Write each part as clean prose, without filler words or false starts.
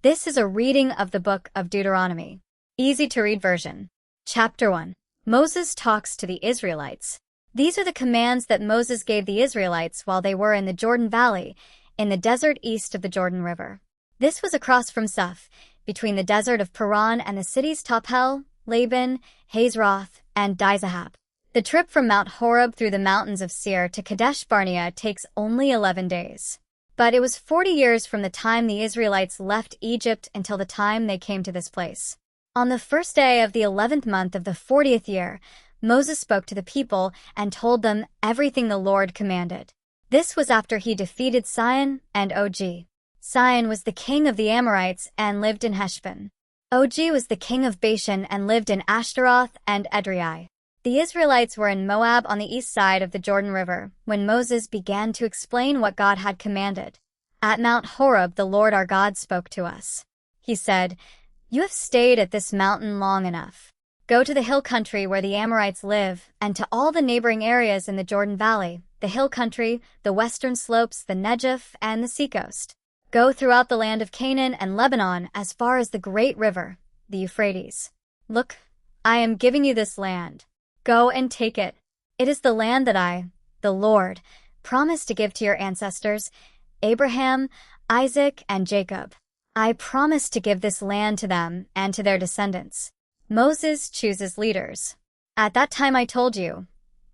This is a reading of the book of Deuteronomy. Easy to read version. Chapter 1. Moses talks to the Israelites. These are the commands that Moses gave the Israelites while they were in the Jordan Valley, in the desert east of the Jordan River. This was across from Suf, between the desert of Paran and the cities Tophel, Laban, Hazeroth, and Dizahab. The trip from Mount Horeb through the mountains of Seir to Kadesh Barnea takes only 11 days. But it was 40 years from the time the Israelites left Egypt until the time they came to this place. On the first day of the 11th month of the 40th year, Moses spoke to the people and told them everything the Lord commanded. This was after he defeated Sihon and Og. Sihon was the king of the Amorites and lived in Heshbon. Og was the king of Bashan and lived in Ashtaroth and Edrei. The Israelites were in Moab on the east side of the Jordan River when Moses began to explain what God had commanded. At Mount Horeb, the Lord our God spoke to us. He said, "You have stayed at this mountain long enough. Go to the hill country where the Amorites live, and to all the neighboring areas in the Jordan Valley, the hill country, the western slopes, the Negev, and the seacoast. Go throughout the land of Canaan and Lebanon as far as the great river, the Euphrates. Look, I am giving you this land. Go and take it. It is the land that I, the Lord, promised to give to your ancestors, Abraham, Isaac, and Jacob. I promised to give this land to them and to their descendants." Moses chooses leaders. At that time I told you,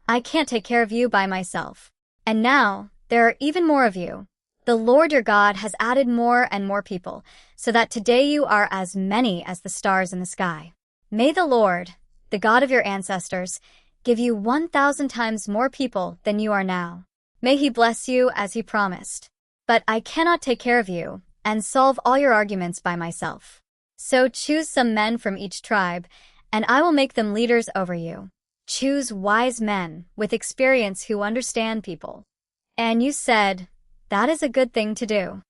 I can't take care of you by myself. And now, there are even more of you. The Lord your God has added more and more people, so that today you are as many as the stars in the sky. May the Lord, the God of your ancestors, give you 1,000 times more people than you are now. May he bless you as he promised. But I cannot take care of you and solve all your arguments by myself. So choose some men from each tribe, and I will make them leaders over you. Choose wise men with experience who understand people." And you said, "That is a good thing to do."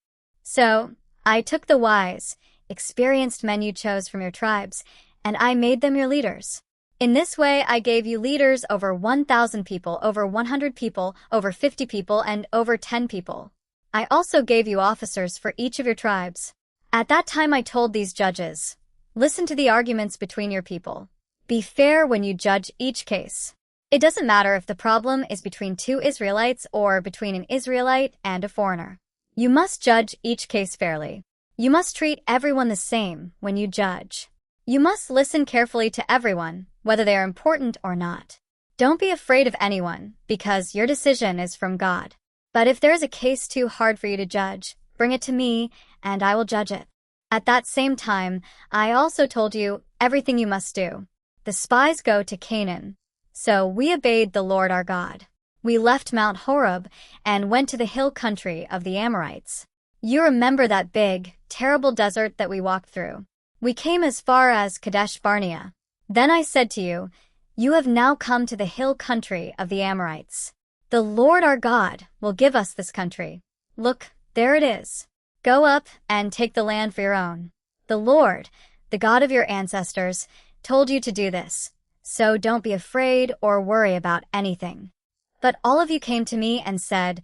So I took the wise, experienced men you chose from your tribes, and I made them your leaders. In this way I gave you leaders over 1,000 people, over 100 people, over 50 people, and over 10 people. I also gave you officers for each of your tribes. At that time I told these judges, "Listen to the arguments between your people. Be fair when you judge each case. It doesn't matter if the problem is between two Israelites or between an Israelite and a foreigner. You must judge each case fairly. You must treat everyone the same when you judge. You must listen carefully to everyone, whether they are important or not. Don't be afraid of anyone, because your decision is from God. But if there is a case too hard for you to judge, bring it to me, and I will judge it." At that same time, I also told you everything you must do. The spies go to Canaan. So we obeyed the Lord our God. We left Mount Horeb and went to the hill country of the Amorites. You remember that big, terrible desert that we walked through. We came as far as Kadesh Barnea. Then I said to you, "You have now come to the hill country of the Amorites. The Lord our God will give us this country. Look, there it is. Go up and take the land for your own. The Lord, the God of your ancestors, told you to do this. So don't be afraid or worry about anything." But all of you came to me and said,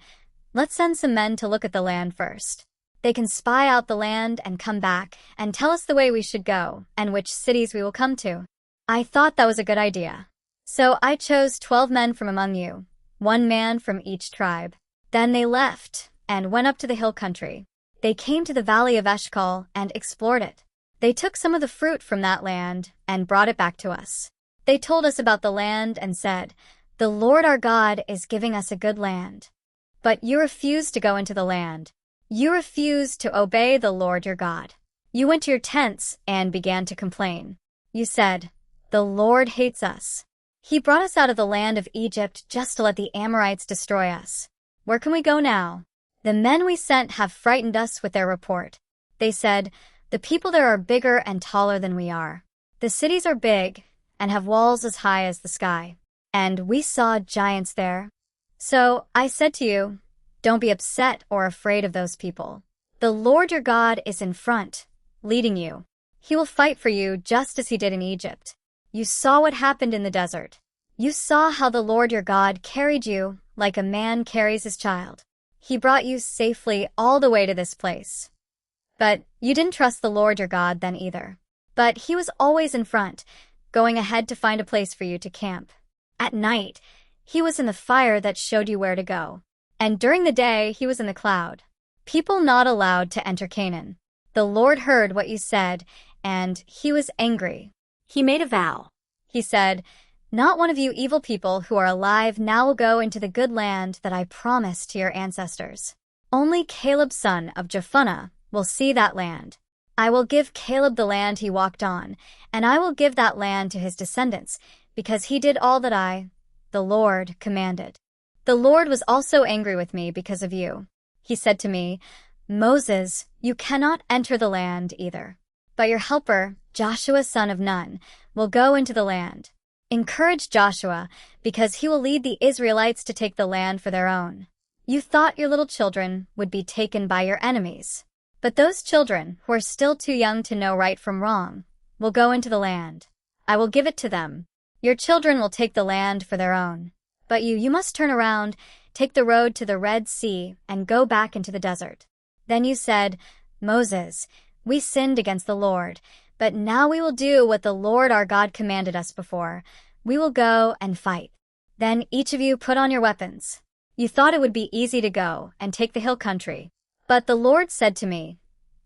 "Let's send some men to look at the land first. They can spy out the land and come back and tell us the way we should go and which cities we will come to." I thought that was a good idea. So I chose 12 men from among you, 1 man from each tribe. Then they left and went up to the hill country. They came to the valley of Eshcol and explored it. They took some of the fruit from that land and brought it back to us. They told us about the land and said, "The Lord our God is giving us a good land." But you refused to go into the land. You refused to obey the Lord your God. You went to your tents and began to complain. You said, "The Lord hates us. He brought us out of the land of Egypt just to let the Amorites destroy us. Where can we go now? The men we sent have frightened us with their report. They said, 'The people there are bigger and taller than we are. The cities are big and have walls as high as the sky. And we saw giants there.' So I said to you, don't be upset or afraid of those people. The Lord your God is in front, leading you. He will fight for you just as he did in Egypt. You saw what happened in the desert. You saw how the Lord your God carried you like a man carries his child. He brought you safely all the way to this place. But you didn't trust the Lord your God then either. But he was always in front, going ahead to find a place for you to camp. At night, he was in the fire that showed you where to go. And during the day, he was in the cloud. People not allowed to enter Canaan. The Lord heard what you said, and he was angry. He made a vow. He said, "Not one of you evil people who are alive now will go into the good land that I promised to your ancestors. Only Caleb son of Jephunneh will see that land. I will give Caleb the land he walked on, and I will give that land to his descendants, because he did all that I, the Lord, commanded." The Lord was also angry with me because of you. He said to me, "Moses, you cannot enter the land either. But your helper, Joshua son of Nun, will go into the land. Encourage Joshua, because he will lead the Israelites to take the land for their own. You thought your little children would be taken by your enemies. But those children, who are still too young to know right from wrong, will go into the land. I will give it to them. Your children will take the land for their own. But you must turn around, take the road to the Red Sea, and go back into the desert." Then you said, "Moses, we sinned against the Lord, but now we will do what the Lord our God commanded us before. We will go and fight." Then each of you put on your weapons. You thought it would be easy to go and take the hill country. But the Lord said to me,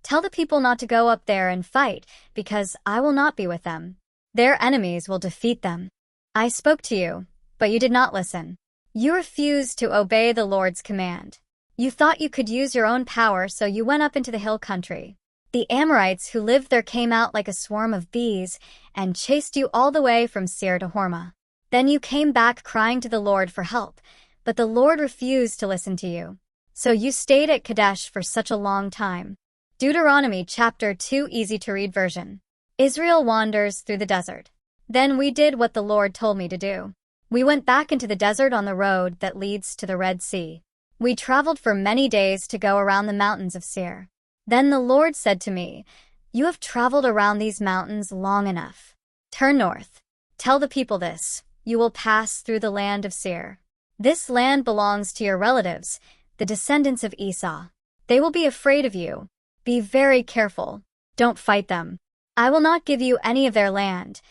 "Tell the people not to go up there and fight, because I will not be with them. Their enemies will defeat them." I spoke to you, but you did not listen. You refused to obey the Lord's command. You thought you could use your own power, so you went up into the hill country. The Amorites who lived there came out like a swarm of bees and chased you all the way from Seir to Hormah. Then you came back crying to the Lord for help, but the Lord refused to listen to you. So you stayed at Kadesh for such a long time. Deuteronomy chapter 2 easy to read version. Israel wanders through the desert. Then we did what the Lord told me to do. We went back into the desert on the road that leads to the Red Sea. We traveled for many days to go around the mountains of Seir. Then the Lord said to me, "You have traveled around these mountains long enough. Turn north. Tell the people this: you will pass through the land of Seir. This land belongs to your relatives, the descendants of Esau. They will be afraid of you. Be very careful. Don't fight them. I will not give you any of their land,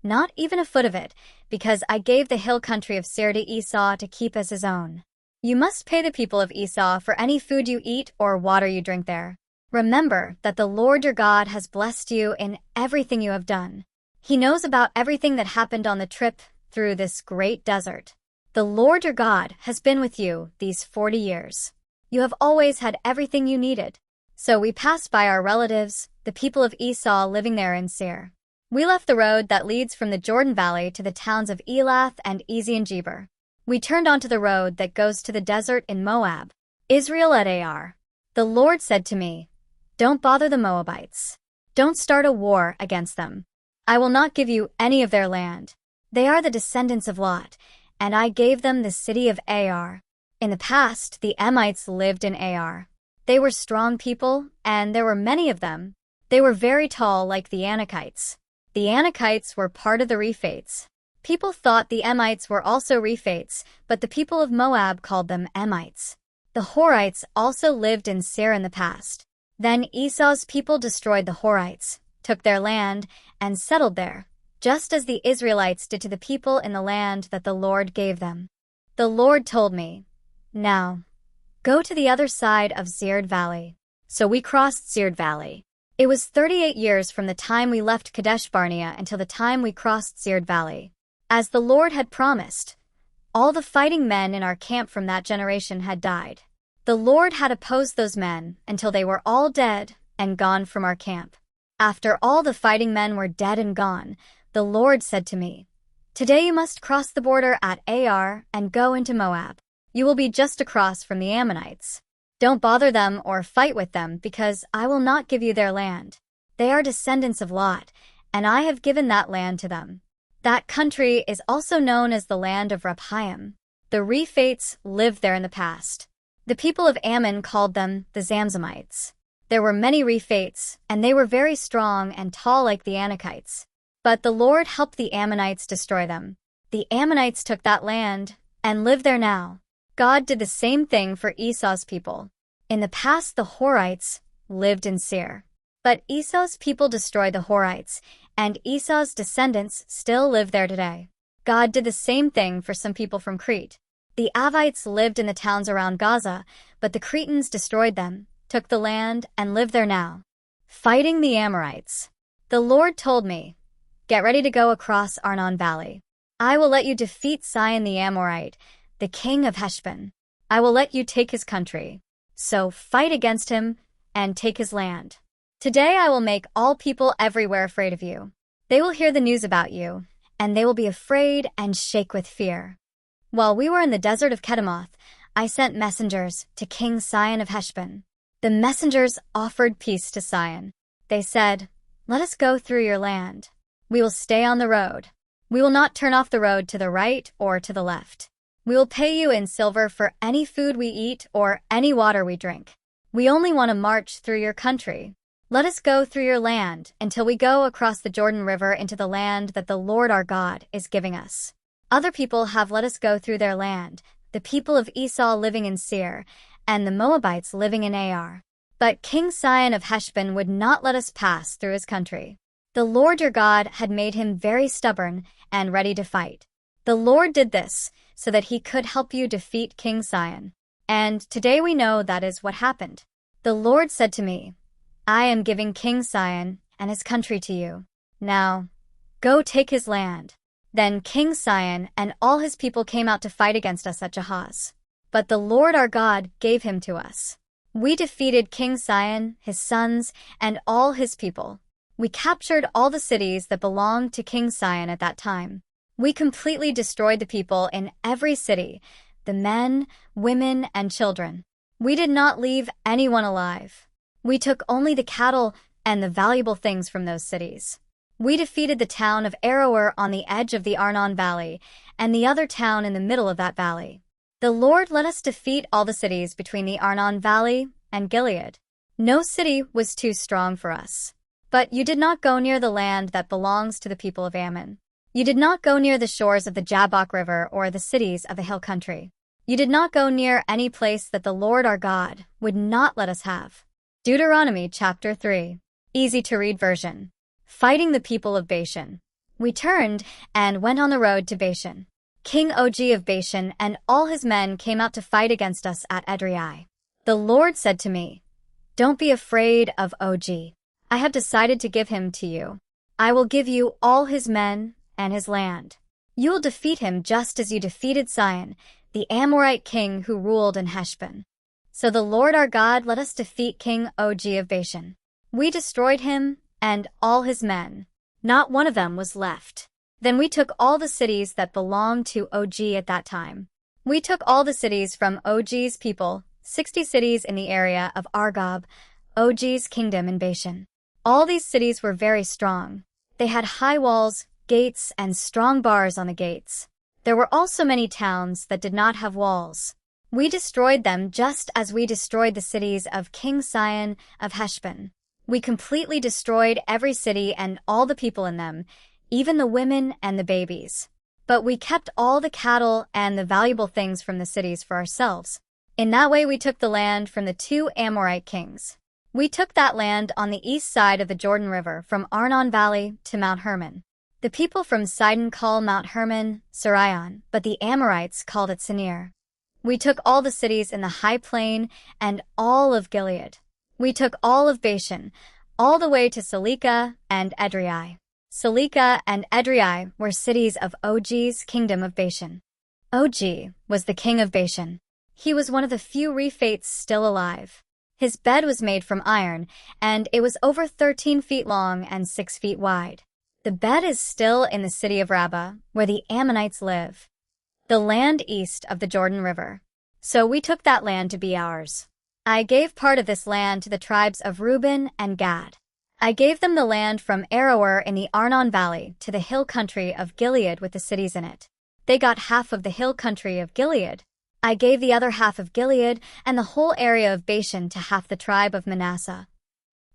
not even a foot of it, because I gave the hill country of Seir to Esau to keep as his own. You must pay the people of Esau for any food you eat or water you drink there. Remember that the Lord your God has blessed you in everything you have done. He knows about everything that happened on the trip through this great desert. The Lord your God has been with you these 40 years. You have always had everything you needed. So we passed by our relatives, the people of Esau living there in Seir. We left the road that leads from the Jordan Valley to the towns of Elath and Ezion-Geber. We turned onto the road that goes to the desert in Moab, Israel at Ar. The Lord said to me, "Don't bother the Moabites. Don't start a war against them. I will not give you any of their land. They are the descendants of Lot, and I gave them the city of Ar. In the past, the Emites lived in Ar. They were strong people, and there were many of them. They were very tall like the Anakites. The Anakites were part of the Rephates. People thought the Emites were also Rephates, but the people of Moab called them Emites. The Horites also lived in Seir in the past. Then Esau's people destroyed the Horites, took their land, and settled there, just as the Israelites did to the people in the land that the Lord gave them. The Lord told me, "Now, go to the other side of Zered Valley." So we crossed Zered Valley. It was 38 years from the time we left Kadesh Barnea until the time we crossed Zered Valley. As the Lord had promised, all the fighting men in our camp from that generation had died. The Lord had opposed those men until they were all dead and gone from our camp. After all the fighting men were dead and gone, the Lord said to me, "Today you must cross the border at Ar and go into Moab. You will be just across from the Ammonites. Don't bother them or fight with them, because I will not give you their land. They are descendants of Lot, and I have given that land to them." That country is also known as the land of Rephaim. The Rephates lived there in the past. The people of Ammon called them the Zamzamites. There were many Rephates, and they were very strong and tall like the Anakites. But the Lord helped the Ammonites destroy them. The Ammonites took that land and live there now. God did the same thing for Esau's people. In the past, the Horites, lived in Seir. But Esau's people destroyed the Horites, and Esau's descendants still live there today. God did the same thing for some people from Crete. The Avites lived in the towns around Gaza, but the Cretans destroyed them, took the land, and live there now. Fighting the Amorites. The Lord told me, "Get ready to go across Arnon Valley. I will let you defeat Sihon the Amorite, the king of Heshbon. I will let you take his country. So fight against him and take his land. Today I will make all people everywhere afraid of you. They will hear the news about you, and they will be afraid and shake with fear." While we were in the desert of Kedemoth, I sent messengers to King Sihon of Heshbon. The messengers offered peace to Sihon. They said, "Let us go through your land. We will stay on the road. We will not turn off the road to the right or to the left. We will pay you in silver for any food we eat or any water we drink. We only want to march through your country. Let us go through your land until we go across the Jordan River into the land that the Lord our God is giving us." Other people have let us go through their land, the people of Esau living in Seir, and the Moabites living in Ar. But King Sihon of Heshbon would not let us pass through his country. The Lord your God had made him very stubborn and ready to fight. The Lord did this so that he could help you defeat King Sihon. And today we know that is what happened. The Lord said to me, "I am giving King Sihon and his country to you. Now, go take his land." Then King Sihon and all his people came out to fight against us at Jahaz. But the Lord our God gave him to us. We defeated King Sihon, his sons, and all his people. We captured all the cities that belonged to King Sihon at that time. We completely destroyed the people in every city, the men, women, and children. We did not leave anyone alive. We took only the cattle and the valuable things from those cities. We defeated the town of Aroer on the edge of the Arnon Valley, and the other town in the middle of that valley. The Lord let us defeat all the cities between the Arnon Valley and Gilead. No city was too strong for us. But you did not go near the land that belongs to the people of Ammon. You did not go near the shores of the Jabbok River or the cities of the hill country. You did not go near any place that the Lord our God would not let us have. Deuteronomy chapter 3. Easy to read version. Fighting the people of Bashan. We turned and went on the road to Bashan. King Og of Bashan and all his men came out to fight against us at Edrei. The Lord said to me, "Don't be afraid of Og. I have decided to give him to you. I will give you all his men and his land. You will defeat him just as you defeated Sihon, the Amorite king who ruled in Heshbon." So the Lord our God let us defeat King Og of Bashan. We destroyed him and all his men. Not one of them was left. Then we took all the cities that belonged to Og at that time. We took all the cities from Og's people, 60 cities in the area of Argob, Og's kingdom in Bashan. All these cities were very strong. They had high walls, gates, and strong bars on the gates. There were also many towns that did not have walls. We destroyed them just as we destroyed the cities of King Sihon of Heshbon. We completely destroyed every city and all the people in them, even the women and the babies. But we kept all the cattle and the valuable things from the cities for ourselves. In that way we took the land from the 2 Amorite kings. We took that land on the east side of the Jordan River from Arnon Valley to Mount Hermon. The people from Sidon call Mount Hermon Sirion, but the Amorites called it Senir. We took all the cities in the high plain and all of Gilead. We took all of Bashan, all the way to Salekah and Edrei. Salekah and Edrei were cities of Og's kingdom of Bashan. Og was the king of Bashan. He was one of the few Rephates still alive. His bed was made from iron, and it was over 13 feet long and 6 feet wide. The bed is still in the city of Rabbah, where the Ammonites live, the land east of the Jordan River. So we took that land to be ours. I gave part of this land to the tribes of Reuben and Gad. I gave them the land from Aroer in the Arnon Valley to the hill country of Gilead with the cities in it. They got half of the hill country of Gilead. I gave the other half of Gilead and the whole area of Bashan to half the tribe of Manasseh.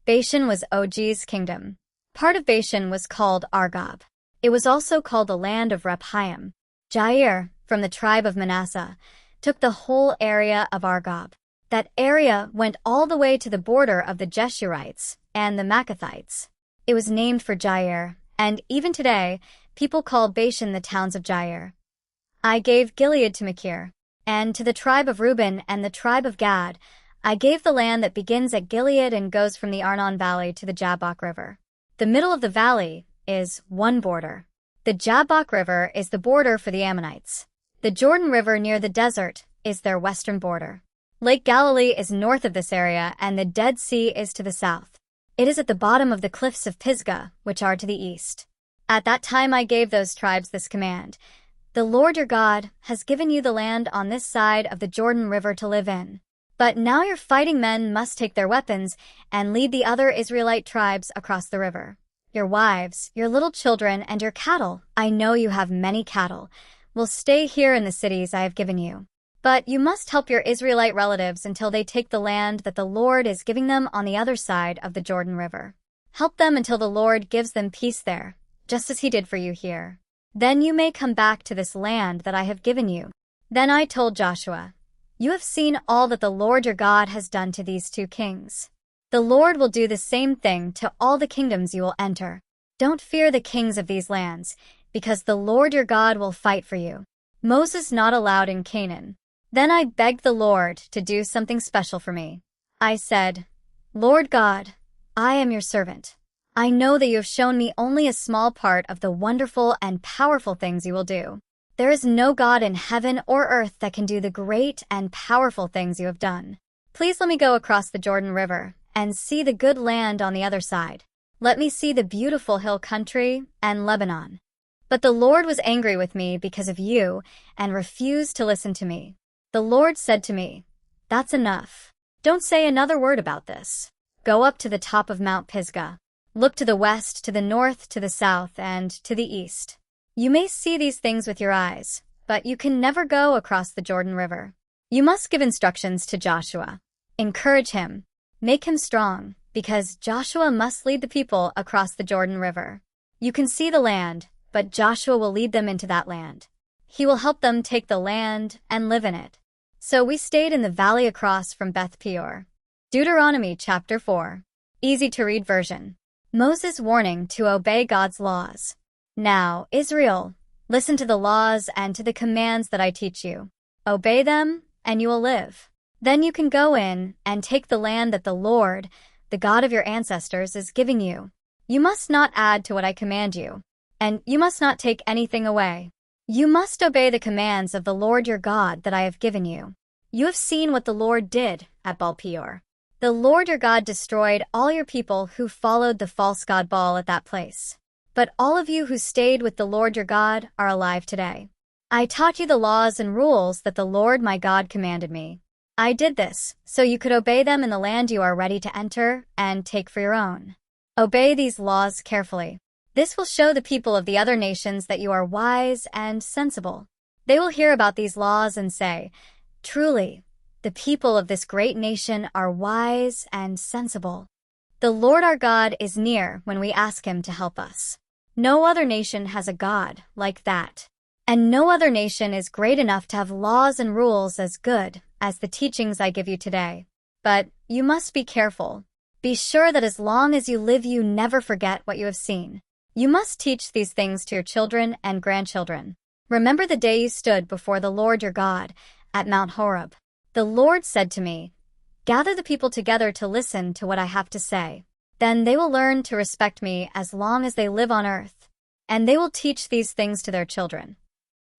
Bashan was Og's kingdom. Part of Bashan was called Argob. It was also called the land of Rephaim. Jair, from the tribe of Manasseh, took the whole area of Argob. That area went all the way to the border of the Jeshurites and the Maccathites. It was named for Jair, and even today, people call Bashan the towns of Jair. I gave Gilead to Machir, and to the tribe of Reuben and the tribe of Gad, I gave the land that begins at Gilead and goes from the Arnon Valley to the Jabbok River. The middle of the valley is one border. The Jabbok River is the border for the Ammonites. The Jordan River near the desert is their western border. Lake Galilee is north of this area, and the Dead Sea is to the south. It is at the bottom of the cliffs of Pisgah, which are to the east. At that time I gave those tribes this command: The Lord your God has given you the land on this side of the Jordan River to live in. But now your fighting men must take their weapons and lead the other Israelite tribes across the river. Your wives, your little children, and your cattle, I know you have many cattle, will stay here in the cities I have given you. But you must help your Israelite relatives until they take the land that the Lord is giving them on the other side of the Jordan River. Help them until the Lord gives them peace there, just as he did for you here. Then you may come back to this land that I have given you. Then I told Joshua, You have seen all that the Lord your God has done to these two kings. The Lord will do the same thing to all the kingdoms you will enter. Don't fear the kings of these lands, because the Lord your God will fight for you. Moses not allowed in Canaan. Then I begged the Lord to do something special for me. I said, Lord God, I am your servant. I know that you have shown me only a small part of the wonderful and powerful things you will do. There is no God in heaven or earth that can do the great and powerful things you have done. Please let me go across the Jordan River and see the good land on the other side. Let me see the beautiful hill country and Lebanon. But the Lord was angry with me because of you and refused to listen to me. The Lord said to me, That's enough. Don't say another word about this. Go up to the top of Mount Pisgah. Look to the west, to the north, to the south, and to the east. You may see these things with your eyes, but you can never go across the Jordan River. You must give instructions to Joshua. Encourage him. Make him strong, because Joshua must lead the people across the Jordan River. You can see the land, but Joshua will lead them into that land. He will help them take the land and live in it. So we stayed in the valley across from Beth Peor. Deuteronomy chapter 4. Easy to read version. Moses' warning to obey God's laws. Now, Israel, listen to the laws and to the commands that I teach you. Obey them, and you will live. Then you can go in and take the land that the Lord, the God of your ancestors, is giving you. You must not add to what I command you, and you must not take anything away. You must obey the commands of the Lord your God that I have given you. You have seen what the Lord did at Baal-peor. The Lord your God destroyed all your people who followed the false god Baal at that place. But all of you who stayed with the Lord your God are alive today. I taught you the laws and rules that the Lord my God commanded me. I did this so you could obey them in the land you are ready to enter and take for your own. Obey these laws carefully. This will show the people of the other nations that you are wise and sensible. They will hear about these laws and say, Truly, the people of this great nation are wise and sensible. The Lord our God is near when we ask him to help us. No other nation has a God like that. And no other nation is great enough to have laws and rules as good as the teachings I give you today. But you must be careful. Be sure that as long as you live you never forget what you have seen. You must teach these things to your children and grandchildren. Remember the day you stood before the Lord your God at Mount Horeb. The Lord said to me, Gather the people together to listen to what I have to say. Then they will learn to respect me as long as they live on earth, and they will teach these things to their children.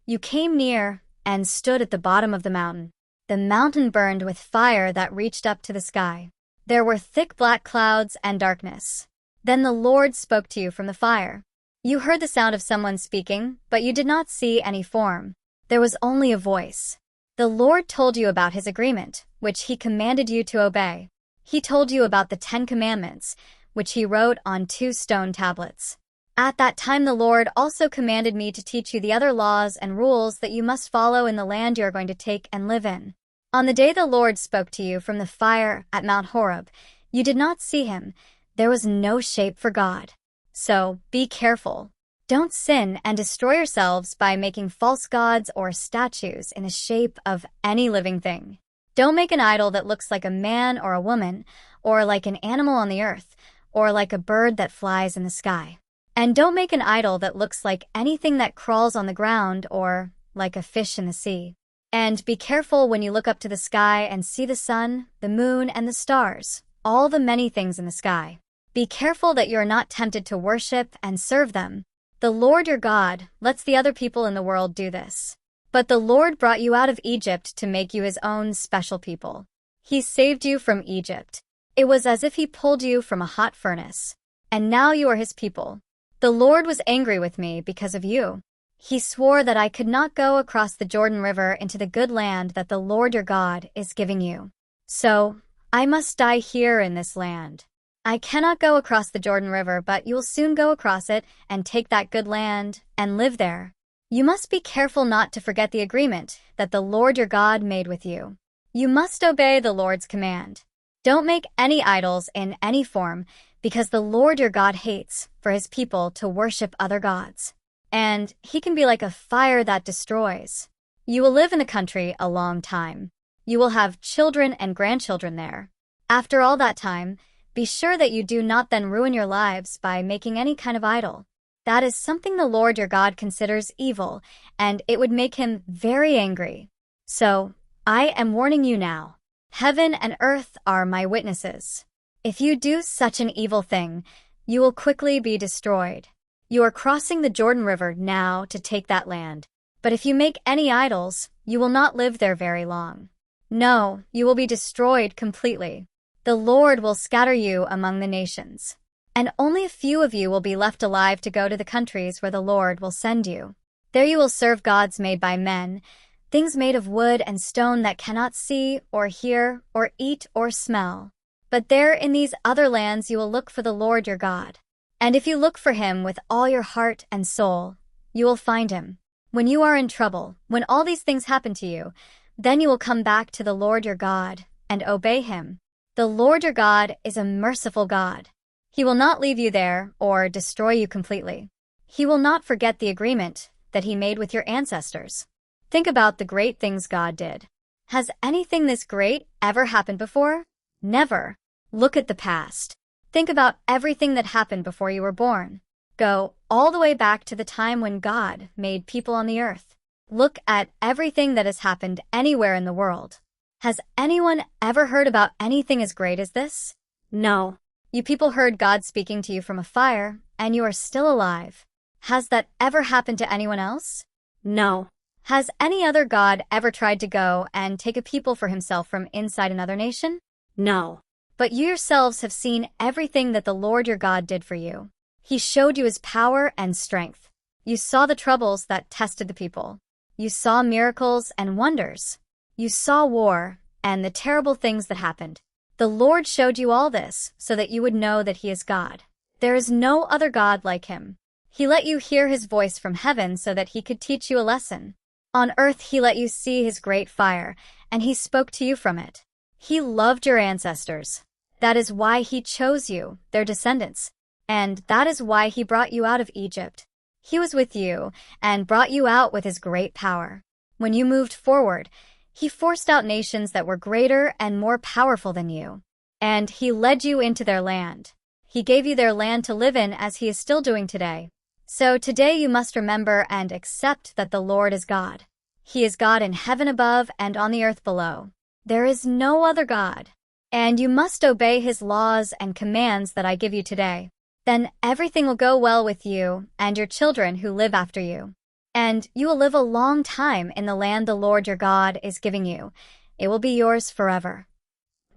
You came near and stood at the bottom of the mountain. The mountain burned with fire that reached up to the sky. There were thick black clouds and darkness. Then the Lord spoke to you from the fire. You heard the sound of someone speaking, but you did not see any form. There was only a voice. The Lord told you about his agreement, which he commanded you to obey. He told you about the 10 Commandments, which he wrote on 2 stone tablets. At that time the Lord also commanded me to teach you the other laws and rules that you must follow in the land you are going to take and live in. On the day the Lord spoke to you from the fire at Mount Horeb, you did not see him. There was no shape for God. So be careful. Don't sin and destroy yourselves by making false gods or statues in the shape of any living thing. Don't make an idol that looks like a man or a woman, or like an animal on the earth, or like a bird that flies in the sky. And don't make an idol that looks like anything that crawls on the ground or like a fish in the sea. And be careful when you look up to the sky and see the sun, the moon, and the stars, all the many things in the sky. Be careful that you are not tempted to worship and serve them. The Lord your God lets the other people in the world do this. But the Lord brought you out of Egypt to make you his own special people. He saved you from Egypt. It was as if he pulled you from a hot furnace. And now you are his people. The Lord was angry with me because of you. He swore that I could not go across the Jordan River into the good land that the Lord your God is giving you. So, I must die here in this land. I cannot go across the Jordan River, but you will soon go across it and take that good land and live there. You must be careful not to forget the agreement that the Lord your God made with you. You must obey the Lord's command. Don't make any idols in any form, because the Lord your God hates for his people to worship other gods. And he can be like a fire that destroys. You will live in the country a long time. You will have children and grandchildren there. After all that time, be sure that you do not then ruin your lives by making any kind of idol. That is something the Lord your God considers evil, and it would make him very angry. So, I am warning you now. Heaven and earth are my witnesses. If you do such an evil thing, you will quickly be destroyed. You are crossing the Jordan River now to take that land. But if you make any idols, you will not live there very long. No, you will be destroyed completely. The Lord will scatter you among the nations. And only a few of you will be left alive to go to the countries where the Lord will send you. There you will serve gods made by men, things made of wood and stone that cannot see or hear or eat or smell. But there in these other lands you will look for the Lord your God. And if you look for him with all your heart and soul, you will find him. When you are in trouble, when all these things happen to you, then you will come back to the Lord your God and obey him. The Lord your God is a merciful God. He will not leave you there or destroy you completely. He will not forget the agreement that he made with your ancestors. Think about the great things God did. Has anything this great ever happened before? Never. Look at the past. Think about everything that happened before you were born. Go all the way back to the time when God made people on the earth. Look at everything that has happened anywhere in the world. Has anyone ever heard about anything as great as this? No. You people heard God speaking to you from a fire, and you are still alive. Has that ever happened to anyone else? No. Has any other God ever tried to go and take a people for himself from inside another nation? No. But you yourselves have seen everything that the Lord your God did for you. He showed you his power and strength. You saw the troubles that tested the people. You saw miracles and wonders. You saw war and the terrible things that happened. The Lord showed you all this so that you would know that he is God. There is no other God like him. He let you hear his voice from heaven so that he could teach you a lesson. On earth he let you see his great fire, and he spoke to you from it. He loved your ancestors. That is why he chose you, their descendants. And that is why he brought you out of Egypt. He was with you and brought you out with his great power. When you moved forward, he forced out nations that were greater and more powerful than you. And he led you into their land. He gave you their land to live in as he is still doing today. So today you must remember and accept that the Lord is God. He is God in heaven above and on the earth below. There is no other God. And you must obey his laws and commands that I give you today. Then everything will go well with you and your children who live after you. And you will live a long time in the land the Lord your God is giving you. It will be yours forever.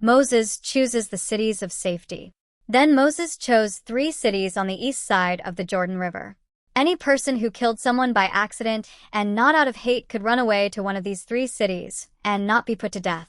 Moses chooses the cities of safety. Then Moses chose 3 cities on the east side of the Jordan River. Any person who killed someone by accident and not out of hate could run away to one of these 3 cities and not be put to death.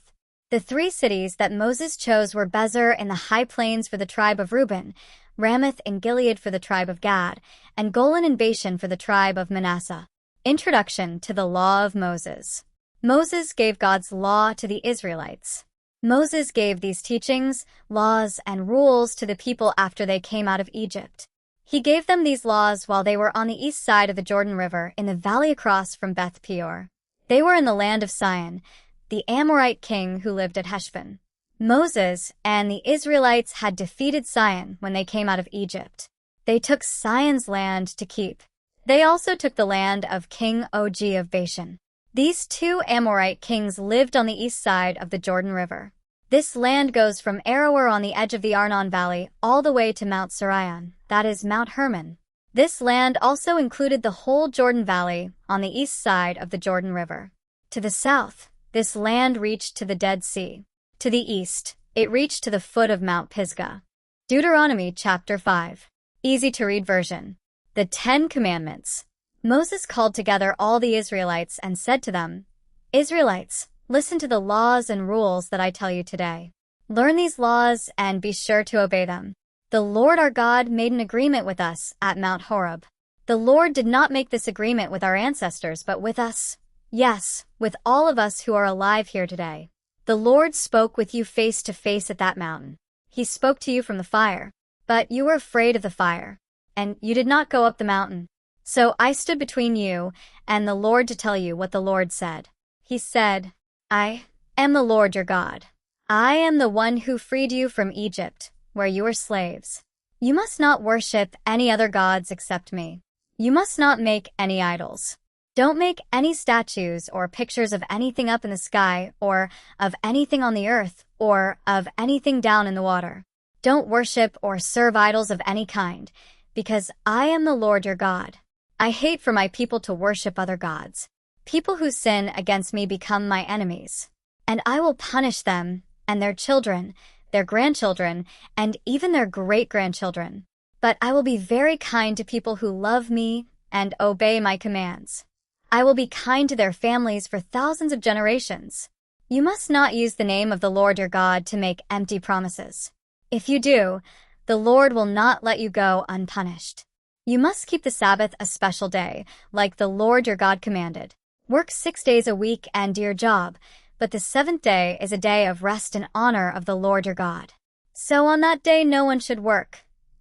The 3 cities that Moses chose were Bezer in the high plains for the tribe of Reuben, Ramoth in Gilead for the tribe of Gad, and Golan in Bashan for the tribe of Manasseh. Introduction to the Law of Moses. Moses gave God's law to the Israelites. Moses gave these teachings, laws, and rules to the people after they came out of Egypt. He gave them these laws while they were on the east side of the Jordan River in the valley across from Beth Peor. They were in the land of Sion. the Amorite king who lived at Heshbon. Moses and the Israelites had defeated Sihon when they came out of Egypt. They took Sihon's land to keep. They also took the land of King Og of Bashan. These two Amorite kings lived on the east side of the Jordan River. This land goes from Aroer on the edge of the Arnon Valley all the way to Mount Sirion, that is Mount Hermon. This land also included the whole Jordan Valley on the east side of the Jordan River. To the south, this land reached to the Dead Sea. To the east, it reached to the foot of Mount Pisgah. Deuteronomy chapter 5. Easy to read version. The 10 Commandments. Moses called together all the Israelites and said to them, Israelites, listen to the laws and rules that I tell you today. Learn these laws and be sure to obey them. The Lord our God made an agreement with us at Mount Horeb. The Lord did not make this agreement with our ancestors, but with us. Yes, with all of us who are alive here today. The Lord spoke with you face to face at that mountain. He spoke to you from the fire, but you were afraid of the fire, and you did not go up the mountain. So I stood between you and the Lord to tell you what the Lord said. He said, I am the Lord your God. I am the one who freed you from Egypt, where you were slaves. You must not worship any other gods except me. You must not make any idols. Don't make any statues or pictures of anything up in the sky, or of anything on the earth, or of anything down in the water. Don't worship or serve idols of any kind, because I am the Lord your God. I hate for my people to worship other gods. People who sin against me become my enemies. And I will punish them, and their children, their grandchildren, and even their great-grandchildren. But I will be very kind to people who love me and obey my commands. I will be kind to their families for thousands of generations. You must not use the name of the Lord your God to make empty promises. If you do, the Lord will not let you go unpunished. You must keep the Sabbath a special day, like the Lord your God commanded. Work 6 days a week and do your job, but the seventh day is a day of rest in honor of the Lord your God. So on that day no one should work.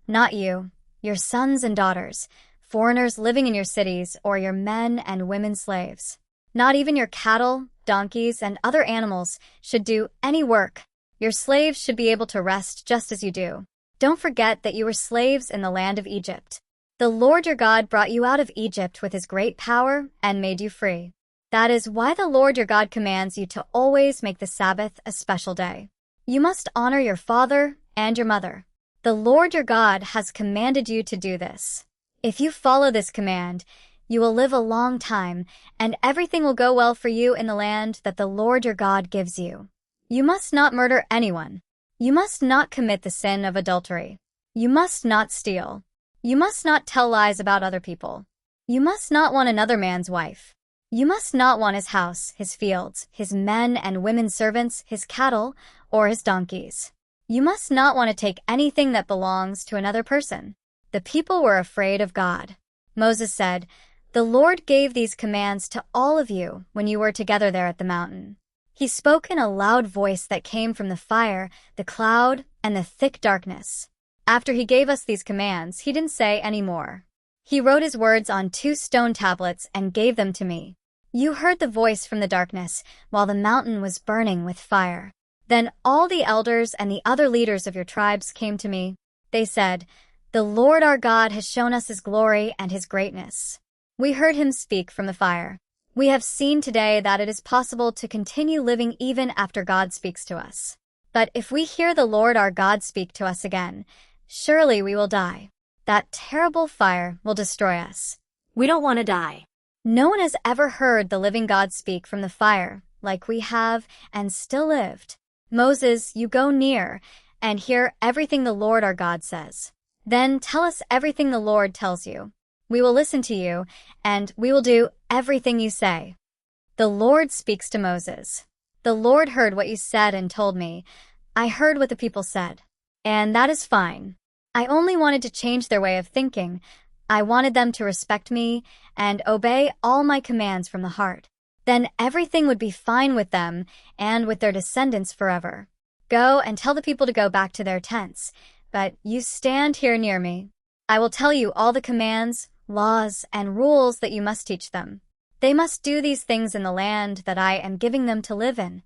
Not you, your sons and daughters, foreigners living in your cities, or your men and women slaves. Not even your cattle, donkeys, and other animals should do any work. Your slaves should be able to rest just as you do. Don't forget that you were slaves in the land of Egypt. The Lord your God brought you out of Egypt with his great power and made you free. That is why the Lord your God commands you to always make the Sabbath a special day. You must honor your father and your mother. The Lord your God has commanded you to do this. If you follow this command, you will live a long time, and everything will go well for you in the land that the Lord your God gives you. You must not murder anyone. You must not commit the sin of adultery. You must not steal. You must not tell lies about other people. You must not want another man's wife. You must not want his house, his fields, his men and women servants, his cattle, or his donkeys. You must not want to take anything that belongs to another person. The people were afraid of God. Moses said, The Lord gave these commands to all of you when you were together there at the mountain. He spoke in a loud voice that came from the fire, the cloud, and the thick darkness. After he gave us these commands, he didn't say any more. He wrote his words on 2 stone tablets and gave them to me. You heard the voice from the darkness while the mountain was burning with fire. Then all the elders and the other leaders of your tribes came to me. They said, The Lord our God has shown us his glory and his greatness. We heard him speak from the fire. We have seen today that it is possible to continue living even after God speaks to us. But if we hear the Lord our God speak to us again, surely we will die. That terrible fire will destroy us. We don't want to die. No one has ever heard the living God speak from the fire like we have and still lived. Moses, you go near and hear everything the Lord our God says. Then tell us everything the Lord tells you. We will listen to you, and we will do everything you say. The Lord speaks to Moses. The Lord heard what you said and told me. I heard what the people said. And that is fine. I only wanted to change their way of thinking. I wanted them to respect me and obey all my commands from the heart. Then everything would be fine with them and with their descendants forever. Go and tell the people to go back to their tents, but you stand here near me. I will tell you all the commands, laws, and rules that you must teach them. They must do these things in the land that I am giving them to live in.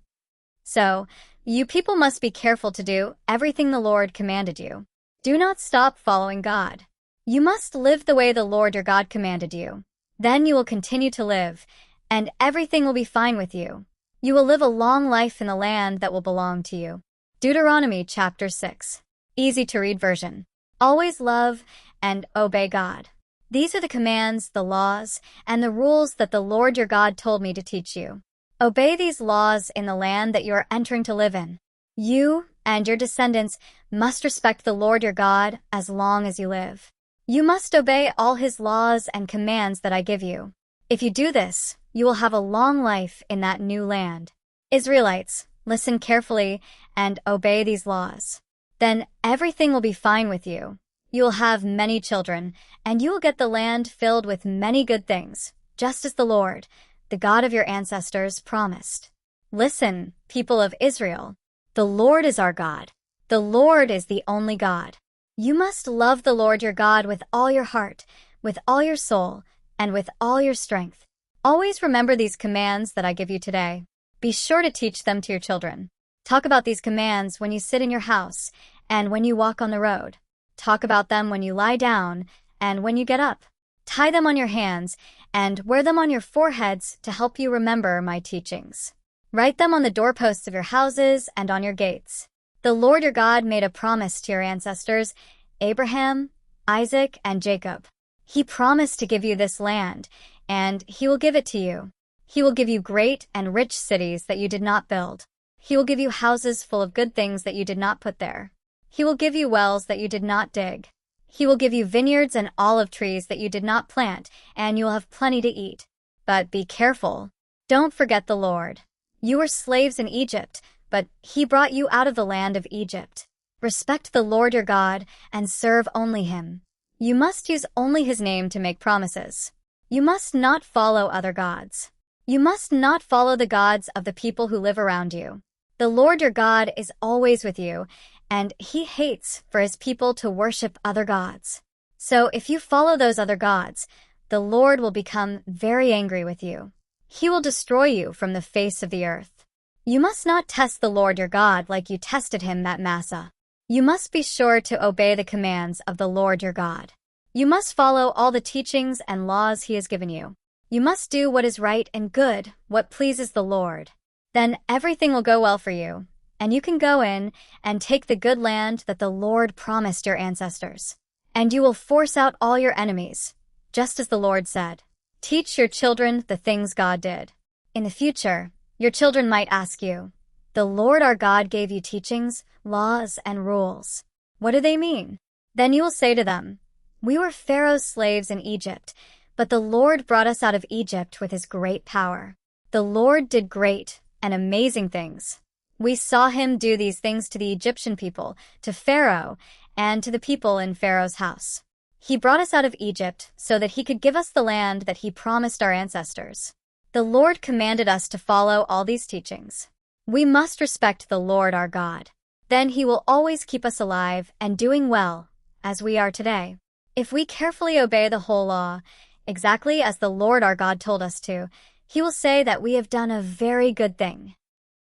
So, you people must be careful to do everything the Lord commanded you. Do not stop following God. You must live the way the Lord your God commanded you. Then you will continue to live, and everything will be fine with you. You will live a long life in the land that will belong to you. Deuteronomy chapter 6. Easy to read version. Always love and obey God. These are the commands, the laws, and the rules that the Lord your God told me to teach you. Obey these laws in the land that you are entering to live in. You and your descendants must respect the Lord your God as long as you live. You must obey all his laws and commands that I give you. If you do this, you will have a long life in that new land. Israelites, listen carefully and obey these laws. Then everything will be fine with you. You will have many children, and you will get the land filled with many good things, just as the Lord, the God of your ancestors, promised. Listen, people of Israel. The Lord is our God. The Lord is the only God. You must love the Lord your God with all your heart, with all your soul, and with all your strength. Always remember these commands that I give you today. Be sure to teach them to your children. Talk about these commands when you sit in your house and when you walk on the road. Talk about them when you lie down and when you get up. Tie them on your hands and wear them on your foreheads to help you remember my teachings. Write them on the doorposts of your houses and on your gates. The Lord your God made a promise to your ancestors, Abraham, Isaac, and Jacob. He promised to give you this land, and he will give it to you. He will give you great and rich cities that you did not build. He will give you houses full of good things that you did not put there. He will give you wells that you did not dig. He will give you vineyards and olive trees that you did not plant, and you will have plenty to eat. But be careful. Don't forget the Lord. You were slaves in Egypt, but he brought you out of the land of Egypt. Respect the Lord your God and serve only him. You must use only his name to make promises. You must not follow other gods. You must not follow the gods of the people who live around you. The Lord your God is always with you, and he hates for his people to worship other gods. So if you follow those other gods, the Lord will become very angry with you. He will destroy you from the face of the earth. You must not test the Lord your God like you tested him at Massah. You must be sure to obey the commands of the Lord your God. You must follow all the teachings and laws he has given you. You must do what is right and good, what pleases the Lord. Then everything will go well for you, and you can go in and take the good land that the Lord promised your ancestors. And you will force out all your enemies, just as the Lord said. Teach your children the things God did. In the future, your children might ask you, the Lord our God gave you teachings, laws, and rules. What do they mean? Then you will say to them, we were Pharaoh's slaves in Egypt, but the Lord brought us out of Egypt with his great power. The Lord did great and amazing things. We saw him do these things to the Egyptian people, to Pharaoh, and to the people in Pharaoh's house. He brought us out of Egypt so that he could give us the land that he promised our ancestors. The Lord commanded us to follow all these teachings. We must respect the Lord our God. Then he will always keep us alive and doing well, as we are today. If we carefully obey the whole law, exactly as the Lord our God told us to, he will say that we have done a very good thing.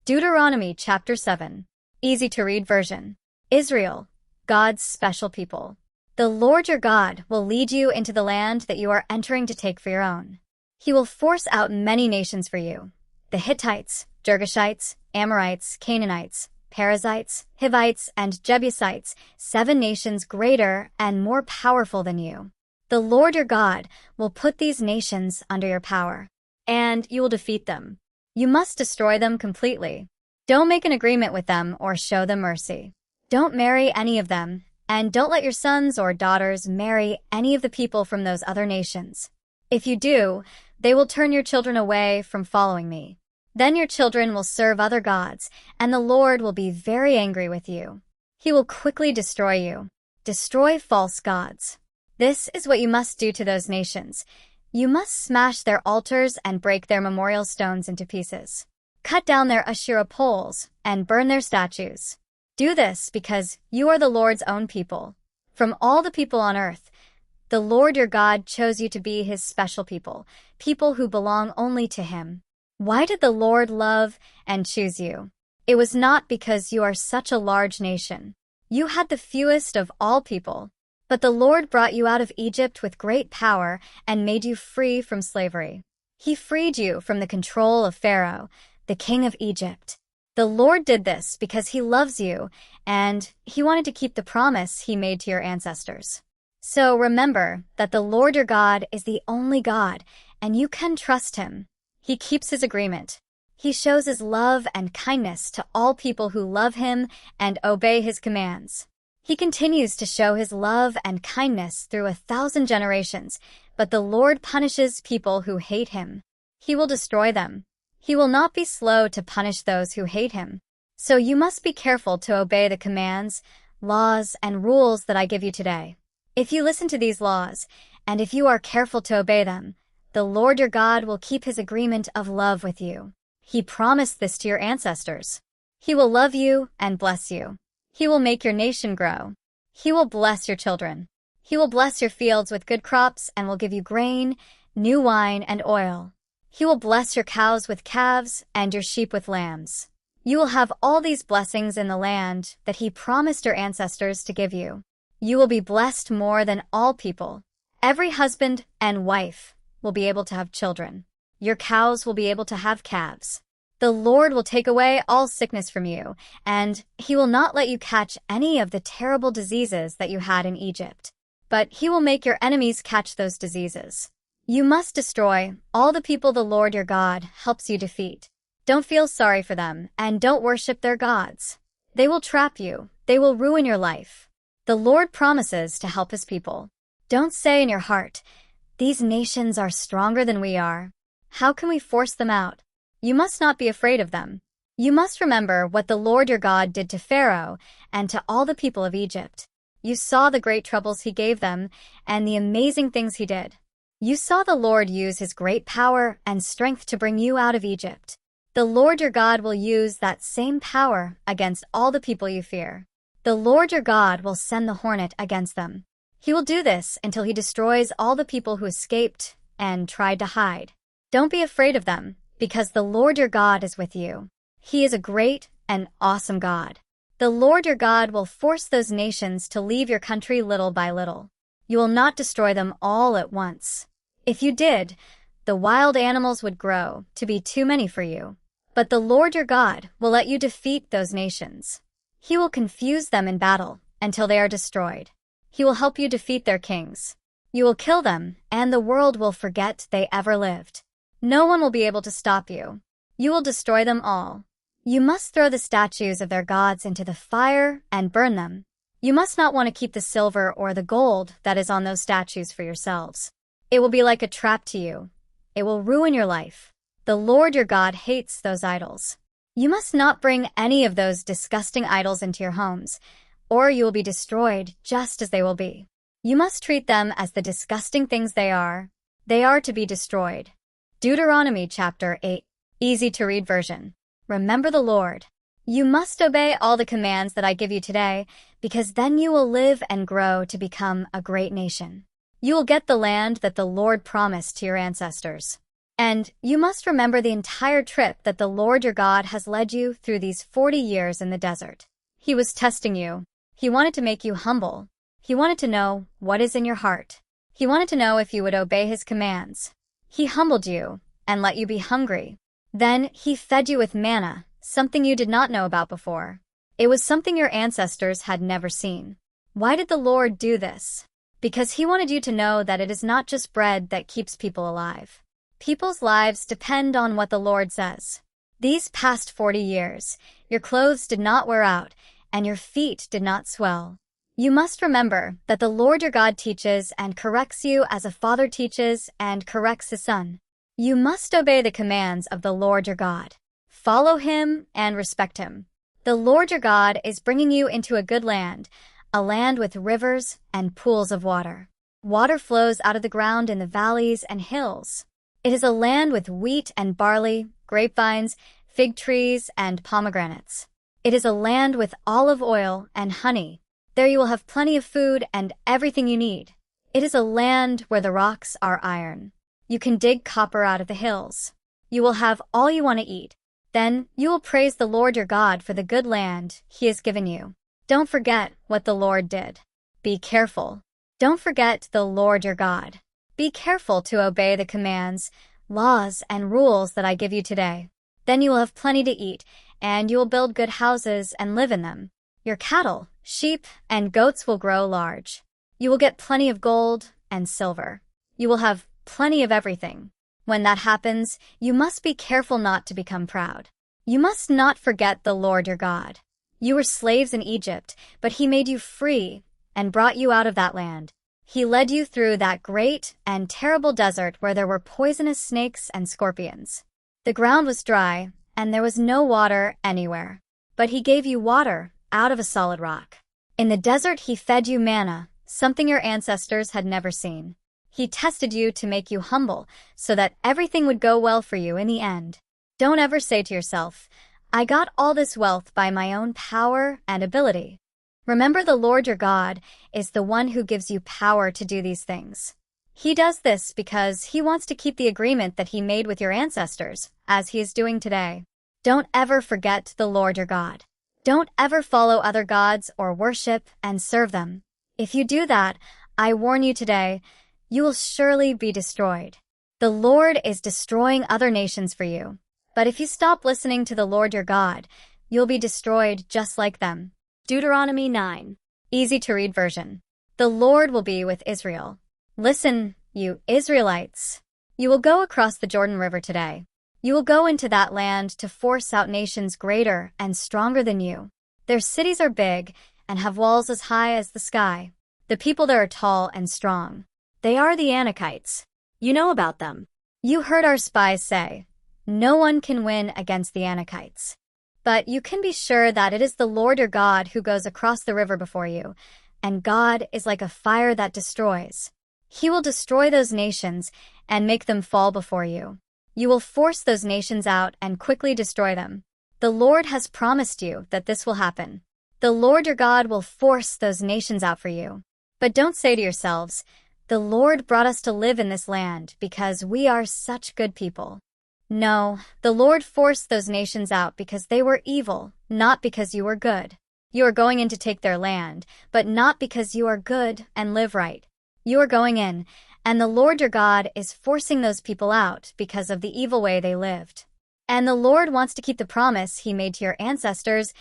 Deuteronomy chapter 7. Easy to read version. Israel, God's special people. The Lord your God will lead you into the land that you are entering to take for your own. He will force out many nations for you. The Hittites, Girgashites, Amorites, Canaanites, Perizzites, Hivites, and Jebusites, 7 nations greater and more powerful than you. The Lord your God will put these nations under your power, and you will defeat them. You must destroy them completely. Don't make an agreement with them or show them mercy. Don't marry any of them, and don't let your sons or daughters marry any of the people from those other nations. If you do, they will turn your children away from following me. Then your children will serve other gods, and the Lord will be very angry with you. He will quickly destroy you. Destroy false gods. This is what you must do to those nations. You must smash their altars and break their memorial stones into pieces. Cut down their Asherah poles and burn their statues. Do this because you are the Lord's own people. From all the people on earth, The Lord your God chose you to be his special people, people who belong only to him. Why did the Lord love and choose you? It was not because you are such a large nation. You had the fewest of all people. But the Lord brought you out of Egypt with great power and made you free from slavery. He freed you from the control of Pharaoh, the king of Egypt. The Lord did this because he loves you, and he wanted to keep the promise he made to your ancestors. So remember that the Lord your God is the only God, and you can trust him. He keeps his agreement. He shows his love and kindness to all people who love him and obey his commands. He continues to show his love and kindness through 1,000 generations, but the Lord punishes people who hate him. He will destroy them. He will not be slow to punish those who hate him. So you must be careful to obey the commands, laws, and rules that I give you today. If you listen to these laws, and if you are careful to obey them, the Lord your God will keep his agreement of love with you. He promised this to your ancestors. He will love you and bless you. He will make your nation grow. He will bless your children. He will bless your fields with good crops and will give you grain, new wine, and oil. He will bless your cows with calves and your sheep with lambs. You will have all these blessings in the land that he promised your ancestors to give you. You will be blessed more than all people. Every husband and wife will be able to have children. Your cows will be able to have calves. The Lord will take away all sickness from you, and he will not let you catch any of the terrible diseases that you had in Egypt. But he will make your enemies catch those diseases. You must destroy all the people the Lord your God helps you defeat. Don't feel sorry for them, and don't worship their gods. They will trap you. They will ruin your life. The Lord promises to help his people. Don't say in your heart, "These nations are stronger than we are. How can we force them out?" You must not be afraid of them. You must remember what the Lord your God did to Pharaoh and to all the people of Egypt. You saw the great troubles he gave them and the amazing things he did. You saw the Lord use his great power and strength to bring you out of Egypt. The Lord your God will use that same power against all the people you fear. The Lord your God will send the hornet against them. He will do this until he destroys all the people who escaped and tried to hide. Don't be afraid of them, because the Lord your God is with you. He is a great and awesome God. The Lord your God will force those nations to leave your country little by little. You will not destroy them all at once. If you did, the wild animals would grow to be too many for you. But the Lord your God will let you defeat those nations. He will confuse them in battle until they are destroyed. He will help you defeat their kings. You will kill them, and the world will forget they ever lived. No one will be able to stop you. You will destroy them all. You must throw the statues of their gods into the fire and burn them. You must not want to keep the silver or the gold that is on those statues for yourselves. It will be like a trap to you. It will ruin your life. The Lord your God hates those idols. You must not bring any of those disgusting idols into your homes, or you will be destroyed just as they will be. You must treat them as the disgusting things they are. They are to be destroyed. Deuteronomy chapter 8, easy to read version. Remember the Lord. You must obey all the commands that I give you today, because then you will live and grow to become a great nation. You will get the land that the Lord promised to your ancestors. And you must remember the entire trip that the Lord your God has led you through these 40 years in the desert. He was testing you. He wanted to make you humble. He wanted to know what is in your heart. He wanted to know if you would obey his commands. He humbled you and let you be hungry. Then he fed you with manna, something you did not know about before. It was something your ancestors had never seen. Why did the Lord do this? Because he wanted you to know that it is not just bread that keeps people alive. People's lives depend on what the Lord says. These past 40 years, your clothes did not wear out, and your feet did not swell. You must remember that the Lord your God teaches and corrects you as a father teaches and corrects his son. You must obey the commands of the Lord your God. Follow him and respect him. The Lord your God is bringing you into a good land, a land with rivers and pools of water. Water flows out of the ground in the valleys and hills. It is a land with wheat and barley, grapevines, fig trees, and pomegranates. It is a land with olive oil and honey. There you will have plenty of food and everything you need. It is a land where the rocks are iron. You can dig copper out of the hills. You will have all you want to eat. Then you will praise the Lord your God for the good land He has given you. Don't forget what the Lord did. Be careful. Don't forget the Lord your God. Be careful to obey the commands, laws, and rules that I give you today. Then you will have plenty to eat, and you will build good houses and live in them. Your cattle, sheep, and goats will grow large. You will get plenty of gold and silver. You will have plenty of everything. When that happens, you must be careful not to become proud. You must not forget the Lord your God. You were slaves in Egypt, but He made you free and brought you out of that land. He led you through that great and terrible desert where there were poisonous snakes and scorpions. The ground was dry, and there was no water anywhere. But He gave you water out of a solid rock. In the desert He fed you manna, something your ancestors had never seen. He tested you to make you humble, so that everything would go well for you in the end. Don't ever say to yourself, I got all this wealth by my own power and ability. Remember, the Lord your God is the one who gives you power to do these things. He does this because He wants to keep the agreement that He made with your ancestors, as He is doing today. Don't ever forget the Lord your God. Don't ever follow other gods or worship and serve them. If you do that, I warn you today, you will surely be destroyed. The Lord is destroying other nations for you. But if you stop listening to the Lord your God, you'll be destroyed just like them. Deuteronomy 9. Easy to read version. The Lord will be with Israel. Listen, you Israelites. You will go across the Jordan River today. You will go into that land to force out nations greater and stronger than you. Their cities are big and have walls as high as the sky. The people there are tall and strong. They are the Anakites. You know about them. You heard our spies say, no one can win against the Anakites. But you can be sure that it is the Lord your God who goes across the river before you, and God is like a fire that destroys. He will destroy those nations and make them fall before you. You will force those nations out and quickly destroy them. The Lord has promised you that this will happen. The Lord your God will force those nations out for you. But don't say to yourselves, the Lord brought us to live in this land because we are such good people. No, the Lord forced those nations out because they were evil, not because you were good. You are going in to take their land, but not because you are good and live right. You are going in, and the Lord your God is forcing those people out because of the evil way they lived. And the Lord wants to keep the promise He made to your ancestors,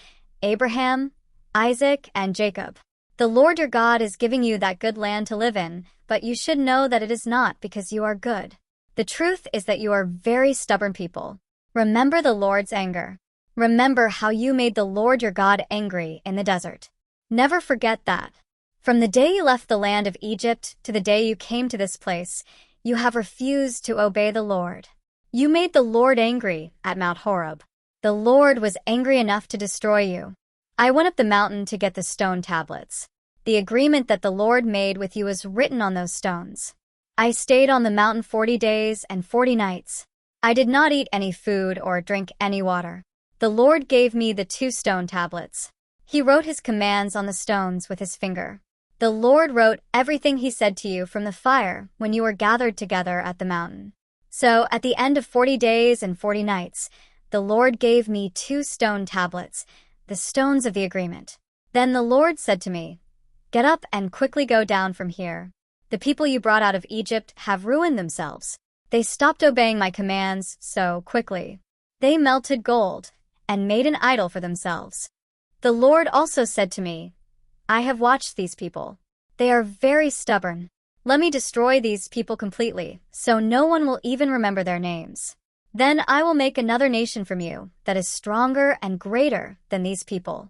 Abraham, Isaac, and Jacob. The Lord your God is giving you that good land to live in, but you should know that it is not because you are good. The truth is that you are very stubborn people. Remember the Lord's anger. Remember how you made the Lord your God angry in the desert. Never forget that. From the day you left the land of Egypt to the day you came to this place, you have refused to obey the Lord. You made the Lord angry at Mount Horeb. The Lord was angry enough to destroy you. I went up the mountain to get the stone tablets. The agreement that the Lord made with you is written on those stones. I stayed on the mountain 40 days and 40 nights. I did not eat any food or drink any water. The Lord gave me the 2 stone tablets. He wrote His commands on the stones with His finger. The Lord wrote everything He said to you from the fire when you were gathered together at the mountain. So at the end of 40 days and 40 nights, the Lord gave me 2 stone tablets, the stones of the agreement. Then the Lord said to me, get up and quickly go down from here. The people you brought out of Egypt have ruined themselves. They stopped obeying my commands so quickly. They melted gold and made an idol for themselves. The Lord also said to me, I have watched these people. They are very stubborn. Let me destroy these people completely, so no one will even remember their names. Then I will make another nation from you that is stronger and greater than these people.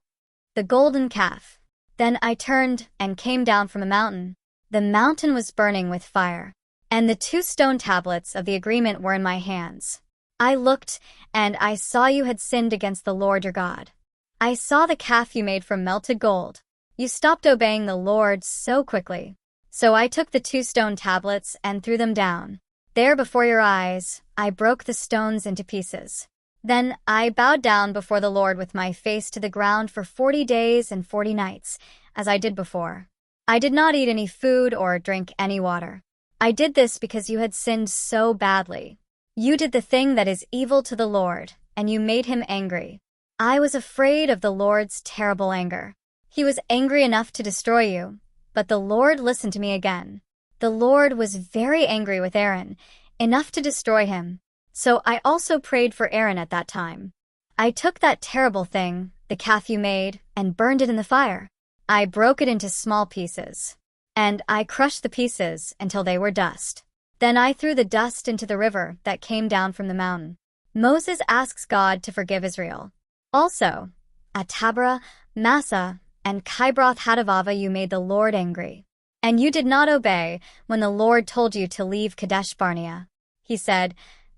The golden calf. Then I turned and came down from a mountain. The mountain was burning with fire, and the 2 stone tablets of the agreement were in my hands. I looked, and I saw you had sinned against the Lord your God. I saw the calf you made from melted gold. You stopped obeying the Lord so quickly. So I took the 2 stone tablets and threw them down. There before your eyes, I broke the stones into pieces. Then I bowed down before the Lord with my face to the ground for 40 days and 40 nights, as I did before. I did not eat any food or drink any water. I did this because you had sinned so badly. You did the thing that is evil to the Lord, and you made him angry. I was afraid of the Lord's terrible anger. He was angry enough to destroy you, but the Lord listened to me again. The Lord was very angry with Aaron, enough to destroy him. So I also prayed for Aaron at that time. I took that terrible thing, the calf you made, and burned it in the fire. I broke it into small pieces, and I crushed the pieces until they were dust. Then I threw the dust into the river that came down from the mountain. Moses asks God to forgive Israel. Also, at Taberah, Massah, and Kibroth Hattaavah you made the Lord angry. And you did not obey when the Lord told you to leave Kadesh Barnea. He said,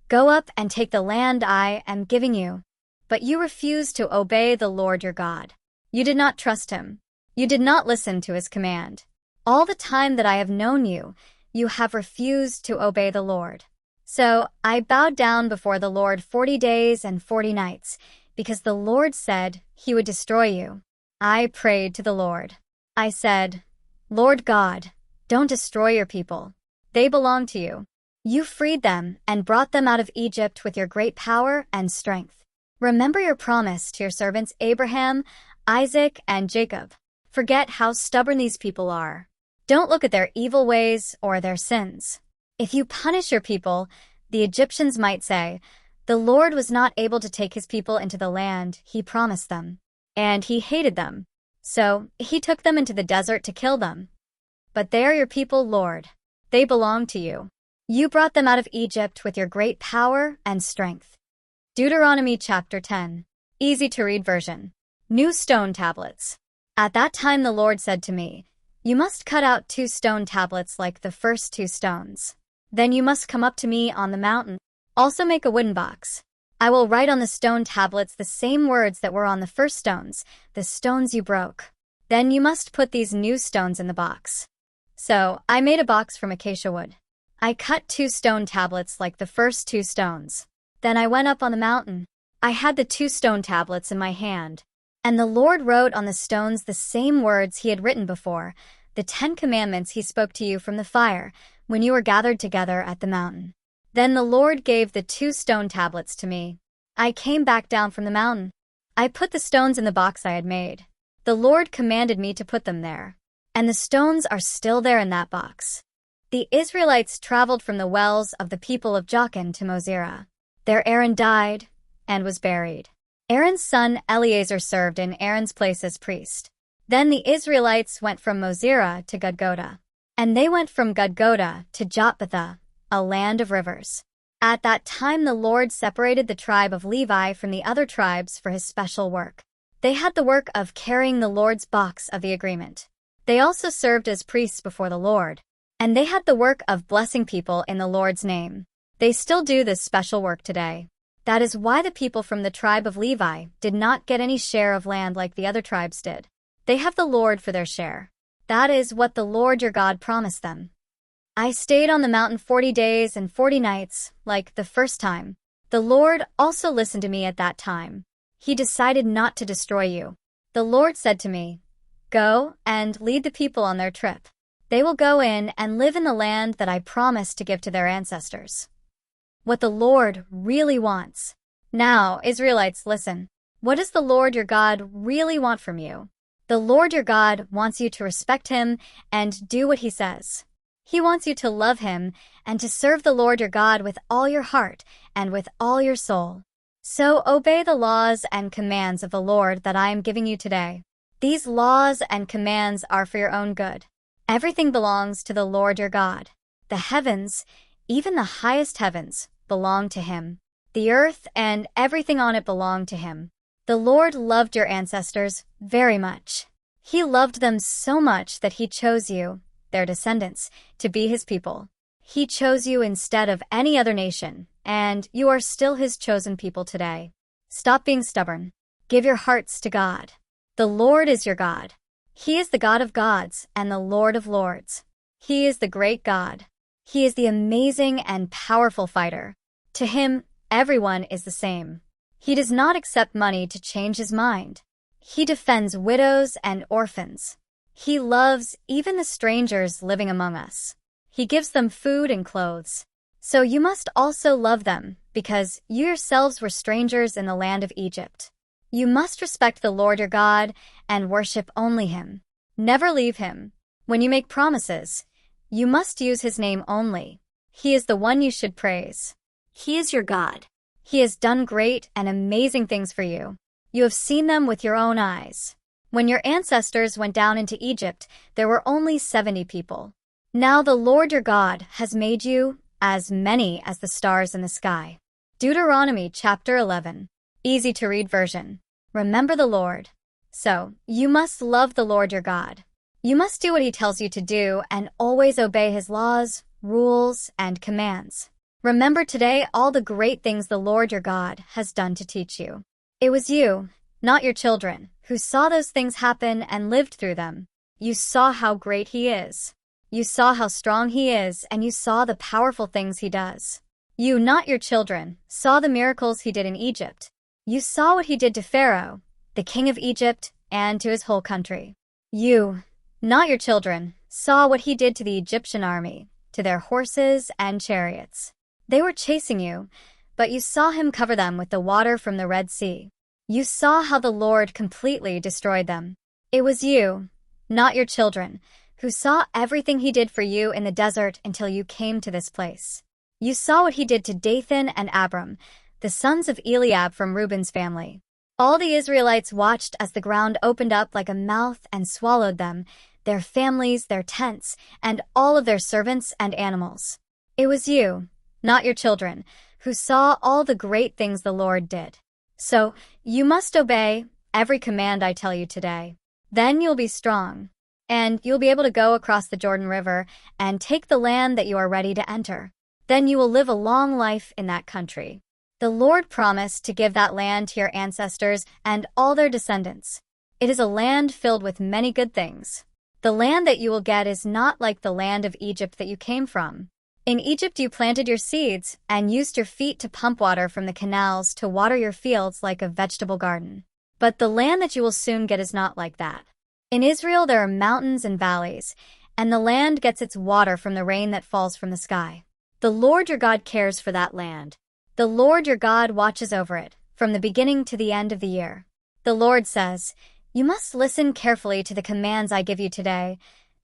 "Go up and take the land I am giving you." But you refused to obey the Lord your God. You did not trust him. You did not listen to his command. All the time that I have known you, you have refused to obey the Lord. So I bowed down before the Lord 40 days and 40 nights, because the Lord said he would destroy you. I prayed to the Lord. I said, "Lord God, don't destroy your people. They belong to you. You freed them and brought them out of Egypt with your great power and strength. Remember your promise to your servants Abraham, Isaac, and Jacob. Forget how stubborn these people are. Don't look at their evil ways or their sins. If you punish your people, the Egyptians might say, 'The Lord was not able to take his people into the land he promised them, and he hated them. So he took them into the desert to kill them.' But they are your people, Lord. They belong to you. You brought them out of Egypt with your great power and strength." Deuteronomy chapter 10. Easy to read version. New stone tablets. At that time the Lord said to me, "You must cut out 2 stone tablets like the first 2 stones. Then you must come up to me on the mountain. Also make a wooden box. I will write on the stone tablets the same words that were on the first stones, the stones you broke. Then you must put these new stones in the box." So I made a box from acacia wood. I cut 2 stone tablets like the first 2 stones. Then I went up on the mountain. I had the 2 stone tablets in my hand. And the Lord wrote on the stones the same words he had written before, the 10 commandments he spoke to you from the fire when you were gathered together at the mountain. Then the Lord gave the 2 stone tablets to me. I came back down from the mountain. I put the stones in the box I had made. The Lord commanded me to put them there. And the stones are still there in that box. The Israelites traveled from the wells of the people of Jochan to Mosera. There Aaron died and was buried. Aaron's son Eleazar served in Aaron's place as priest. Then the Israelites went from Mosera to Gudgoda. And they went from Gudgoda to Jotbathah, a land of rivers. At that time the Lord separated the tribe of Levi from the other tribes for his special work. They had the work of carrying the Lord's box of the agreement. They also served as priests before the Lord. And they had the work of blessing people in the Lord's name. They still do this special work today. That is why the people from the tribe of Levi did not get any share of land like the other tribes did. They have the Lord for their share. That is what the Lord your God promised them. I stayed on the mountain 40 days and 40 nights, like the first time. The Lord also listened to me at that time. He decided not to destroy you. The Lord said to me, "Go and lead the people on their trip. They will go in and live in the land that I promised to give to their ancestors." What the Lord really wants. Now, Israelites, listen. What does the Lord your God really want from you? The Lord your God wants you to respect him and do what he says. He wants you to love him and to serve the Lord your God with all your heart and with all your soul. So obey the laws and commands of the Lord that I am giving you today. These laws and commands are for your own good. Everything belongs to the Lord your God. The heavens, even the highest heavens, belong to him. The earth and everything on it belong to him. The Lord loved your ancestors very much. He loved them so much that he chose you, their descendants, to be his people. He chose you instead of any other nation, and you are still his chosen people today. Stop being stubborn. Give your hearts to God. The Lord is your God. He is the God of gods and the Lord of lords. He is the great God. He is the amazing and powerful fighter. To him, everyone is the same. He does not accept money to change his mind. He defends widows and orphans. He loves even the strangers living among us. He gives them food and clothes. So you must also love them, because you yourselves were strangers in the land of Egypt. You must respect the Lord your God and worship only Him. Never leave Him. When you make promises, you must use His name only. He is the one you should praise. He is your God. He has done great and amazing things for you. You have seen them with your own eyes. When your ancestors went down into Egypt, there were only 70 people. Now the Lord your God has made you as many as the stars in the sky. Deuteronomy chapter 11. Easy to read version. Remember the Lord. So, you must love the Lord your God. You must do what He tells you to do and always obey His laws, rules, and commands. Remember today all the great things the Lord your God has done to teach you. It was you, not your children, who saw those things happen and lived through them. You saw how great He is. You saw how strong He is, and you saw the powerful things He does. You, not your children, saw the miracles He did in Egypt. You saw what He did to Pharaoh, the king of Egypt, and to his whole country. You, not your children, saw what He did to the Egyptian army, to their horses and chariots. They were chasing you, but you saw Him cover them with the water from the Red Sea. You saw how the Lord completely destroyed them. It was you, not your children, who saw everything He did for you in the desert until you came to this place. You saw what He did to Dathan and Abiram, the sons of Eliab from Reuben's family. All the Israelites watched as the ground opened up like a mouth and swallowed them, their families, their tents, and all of their servants and animals. It was you, not your children, who saw all the great things the Lord did. So, you must obey every command I tell you today. Then you'll be strong, and you'll be able to go across the Jordan River and take the land that you are ready to enter. Then you will live a long life in that country. The Lord promised to give that land to your ancestors and all their descendants. It is a land filled with many good things. The land that you will get is not like the land of Egypt that you came from. In Egypt you planted your seeds and used your feet to pump water from the canals to water your fields like a vegetable garden. But the land that you will soon get is not like that. In Israel there are mountains and valleys, and the land gets its water from the rain that falls from the sky. The Lord your God cares for that land. The Lord your God watches over it, from the beginning to the end of the year. The Lord says, you must listen carefully to the commands I give you today.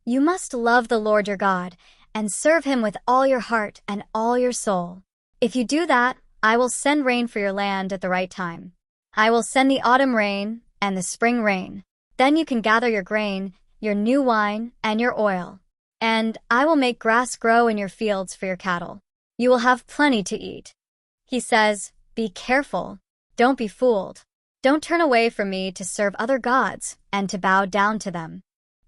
You must love the Lord your God, and serve Him with all your heart and all your soul. If you do that, I will send rain for your land at the right time. I will send the autumn rain and the spring rain. Then you can gather your grain, your new wine, and your oil. And I will make grass grow in your fields for your cattle. You will have plenty to eat. He says, be careful. Don't be fooled. Don't turn away from me to serve other gods and to bow down to them.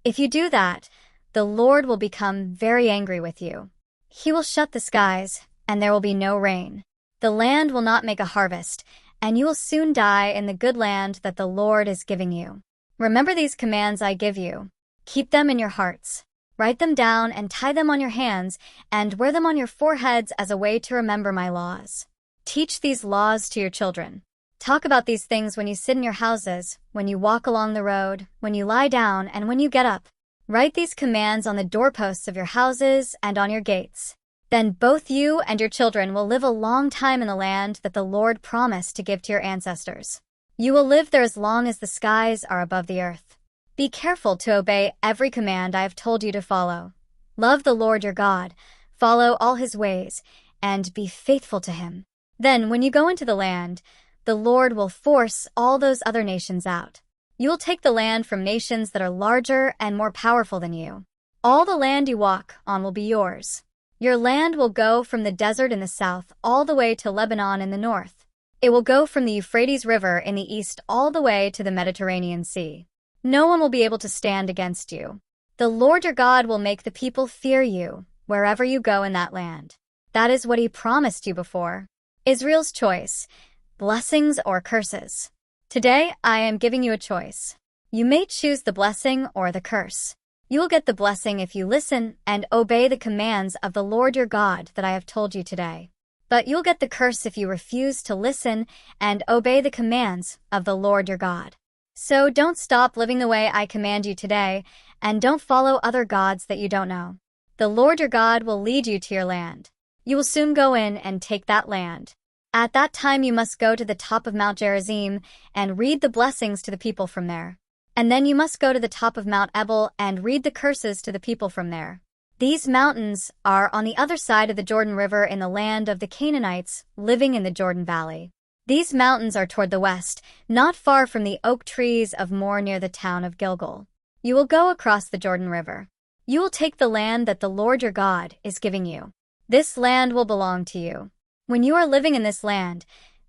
If you do that, the Lord will become very angry with you. He will shut the skies, and there will be no rain. The land will not make a harvest, and you will soon die in the good land that the Lord is giving you. Remember these commands I give you. Keep them in your hearts. Write them down and tie them on your hands, and wear them on your foreheads as a way to remember my laws. Teach these laws to your children. Talk about these things when you sit in your houses, when you walk along the road, when you lie down, and when you get up. Write these commands on the doorposts of your houses and on your gates. Then both you and your children will live a long time in the land that the Lord promised to give to your ancestors. You will live there as long as the skies are above the earth. Be careful to obey every command I have told you to follow. Love the Lord your God, follow all His ways, and be faithful to Him. Then, when you go into the land, the Lord will force all those other nations out. You will take the land from nations that are larger and more powerful than you. All the land you walk on will be yours. Your land will go from the desert in the south all the way to Lebanon in the north. It will go from the Euphrates River in the east all the way to the Mediterranean Sea. No one will be able to stand against you. The Lord your God will make the people fear you wherever you go in that land. That is what He promised you before. Israel's choice, blessings or curses. Today, I am giving you a choice. You may choose the blessing or the curse. You will get the blessing if you listen and obey the commands of the Lord your God that I have told you today. But you'll get the curse if you refuse to listen and obey the commands of the Lord your God. So don't stop living the way I command you today, and don't follow other gods that you don't know. The Lord your God will lead you to your land. You will soon go in and take that land. At that time you must go to the top of Mount Gerizim and read the blessings to the people from there. And then you must go to the top of Mount Ebal and read the curses to the people from there. These mountains are on the other side of the Jordan River in the land of the Canaanites living in the Jordan Valley. These mountains are toward the west, not far from the oak trees of More near the town of Gilgal. You will go across the Jordan River. You will take the land that the Lord your God is giving you. This land will belong to you. When you are living in this land,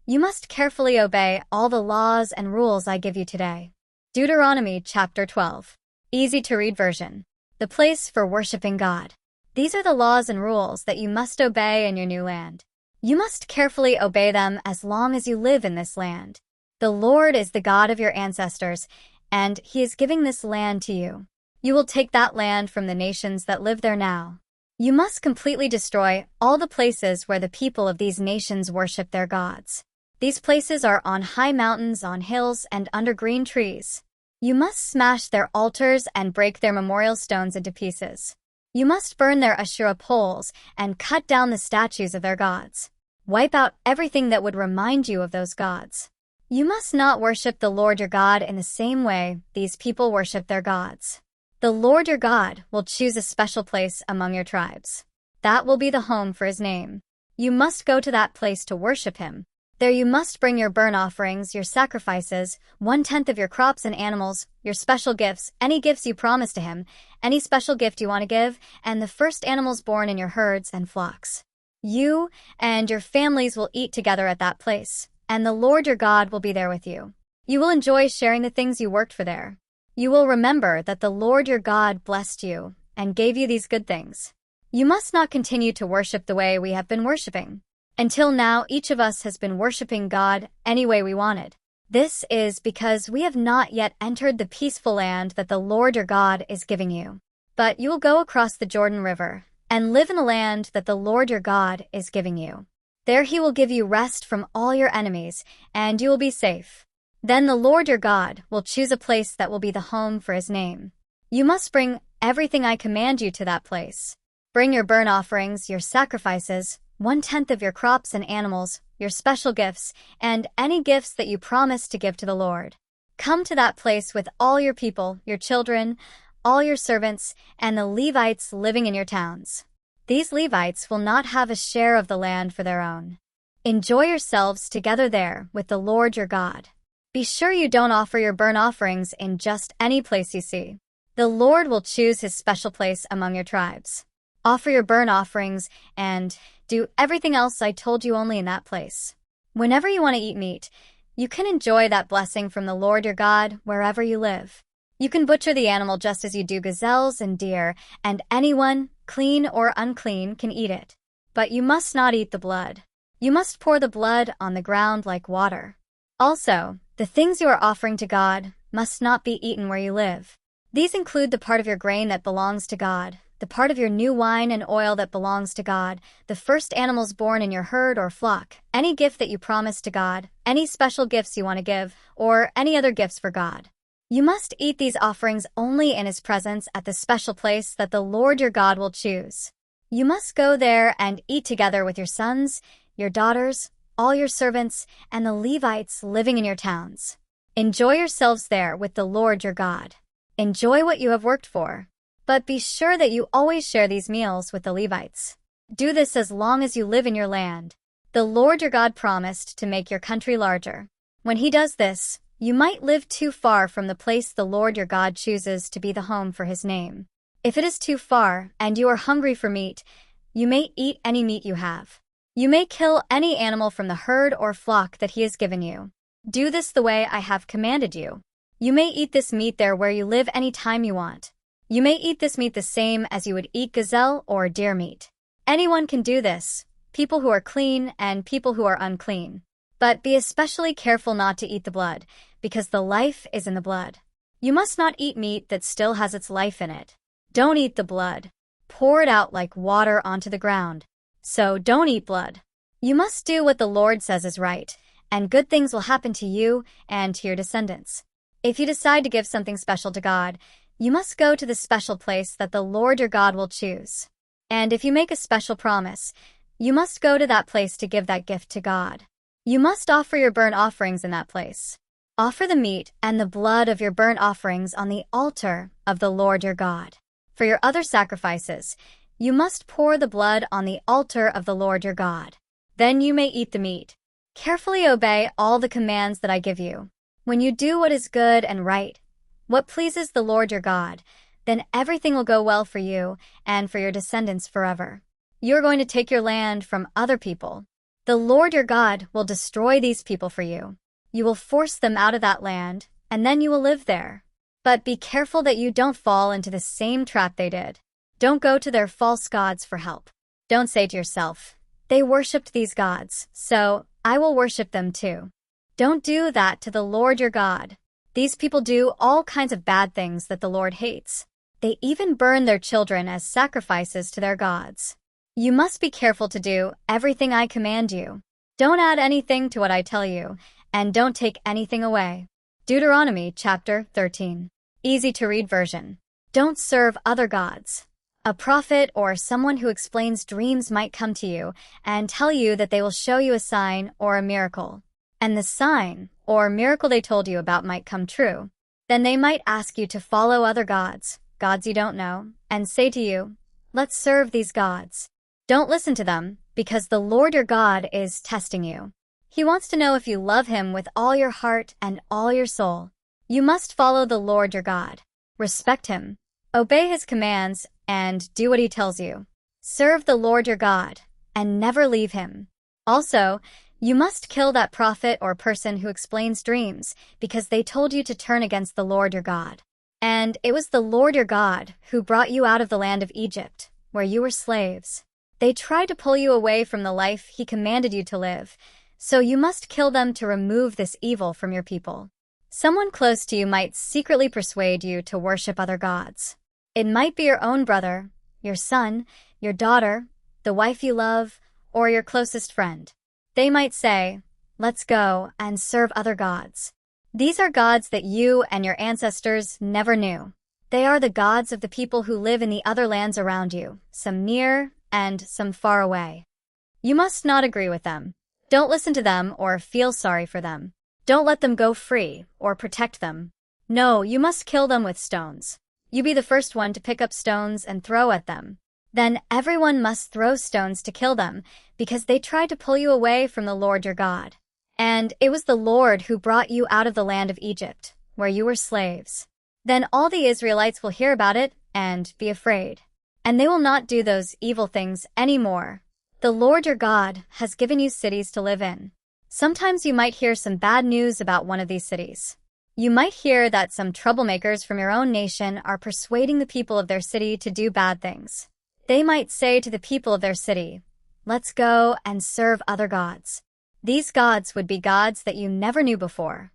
you must carefully obey all the laws and rules I give you today. Deuteronomy chapter 12. Easy to read version. The place for worshiping God. These are the laws and rules that you must obey in your new land. You must carefully obey them as long as you live in this land. The Lord is the God of your ancestors, and He is giving this land to you. You will take that land from the nations that live there now. You must completely destroy all the places where the people of these nations worship their gods. These places are on high mountains, on hills, and under green trees. You must smash their altars and break their memorial stones into pieces. You must burn their Asherah poles and cut down the statues of their gods. Wipe out everything that would remind you of those gods. You must not worship the Lord your God in the same way these people worship their gods. The Lord your God will choose a special place among your tribes. That will be the home for His name. You must go to that place to worship Him. There you must bring your burnt offerings, your sacrifices, 1/10 of your crops and animals, your special gifts, any gifts you promise to Him, any special gift you want to give, and the first animals born in your herds and flocks. You and your families will eat together at that place, and the Lord your God will be there with you. You will enjoy sharing the things you worked for there. You will remember that the Lord your God blessed you and gave you these good things. You must not continue to worship the way we have been worshiping. Until now, each of us has been worshiping God any way we wanted. This is because we have not yet entered the peaceful land that the Lord your God is giving you. But you will go across the Jordan River and live in the land that the Lord your God is giving you. There He will give you rest from all your enemies, and you will be safe. Then the Lord your God will choose a place that will be the home for His name. You must bring everything I command you to that place. Bring your burnt offerings, your sacrifices, 1/10 of your crops and animals, your special gifts, and any gifts that you promise to give to the Lord. Come to that place with all your people, your children, all your servants, and the Levites living in your towns. These Levites will not have a share of the land for their own. Enjoy yourselves together there with the Lord your God. Be sure you don't offer your burnt offerings in just any place you see. The Lord will choose His special place among your tribes. Offer your burnt offerings and do everything else I told you only in that place. Whenever you want to eat meat, you can enjoy that blessing from the Lord your God wherever you live. You can butcher the animal just as you do gazelles and deer, and anyone, clean or unclean, can eat it. But you must not eat the blood. You must pour the blood on the ground like water. Also, the things you are offering to God must not be eaten where you live. These include the part of your grain that belongs to God, the part of your new wine and oil that belongs to God, the first animals born in your herd or flock, any gift that you promise to God, any special gifts you want to give, or any other gifts for God. You must eat these offerings only in His presence at the special place that the Lord your God will choose. You must go there and eat together with your sons, your daughters, all your servants, and the Levites living in your towns. Enjoy yourselves there with the Lord your God. Enjoy what you have worked for. But be sure that you always share these meals with the Levites. Do this as long as you live in your land. The Lord your God promised to make your country larger. When He does this, you might live too far from the place the Lord your God chooses to be the home for His name. If it is too far and you are hungry for meat, you may eat any meat you have. You may kill any animal from the herd or flock that He has given you. Do this the way I have commanded you. You may eat this meat there where you live any time you want. You may eat this meat the same as you would eat gazelle or deer meat. Anyone can do this, people who are clean and people who are unclean. But be especially careful not to eat the blood, because the life is in the blood. You must not eat meat that still has its life in it. Don't eat the blood. Pour it out like water onto the ground. So don't eat blood. You must do what the Lord says is right, and good things will happen to you and to your descendants. If you decide to give something special to God, You must go to the special place that the Lord your God will choose. And if you make a special promise, you must go to that place to give that gift to God. You must offer your burnt offerings in that place. Offer the meat and the blood of your burnt offerings on the altar of the Lord your God. For your other sacrifices, you must pour the blood on the altar of the Lord your God. Then you may eat the meat. Carefully obey all the commands that I give you. When you do what is good and right, what pleases the Lord your God, then everything will go well for you and for your descendants forever. You are going to take your land from other people. The Lord your God will destroy these people for you. You will force them out of that land, and then you will live there. But be careful that you don't fall into the same trap they did. Don't go to their false gods for help. Don't say to yourself, "They worshipped these gods, so I will worship them too." Don't do that to the Lord your God. These people do all kinds of bad things that the Lord hates. They even burn their children as sacrifices to their gods. You must be careful to do everything I command you. Don't add anything to what I tell you, and don't take anything away. Deuteronomy chapter 13. Easy to read version. Don't serve other gods. A prophet or someone who explains dreams might come to you and tell you that they will show you a sign or a miracle. And the sign or miracle they told you about might come true. Then they might ask you to follow other gods you don't know, and say to you, "Let's serve these gods." Don't listen to them, because the Lord your God is testing you. He wants to know if you love him with all your heart and all your soul. You must follow the Lord your God. Respect him. Obey his commands and do what he tells you. Serve the Lord your God and never leave him. Also, you must kill that prophet or person who explains dreams because they told you to turn against the Lord your God. And it was the Lord your God who brought you out of the land of Egypt, where you were slaves. They tried to pull you away from the life he commanded you to live, so you must kill them to remove this evil from your people. Someone close to you might secretly persuade you to worship other gods. It might be your own brother, your son, your daughter, the wife you love, or your closest friend. They might say, "Let's go and serve other gods." These are gods that you and your ancestors never knew. They are the gods of the people who live in the other lands around you, some near and some far away. You must not agree with them. Don't listen to them or feel sorry for them. Don't let them go free or protect them. No, you must kill them with stones. You be the first one to pick up stones and throw at them. Then everyone must throw stones to kill them, because they tried to pull you away from the Lord your God. And it was the Lord who brought you out of the land of Egypt, where you were slaves. Then all the Israelites will hear about it and be afraid. And they will not do those evil things anymore. The Lord your God has given you cities to live in. Sometimes you might hear some bad news about one of these cities. You might hear that some troublemakers from your own nation are persuading the people of their city to do bad things. They might say to the people of their city, "Let's go and serve other gods." These gods would be gods that you never knew before.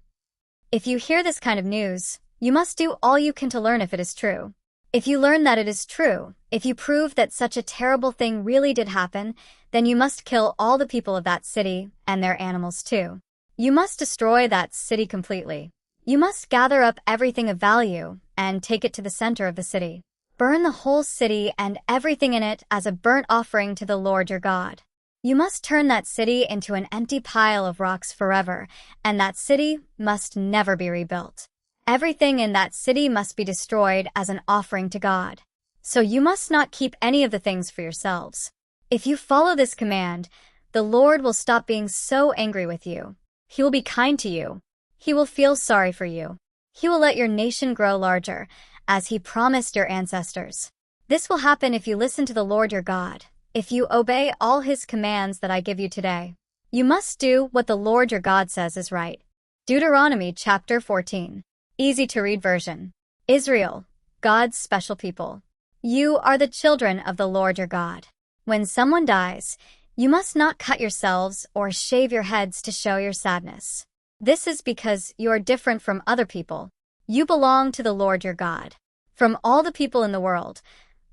If you hear this kind of news, you must do all you can to learn if it is true. If you learn that it is true, if you prove that such a terrible thing really did happen, then you must kill all the people of that city and their animals too. You must destroy that city completely. You must gather up everything of value and take it to the center of the city. Burn the whole city and everything in it as a burnt offering to the Lord your God. You must turn that city into an empty pile of rocks forever, and that city must never be rebuilt. Everything in that city must be destroyed as an offering to God. So you must not keep any of the things for yourselves. If you follow this command, the Lord will stop being so angry with you. He will be kind to you. He will feel sorry for you. He will let your nation grow larger, as he promised your ancestors. This will happen if you listen to the Lord your God, if you obey all his commands that I give you today. You must do what the Lord your God says is right. Deuteronomy chapter 14. Easy to read version. Israel, God's special people. You are the children of the Lord your God. When someone dies, you must not cut yourselves or shave your heads to show your sadness. This is because you are different from other people. You belong to the Lord your God. From all the people in the world,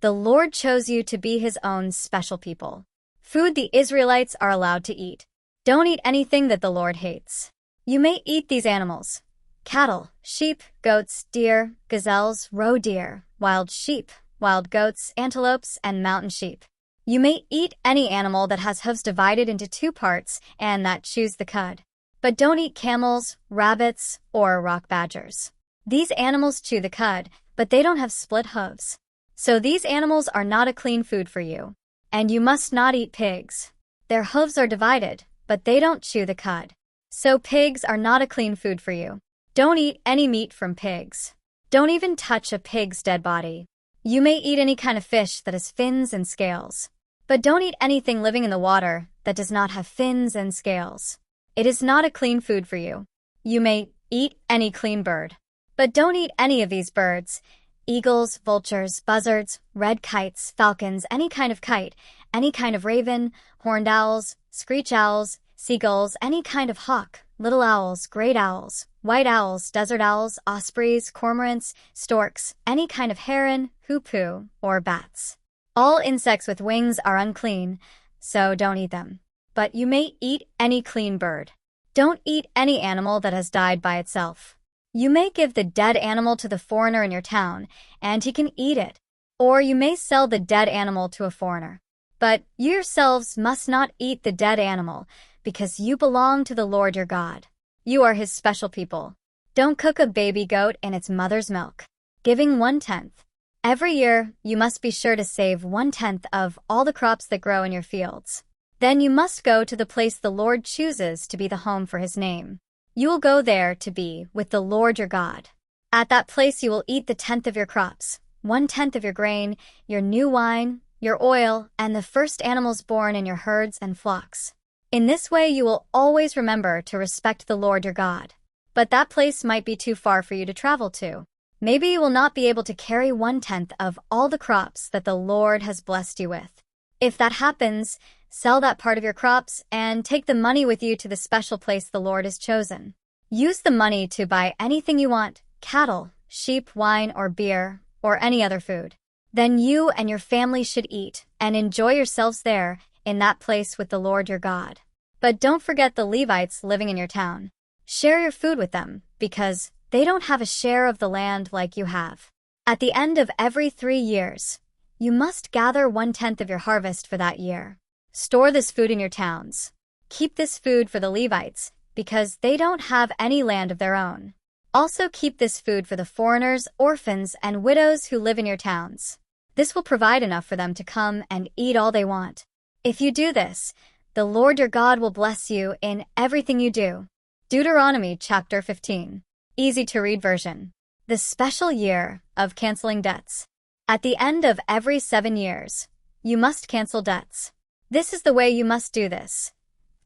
the Lord chose you to be his own special people. Food the Israelites are allowed to eat. Don't eat anything that the Lord hates. You may eat these animals, cattle, sheep, goats, deer, gazelles, roe deer, wild sheep, wild goats, antelopes, and mountain sheep. You may eat any animal that has hooves divided into two parts and that chews the cud. But don't eat camels, rabbits, or rock badgers. These animals chew the cud, but they don't have split hooves. So these animals are not a clean food for you. And you must not eat pigs. Their hooves are divided, but they don't chew the cud. So pigs are not a clean food for you. Don't eat any meat from pigs. Don't even touch a pig's dead body. You may eat any kind of fish that has fins and scales. But don't eat anything living in the water that does not have fins and scales. It is not a clean food for you. You may eat any clean bird. But don't eat any of these birds: eagles, vultures, buzzards, red kites, falcons, any kind of kite, any kind of raven, horned owls, screech owls, seagulls, any kind of hawk, little owls, great owls, white owls, desert owls, ospreys, cormorants, storks, any kind of heron, hoopoe, or bats. All insects with wings are unclean, so don't eat them. But you may eat any clean bird. Don't eat any animal that has died by itself. You may give the dead animal to the foreigner in your town, and he can eat it. Or you may sell the dead animal to a foreigner. But you yourselves must not eat the dead animal, because you belong to the Lord your God. You are his special people. Don't cook a baby goat in its mother's milk. Giving 1/10. Every year, you must be sure to save 1/10 of all the crops that grow in your fields. Then you must go to the place the Lord chooses to be the home for his name. You will go there to be with the Lord your God. At that place you will eat the 10th of your crops, 1/10 of your grain, your new wine, your oil, and the first animals born in your herds and flocks. In this way you will always remember to respect the Lord your God. But that place might be too far for you to travel to. Maybe you will not be able to carry 1/10 of all the crops that the Lord has blessed you with. If that happens, sell that part of your crops and take the money with you to the special place the Lord has chosen. Use the money to buy anything you want: cattle, sheep, wine, or beer, or any other food. Then you and your family should eat and enjoy yourselves there in that place with the Lord your God. But don't forget the Levites living in your town. Share your food with them, because they don't have a share of the land like you have. At the end of every 3 years, you must gather 1/10 of your harvest for that year. Store this food in your towns. Keep this food for the Levites, because they don't have any land of their own. Also keep this food for the foreigners, orphans, and widows who live in your towns. This will provide enough for them to come and eat all they want. If you do this, the Lord your God will bless you in everything you do. Deuteronomy chapter 15. Easy to read version. The special year of canceling debts. At the end of every 7 years, you must cancel debts. This is the way you must do this.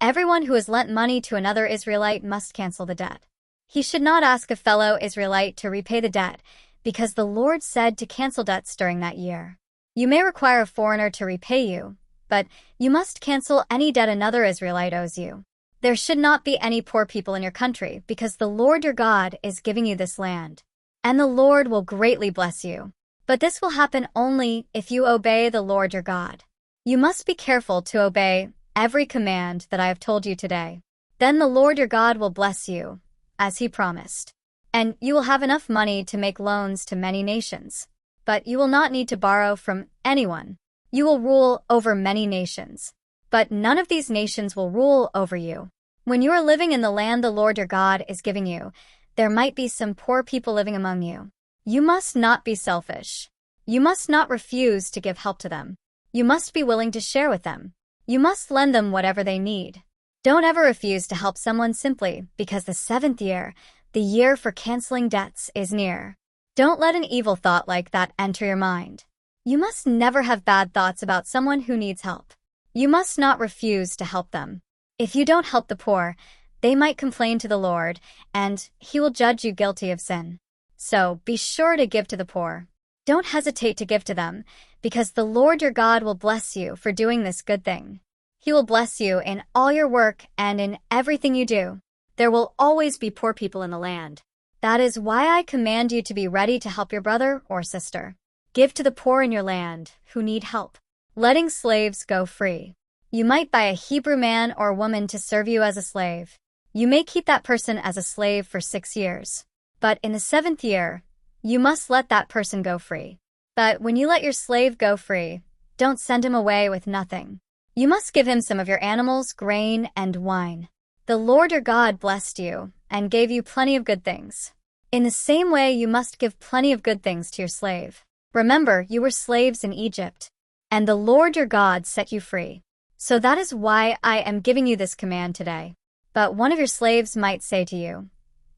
Everyone who has lent money to another Israelite must cancel the debt. He should not ask a fellow Israelite to repay the debt, because the Lord said to cancel debts during that year. You may require a foreigner to repay you, but you must cancel any debt another Israelite owes you. There should not be any poor people in your country, because the Lord your God is giving you this land. And the Lord will greatly bless you. But this will happen only if you obey the Lord your God. You must be careful to obey every command that I have told you today. Then the Lord your God will bless you, as he promised. And you will have enough money to make loans to many nations. But you will not need to borrow from anyone. You will rule over many nations. But none of these nations will rule over you. When you are living in the land the Lord your God is giving you, there might be some poor people living among you. You must not be selfish. You must not refuse to give help to them. You must be willing to share with them. You must lend them whatever they need. Don't ever refuse to help someone simply because the 7th year, the year for canceling debts, is near. Don't let an evil thought like that enter your mind. You must never have bad thoughts about someone who needs help. You must not refuse to help them. If you don't help the poor, they might complain to the Lord, and he will judge you guilty of sin. So be sure to give to the poor. Don't hesitate to give to them, because the Lord your God will bless you for doing this good thing. He will bless you in all your work and in everything you do. There will always be poor people in the land. That is why I command you to be ready to help your brother or sister. Give to the poor in your land who need help. Letting slaves go free. You might buy a Hebrew man or woman to serve you as a slave. You may keep that person as a slave for 6 years. But in the 7th year, you must let that person go free. But when you let your slave go free, don't send him away with nothing. You must give him some of your animals, grain, and wine. The Lord your God blessed you and gave you plenty of good things. In the same way, you must give plenty of good things to your slave. Remember, you were slaves in Egypt, and the Lord your God set you free. So that is why I am giving you this command today. But one of your slaves might say to you,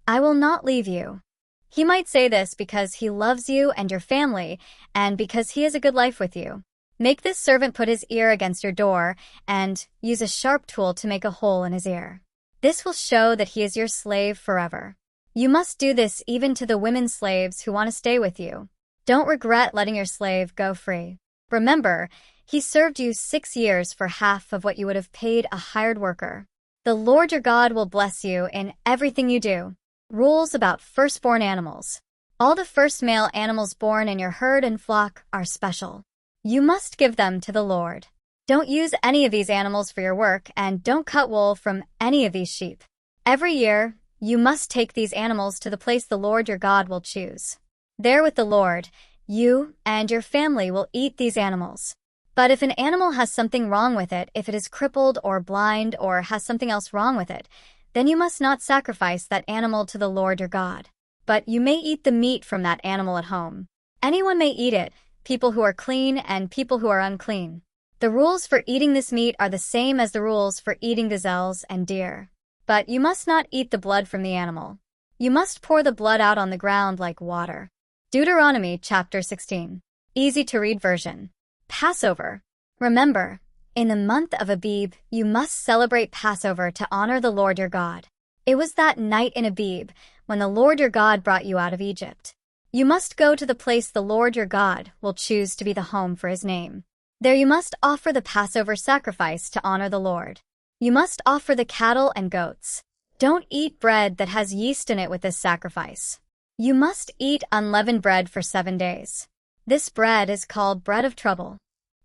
I will not leave you. He might say this because he loves you and your family, and because he has a good life with you. Make this servant put his ear against your door and use a sharp tool to make a hole in his ear. This will show that he is your slave forever. You must do this even to the women slaves who want to stay with you. Don't regret letting your slave go free. Remember, he served you 6 years for half of what you would have paid a hired worker. The Lord your God will bless you in everything you do. Rules about firstborn animals. All the first male animals born in your herd and flock are special. You must give them to the Lord. Don't use any of these animals for your work, and don't cut wool from any of these sheep. Every year, you must take these animals to the place the Lord your God will choose. There with the Lord, you and your family will eat these animals. But if an animal has something wrong with it, if it is crippled or blind or has something else wrong with it, then you must not sacrifice that animal to the Lord your God. But you may eat the meat from that animal at home. Anyone may eat it, people who are clean and people who are unclean. The rules for eating this meat are the same as the rules for eating gazelles and deer. But you must not eat the blood from the animal. You must pour the blood out on the ground like water. Deuteronomy chapter 16. Easy to read version. Passover. Remember, in the month of Abib, you must celebrate Passover to honor the Lord your God. It was that night in Abib when the Lord your God brought you out of Egypt. You must go to the place the Lord your God will choose to be the home for his name. There you must offer the Passover sacrifice to honor the Lord. You must offer the cattle and goats. Don't eat bread that has yeast in it with this sacrifice. You must eat unleavened bread for 7 days. This bread is called bread of trouble.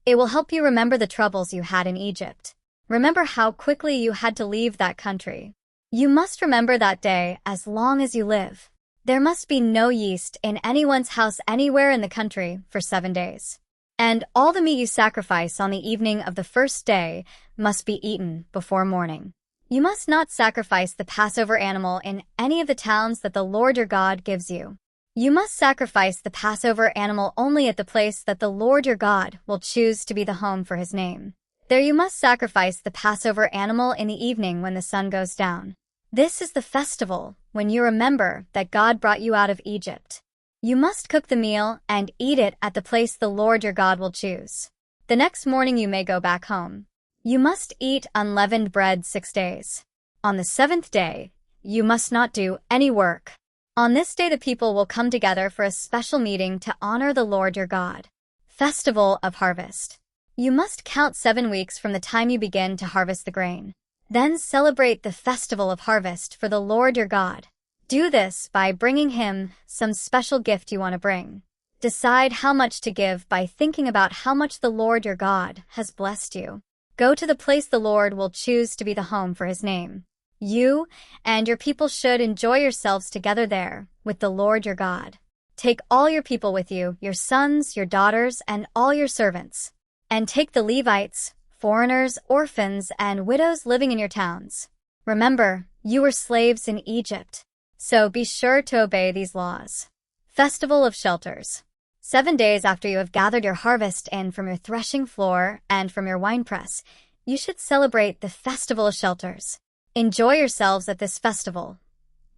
It will help you remember the troubles you had in Egypt. Remember how quickly you had to leave that country. You must remember that day as long as you live. There must be no yeast in anyone's house anywhere in the country for 7 days. And all the meat you sacrifice on the evening of the first day must be eaten before morning. You must not sacrifice the Passover animal in any of the towns that the Lord your God gives you. You must sacrifice the Passover animal only at the place that the Lord your God will choose to be the home for his name. There you must sacrifice the Passover animal in the evening when the sun goes down. This is the festival when you remember that God brought you out of Egypt. You must cook the meal and eat it at the place the Lord your God will choose. The next morning you may go back home. You must eat unleavened bread 6 days. On the 7th day, you must not do any work. On this day the people will come together for a special meeting to honor the Lord your God. Festival of Harvest. You must count 7 weeks from the time you begin to harvest the grain. Then celebrate the Festival of Harvest for the Lord your God. Do this by bringing him some special gift you want to bring. Decide how much to give by thinking about how much the Lord your God has blessed you. Go to the place the Lord will choose to be the home for his name. You and your people should enjoy yourselves together there with the Lord your God. Take all your people with you, your sons, your daughters, and all your servants. And take the Levites, foreigners, orphans, and widows living in your towns. Remember, you were slaves in Egypt, so be sure to obey these laws. Festival of Shelters. 7 days after you have gathered your harvest in from your threshing floor and from your winepress, you should celebrate the Festival of Shelters. Enjoy yourselves at this festival.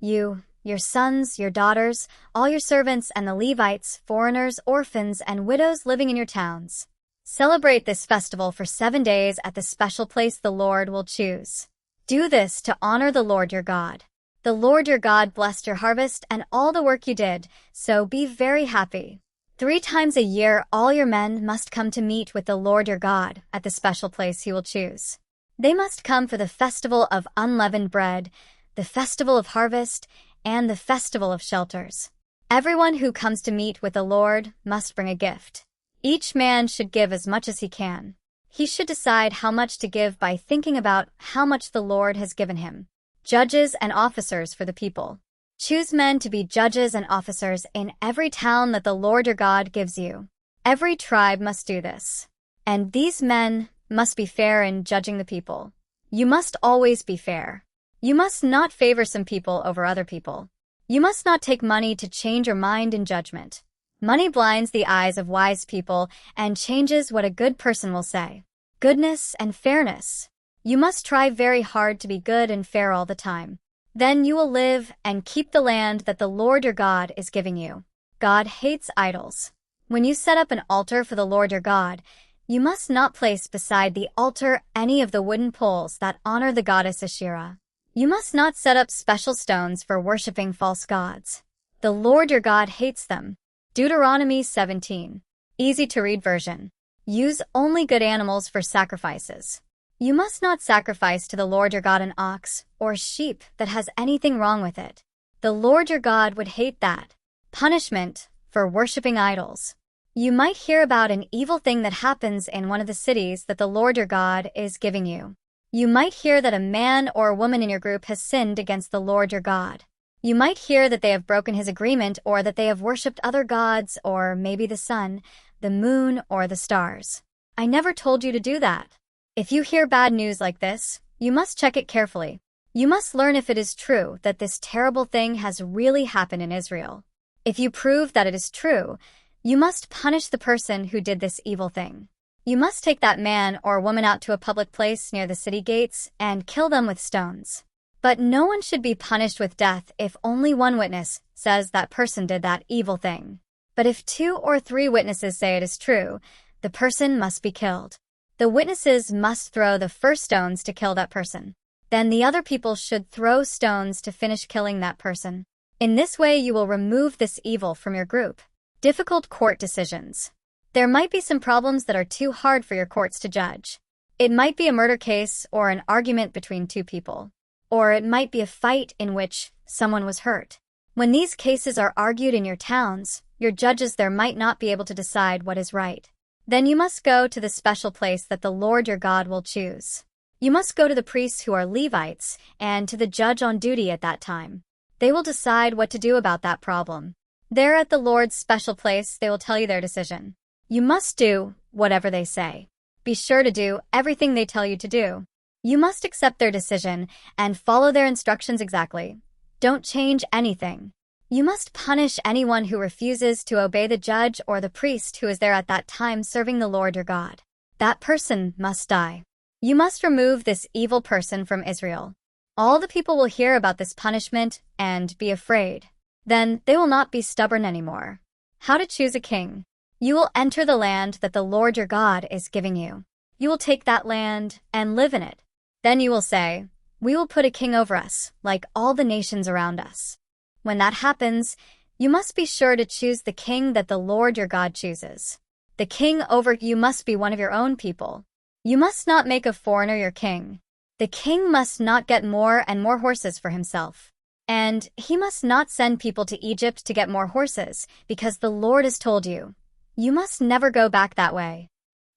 You, your sons, your daughters, all your servants, and the Levites, foreigners, orphans, and widows living in your towns. Celebrate this festival for 7 days at the special place the Lord will choose. Do this to honor the Lord your God. The Lord your God blessed your harvest and all the work you did, so be very happy. 3 times a year all your men must come to meet with the Lord your God at the special place he will choose. They must come for the Festival of Unleavened Bread, the Festival of Harvest, and the Festival of Shelters. Everyone who comes to meet with the Lord must bring a gift. Each man should give as much as he can. He should decide how much to give by thinking about how much the Lord has given him. Judges and officers for the people. Choose men to be judges and officers in every town that the Lord your God gives you. Every tribe must do this. And these men must be fair in judging the people. You must always be fair. You must not favor some people over other people. You must not take money to change your mind in judgment. Money blinds the eyes of wise people and changes what a good person will say. Goodness and fairness. You must try very hard to be good and fair all the time. Then you will live and keep the land that the Lord your God is giving you. God hates idols. When you set up an altar for the Lord your God, you must not place beside the altar any of the wooden poles that honor the goddess Asherah. You must not set up special stones for worshiping false gods. The Lord your God hates them. Deuteronomy 17. Easy to read version. Use only good animals for sacrifices. You must not sacrifice to the Lord your God an ox or sheep that has anything wrong with it. The Lord your God would hate that. Punishment for worshiping idols. You might hear about an evil thing that happens in one of the cities that the Lord your God is giving you. You might hear that a man or a woman in your group has sinned against the Lord your God. You might hear that they have broken his agreement or that they have worshipped other gods or maybe the sun, the moon, or the stars. I never told you to do that. If you hear bad news like this, you must check it carefully. You must learn if it is true that this terrible thing has really happened in Israel. If you prove that it is true, you must punish the person who did this evil thing. You must take that man or woman out to a public place near the city gates and kill them with stones. But no one should be punished with death if only one witness says that person did that evil thing. But if 2 or 3 witnesses say it is true, the person must be killed. The witnesses must throw the first stones to kill that person. Then the other people should throw stones to finish killing that person. In this way, you will remove this evil from your group. Difficult court decisions. There might be some problems that are too hard for your courts to judge. It might be a murder case or an argument between 2 people. Or it might be a fight in which someone was hurt. When these cases are argued in your towns, your judges there might not be able to decide what is right. Then you must go to the special place that the Lord your God will choose. You must go to the priests who are Levites and to the judge on duty at that time. They will decide what to do about that problem. There at the Lord's special place, they will tell you their decision. You must do whatever they say. Be sure to do everything they tell you to do. You must accept their decision and follow their instructions exactly. Don't change anything. You must punish anyone who refuses to obey the judge or the priest who is there at that time serving the Lord your God. That person must die. You must remove this evil person from Israel. All the people will hear about this punishment and be afraid. Then they will not be stubborn anymore. How to choose a king. You will enter the land that the Lord your God is giving you. You will take that land and live in it. Then you will say, "We will put a king over us, like all the nations around us." When that happens, you must be sure to choose the king that the Lord your God chooses. The king over you must be one of your own people. You must not make a foreigner your king. The king must not get more and more horses for himself. And he must not send people to Egypt to get more horses, because the Lord has told you. You must never go back that way.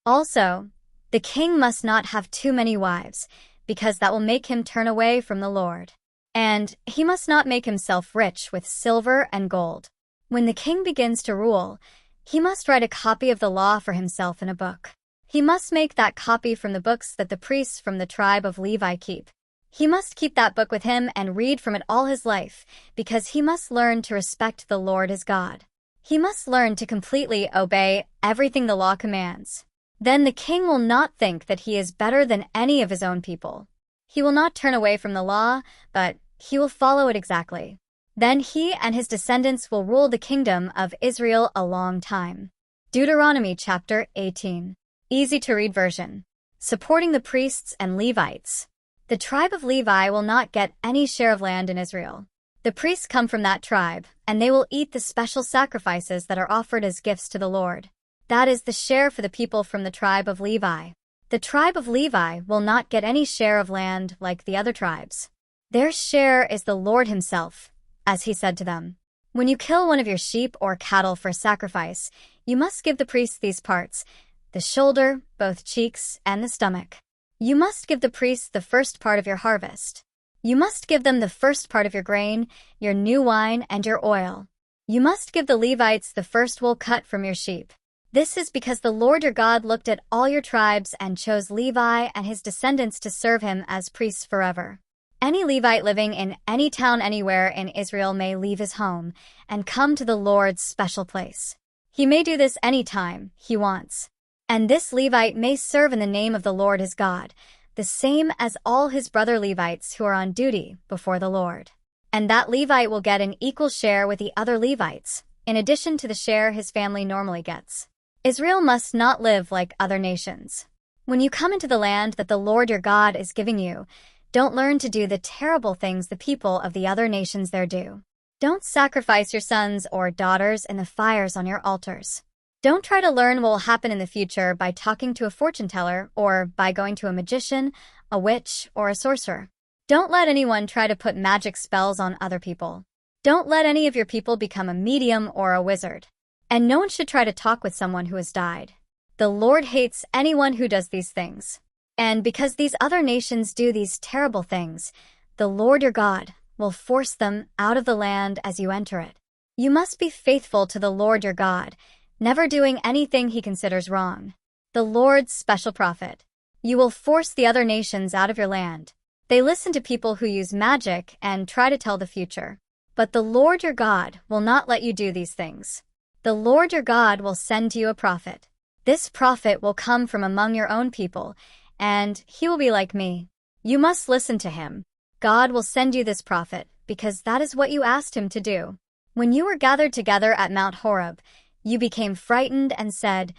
Also, the king must not have too many wives, because that will make him turn away from the Lord. And he must not make himself rich with silver and gold. When the king begins to rule, he must write a copy of the law for himself in a book. He must make that copy from the books that the priests from the tribe of Levi keep. He must keep that book with him and read from it all his life, because he must learn to respect the Lord his God. He must learn to completely obey everything the law commands. Then the king will not think that he is better than any of his own people. He will not turn away from the law, but he will follow it exactly. Then he and his descendants will rule the kingdom of Israel a long time. Deuteronomy chapter 18. Easy to read version. Supporting the priests and Levites. The tribe of Levi will not get any share of land in Israel. The priests come from that tribe, and they will eat the special sacrifices that are offered as gifts to the Lord. That is the share for the people from the tribe of Levi. The tribe of Levi will not get any share of land like the other tribes. Their share is the Lord himself, as he said to them. When you kill one of your sheep or cattle for sacrifice, you must give the priests these parts: the shoulder, both cheeks, and the stomach. You must give the priests the first part of your harvest. You must give them the first part of your grain, your new wine, and your oil. You must give the Levites the first wool cut from your sheep. This is because the Lord your God looked at all your tribes and chose Levi and his descendants to serve him as priests forever. Any Levite living in any town anywhere in Israel may leave his home and come to the Lord's special place. He may do this any time he wants. And this Levite may serve in the name of the Lord his God, the same as all his brother Levites who are on duty before the Lord. And that Levite will get an equal share with the other Levites, in addition to the share his family normally gets. Israel must not live like other nations. When you come into the land that the Lord your God is giving you, don't learn to do the terrible things the people of the other nations there do. Don't sacrifice your sons or daughters in the fires on your altars. Don't try to learn what will happen in the future by talking to a fortune teller or by going to a magician, a witch, or a sorcerer. Don't let anyone try to put magic spells on other people. Don't let any of your people become a medium or a wizard. And no one should try to talk with someone who has died. The Lord hates anyone who does these things. And because these other nations do these terrible things, the Lord your God will force them out of the land as you enter it. You must be faithful to the Lord your God, never doing anything he considers wrong. The Lord's special prophet. You will force the other nations out of your land. They listen to people who use magic and try to tell the future. But the Lord your God will not let you do these things. The Lord your God will send to you a prophet. This prophet will come from among your own people, and he will be like me. You must listen to him. God will send you this prophet, because that is what you asked him to do. When you were gathered together at Mount Horeb, you became frightened and said,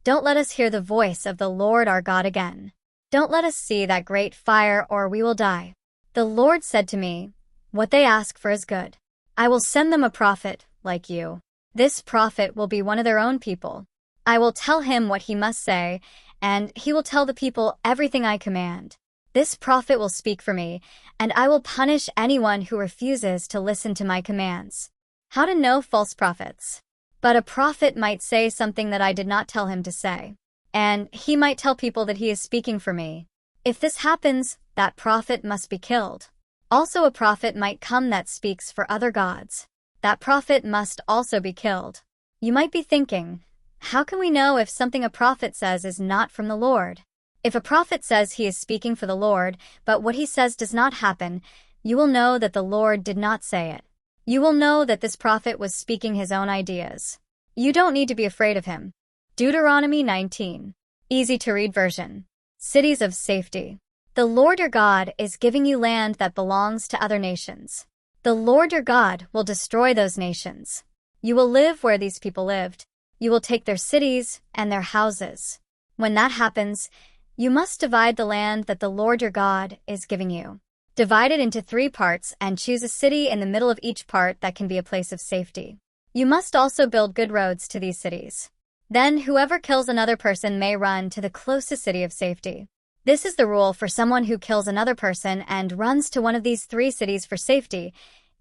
"Don't let us hear the voice of the Lord our God again. Don't let us see that great fire, or we will die." The Lord said to me, "What they ask for is good. I will send them a prophet like you. This prophet will be one of their own people. I will tell him what he must say, and he will tell the people everything I command. This prophet will speak for me, and I will punish anyone who refuses to listen to my commands." How to know false prophets? But a prophet might say something that I did not tell him to say, and he might tell people that he is speaking for me. If this happens, that prophet must be killed. Also, a prophet might come that speaks for other gods. That prophet must also be killed. You might be thinking, how can we know if something a prophet says is not from the Lord? If a prophet says he is speaking for the Lord, but what he says does not happen, you will know that the Lord did not say it. You will know that this prophet was speaking his own ideas. You don't need to be afraid of him. Deuteronomy 19. Easy to read version. Cities of safety. The Lord your God is giving you land that belongs to other nations. The Lord your God will destroy those nations. You will live where these people lived. You will take their cities and their houses. When that happens, you must divide the land that the Lord your God is giving you. Divide it into 3 parts and choose a city in the middle of each part that can be a place of safety. You must also build good roads to these cities. Then whoever kills another person may run to the closest city of safety. This is the rule for someone who kills another person and runs to one of these 3 cities for safety.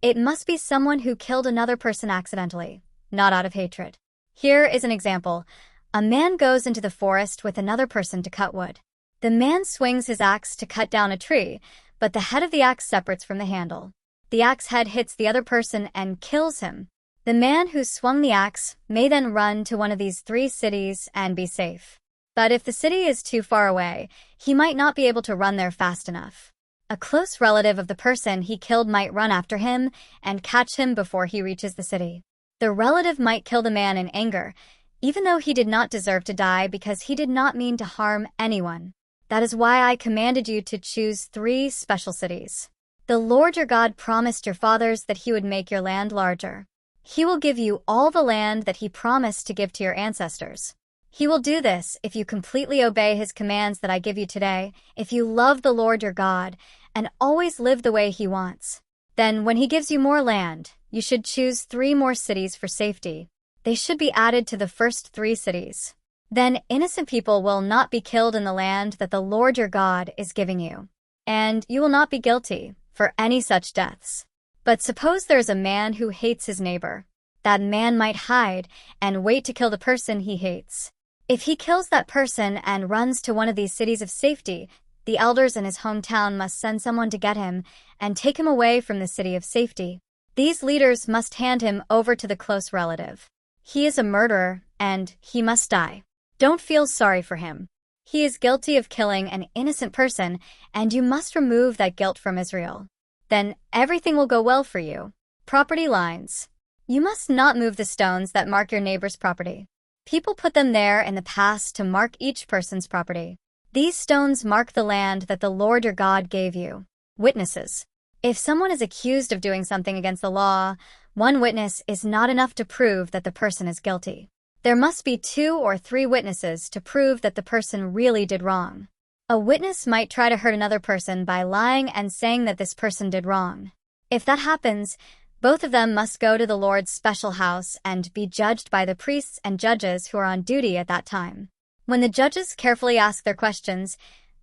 It must be someone who killed another person accidentally, not out of hatred. Here is an example. A man goes into the forest with another person to cut wood. The man swings his axe to cut down a tree, but the head of the axe separates from the handle. The axe head hits the other person and kills him. The man who swung the axe may then run to one of these 3 cities and be safe. But if the city is too far away, he might not be able to run there fast enough. A close relative of the person he killed might run after him and catch him before he reaches the city. The relative might kill the man in anger, even though he did not deserve to die because he did not mean to harm anyone. That is why I commanded you to choose 3 special cities. The Lord your God promised your fathers that he would make your land larger. He will give you all the land that he promised to give to your ancestors. He will do this if you completely obey his commands that I give you today, if you love the Lord your God, and always live the way he wants. Then when he gives you more land, you should choose 3 more cities for safety. They should be added to the first 3 cities. Then innocent people will not be killed in the land that the Lord your God is giving you. And you will not be guilty for any such deaths. But suppose there is a man who hates his neighbor. That man might hide and wait to kill the person he hates. If he kills that person and runs to one of these cities of safety, The elders in his hometown must send someone to get him and take him away from the city of safety. These leaders must hand him over to the close relative. He is a murderer, and he must die. Don't feel sorry for him. He is guilty of killing an innocent person, and you must remove that guilt from Israel. Then everything will go well for you. Property lines. You must not move the stones that mark your neighbor's property. People put them there in the past to mark each person's property. These stones mark the land that the Lord your God gave you. Witnesses. If someone is accused of doing something against the law, one witness is not enough to prove that the person is guilty. There must be 2 or 3 witnesses to prove that the person really did wrong. A witness might try to hurt another person by lying and saying that this person did wrong. If that happens, both of them must go to the Lord's special house and be judged by the priests and judges who are on duty at that time. When the judges carefully ask their questions,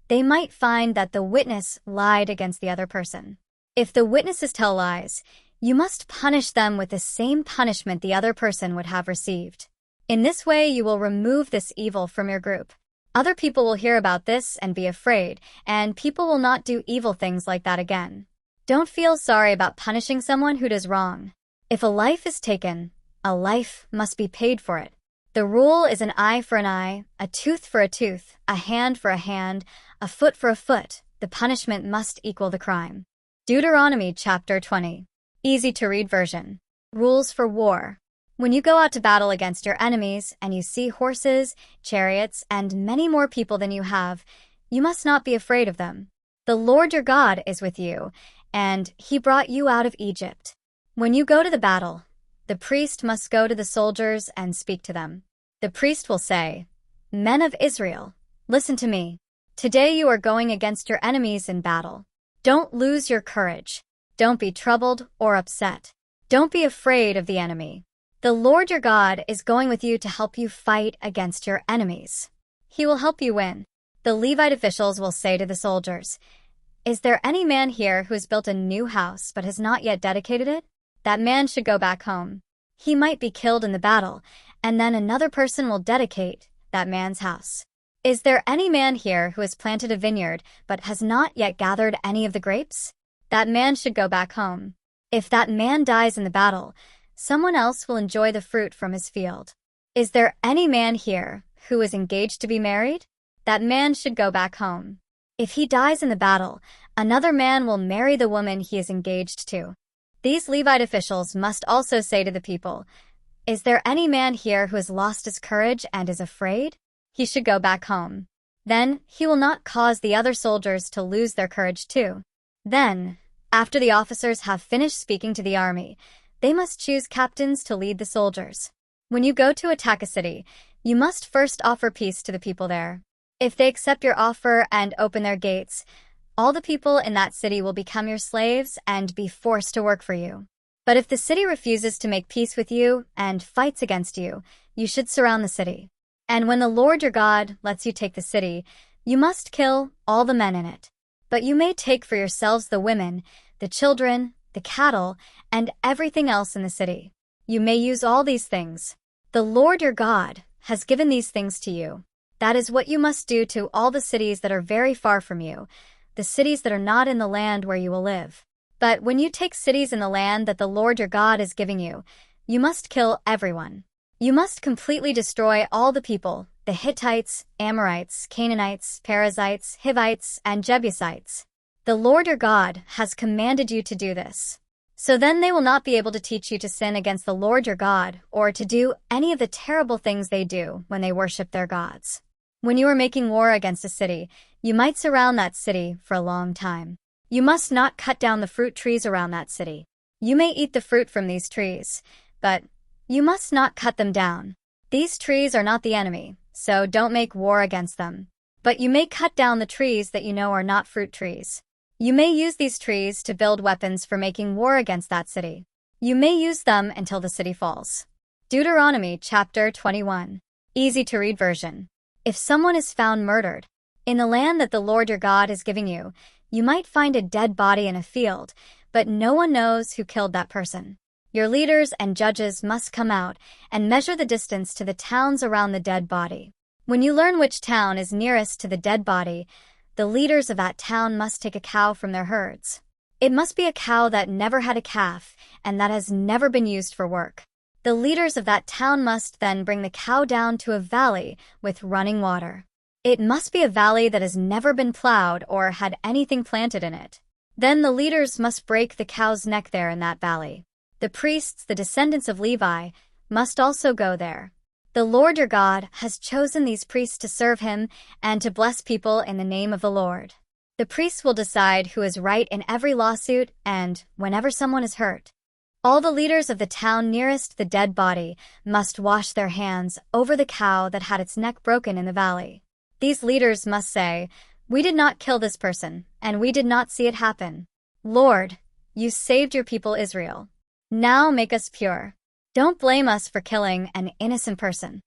they might find that the witness lied against the other person. If the witnesses tell lies, you must punish them with the same punishment the other person would have received. In this way, you will remove this evil from your group. Other people will hear about this and be afraid, and people will not do evil things like that again. Don't feel sorry about punishing someone who does wrong. If a life is taken, a life must be paid for it. The rule is an eye for an eye, a tooth for a tooth, a hand for a hand, a foot for a foot. The punishment must equal the crime. Deuteronomy chapter 20. Easy to read version. Rules for war. When you go out to battle against your enemies and you see horses, chariots, and many more people than you have, you must not be afraid of them. The Lord your God is with you, and he brought you out of Egypt. When you go to the battle, the priest must go to the soldiers and speak to them. The priest will say, "Men of Israel, listen to me. Today you are going against your enemies in battle. Don't lose your courage. Don't be troubled or upset. Don't be afraid of the enemy. The Lord your God is going with you to help you fight against your enemies. He will help you win." The Levite officials will say to the soldiers, "Is there any man here who has built a new house but has not yet dedicated it? That man should go back home. He might be killed in the battle, and then another person will dedicate that man's house. Is there any man here who has planted a vineyard but has not yet gathered any of the grapes? That man should go back home. If that man dies in the battle, someone else will enjoy the fruit from his field. Is there any man here who is engaged to be married? That man should go back home. If he dies in the battle, another man will marry the woman he is engaged to." These Levite officials must also say to the people, "Is there any man here who has lost his courage and is afraid? He should go back home. Then he will not cause the other soldiers to lose their courage too." Then, after the officers have finished speaking to the army, they must choose captains to lead the soldiers. When you go to attack a city, you must first offer peace to the people there. If they accept your offer and open their gates, all the people in that city will become your slaves and be forced to work for you. But if the city refuses to make peace with you and fights against you, you should surround the city. And when the Lord your God lets you take the city, you must kill all the men in it. But you may take for yourselves the women, the children, the cattle, and everything else in the city. You may use all these things. The Lord your God has given these things to you. That is what you must do to all the cities that are very far from you, the cities that are not in the land where you will live. But when you take cities in the land that the Lord your God is giving you, you must kill everyone. You must completely destroy all the people, the Hittites, Amorites, Canaanites, Perizzites, Hivites, and Jebusites. The Lord your God has commanded you to do this. So then they will not be able to teach you to sin against the Lord your God or to do any of the terrible things they do when they worship their gods. When you are making war against a city, you might surround that city for a long time. You must not cut down the fruit trees around that city. You may eat the fruit from these trees, but you must not cut them down. These trees are not the enemy, so don't make war against them. But you may cut down the trees that you know are not fruit trees. You may use these trees to build weapons for making war against that city. You may use them until the city falls. Deuteronomy chapter 21. Easy to read version. If someone is found murdered in the land that the Lord your God is giving you, you might find a dead body in a field, but no one knows who killed that person. Your leaders and judges must come out and measure the distance to the towns around the dead body. When you learn which town is nearest to the dead body, the leaders of that town must take a cow from their herds. It must be a cow that never had a calf and that has never been used for work. The leaders of that town must then bring the cow down to a valley with running water. It must be a valley that has never been plowed or had anything planted in it. Then the leaders must break the cow's neck there in that valley. The priests, the descendants of Levi, must also go there. The Lord your God has chosen these priests to serve him and to bless people in the name of the Lord. The priests will decide who is right in every lawsuit and whenever someone is hurt. All the leaders of the town nearest the dead body must wash their hands over the cow that had its neck broken in the valley. These leaders must say, "We did not kill this person, and we did not see it happen. Lord, you saved your people Israel. Now make us pure. Don't blame us for killing an innocent person."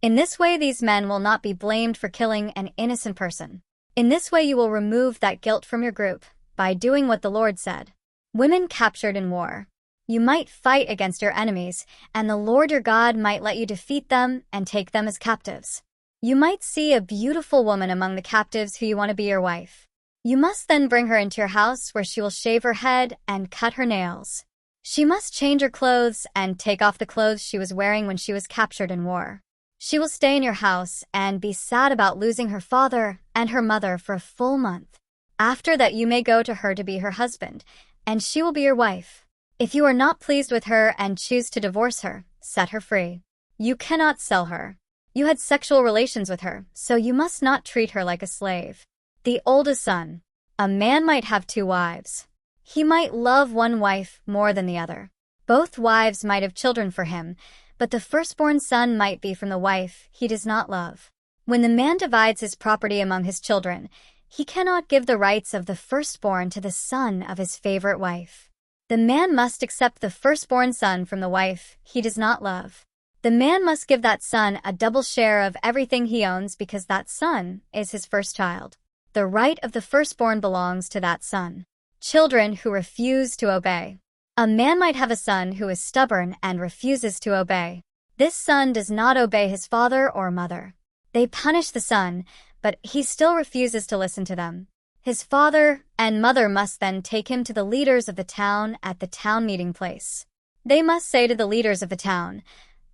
In this way, these men will not be blamed for killing an innocent person. In this way, you will remove that guilt from your group by doing what the Lord said. Women captured in war. You might fight against your enemies, and the Lord your God might let you defeat them and take them as captives. You might see a beautiful woman among the captives who you want to be your wife. You must then bring her into your house where she will shave her head and cut her nails. She must change her clothes and take off the clothes she was wearing when she was captured in war. She will stay in your house and be sad about losing her father and her mother for a full month. After that, you may go to her to be her husband, and she will be your wife. If you are not pleased with her and choose to divorce her, set her free. You cannot sell her. You had sexual relations with her, so you must not treat her like a slave. The oldest son. A man might have 2 wives. He might love one wife more than the other. Both wives might have children for him, but the firstborn son might be from the wife he does not love. When the man divides his property among his children, he cannot give the rights of the firstborn to the son of his favorite wife. The man must accept the firstborn son from the wife he does not love. The man must give that son a double share of everything he owns because that son is his first child. The right of the firstborn belongs to that son. Children who refuse to obey. A man might have a son who is stubborn and refuses to obey. This son does not obey his father or mother. They punish the son, but he still refuses to listen to them. His father and mother must then take him to the leaders of the town at the town meeting place. They must say to the leaders of the town,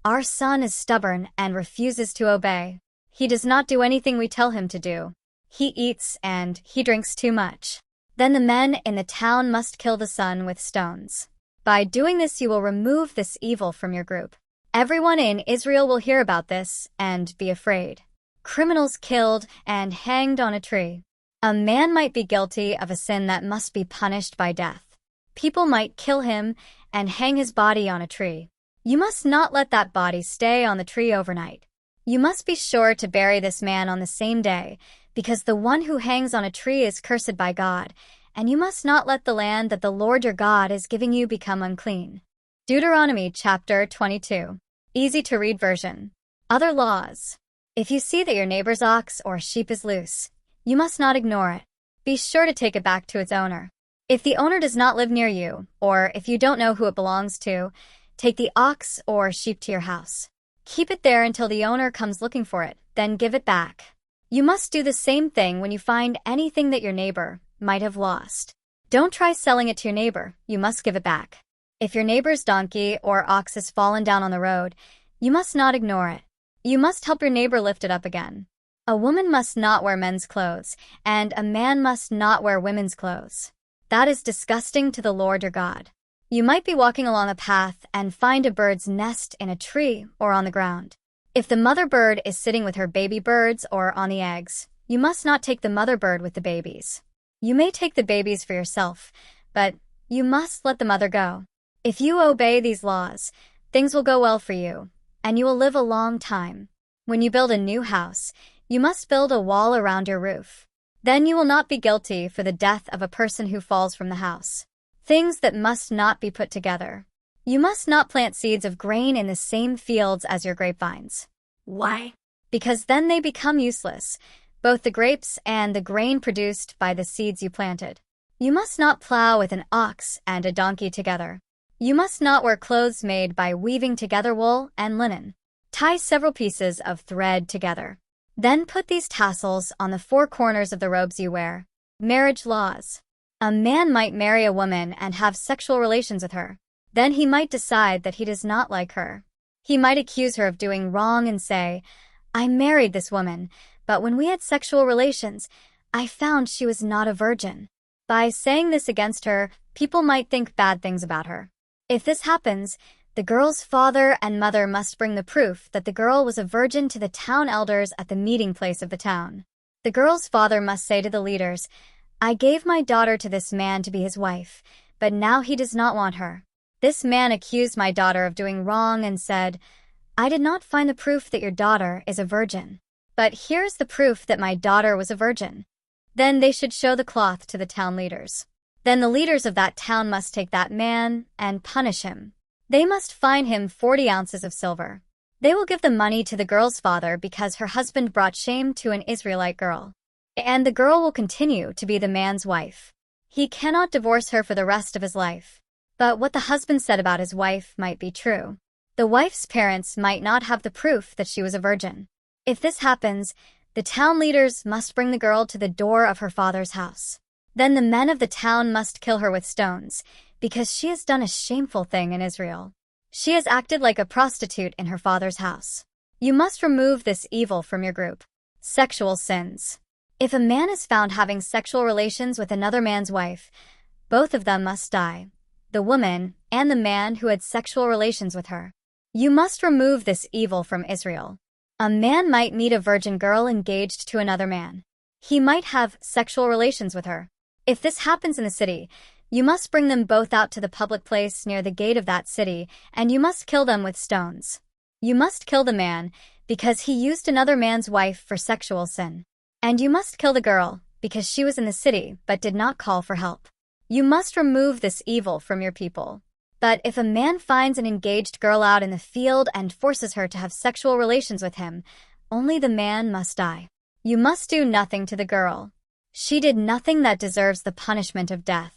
"Our son is stubborn and refuses to obey. He does not do anything we tell him to do. He eats and he drinks too much." Then the men in the town must kill the son with stones. By doing this, you will remove this evil from your group. Everyone in Israel will hear about this and be afraid. Criminals killed and hanged on a tree. A man might be guilty of a sin that must be punished by death. People might kill him and hang his body on a tree. You must not let that body stay on the tree overnight. You must be sure to bury this man on the same day, because the one who hangs on a tree is cursed by God, and you must not let the land that the Lord your God is giving you become unclean. Deuteronomy chapter 22. Easy to read version. Other laws. If you see that your neighbor's ox or sheep is loose, you must not ignore it. Be sure to take it back to its owner. If the owner does not live near you, or if you don't know who it belongs to, take the ox or sheep to your house. Keep it there until the owner comes looking for it, then give it back. You must do the same thing when you find anything that your neighbor might have lost. Don't try selling it to your neighbor, you must give it back. If your neighbor's donkey or ox has fallen down on the road, you must not ignore it. You must help your neighbor lift it up again. A woman must not wear men's clothes, and a man must not wear women's clothes. That is disgusting to the Lord your God. You might be walking along a path and find a bird's nest in a tree or on the ground. If the mother bird is sitting with her baby birds or on the eggs, you must not take the mother bird with the babies. You may take the babies for yourself, but you must let the mother go. If you obey these laws, things will go well for you, and you will live a long time. When you build a new house, you must build a wall around your roof. Then you will not be guilty for the death of a person who falls from the house. Things that must not be put together. You must not plant seeds of grain in the same fields as your grapevines. Why? Because then they become useless, both the grapes and the grain produced by the seeds you planted. You must not plow with an ox and a donkey together. You must not wear clothes made by weaving together wool and linen. Tie several pieces of thread together. Then put these tassels on the 4 corners of the robes you wear. Marriage laws. A man might marry a woman and have sexual relations with her. Then he might decide that he does not like her. He might accuse her of doing wrong and say, "I married this woman, but when we had sexual relations, I found she was not a virgin." By saying this against her, people might think bad things about her. If this happens, the girl's father and mother must bring the proof that the girl was a virgin to the town elders at the meeting place of the town. The girl's father must say to the leaders, "I gave my daughter to this man to be his wife, but now he does not want her. This man accused my daughter of doing wrong and said, 'I did not find the proof that your daughter is a virgin. But here's the proof that my daughter was a virgin.' Then they should show the cloth to the town leaders. Then the leaders of that town must take that man and punish him. They must fine him 40 ounces of silver. They will give the money to the girl's father because her husband brought shame to an Israelite girl. And the girl will continue to be the man's wife. He cannot divorce her for the rest of his life. But what the husband said about his wife might be true. The wife's parents might not have the proof that she was a virgin. If this happens, the town leaders must bring the girl to the door of her father's house. Then the men of the town must kill her with stones, because she has done a shameful thing in Israel. She has acted like a prostitute in her father's house. You must remove this evil from your group. Sexual sins. If a man is found having sexual relations with another man's wife, both of them must die, the woman and the man who had sexual relations with her. You must remove this evil from Israel. A man might meet a virgin girl engaged to another man. He might have sexual relations with her. If this happens in the city, you must bring them both out to the public place near the gate of that city, and you must kill them with stones. You must kill the man because he used another man's wife for sexual sin. And you must kill the girl because she was in the city but did not call for help. You must remove this evil from your people. But if a man finds an engaged girl out in the field and forces her to have sexual relations with him, only the man must die. You must do nothing to the girl. She did nothing that deserves the punishment of death.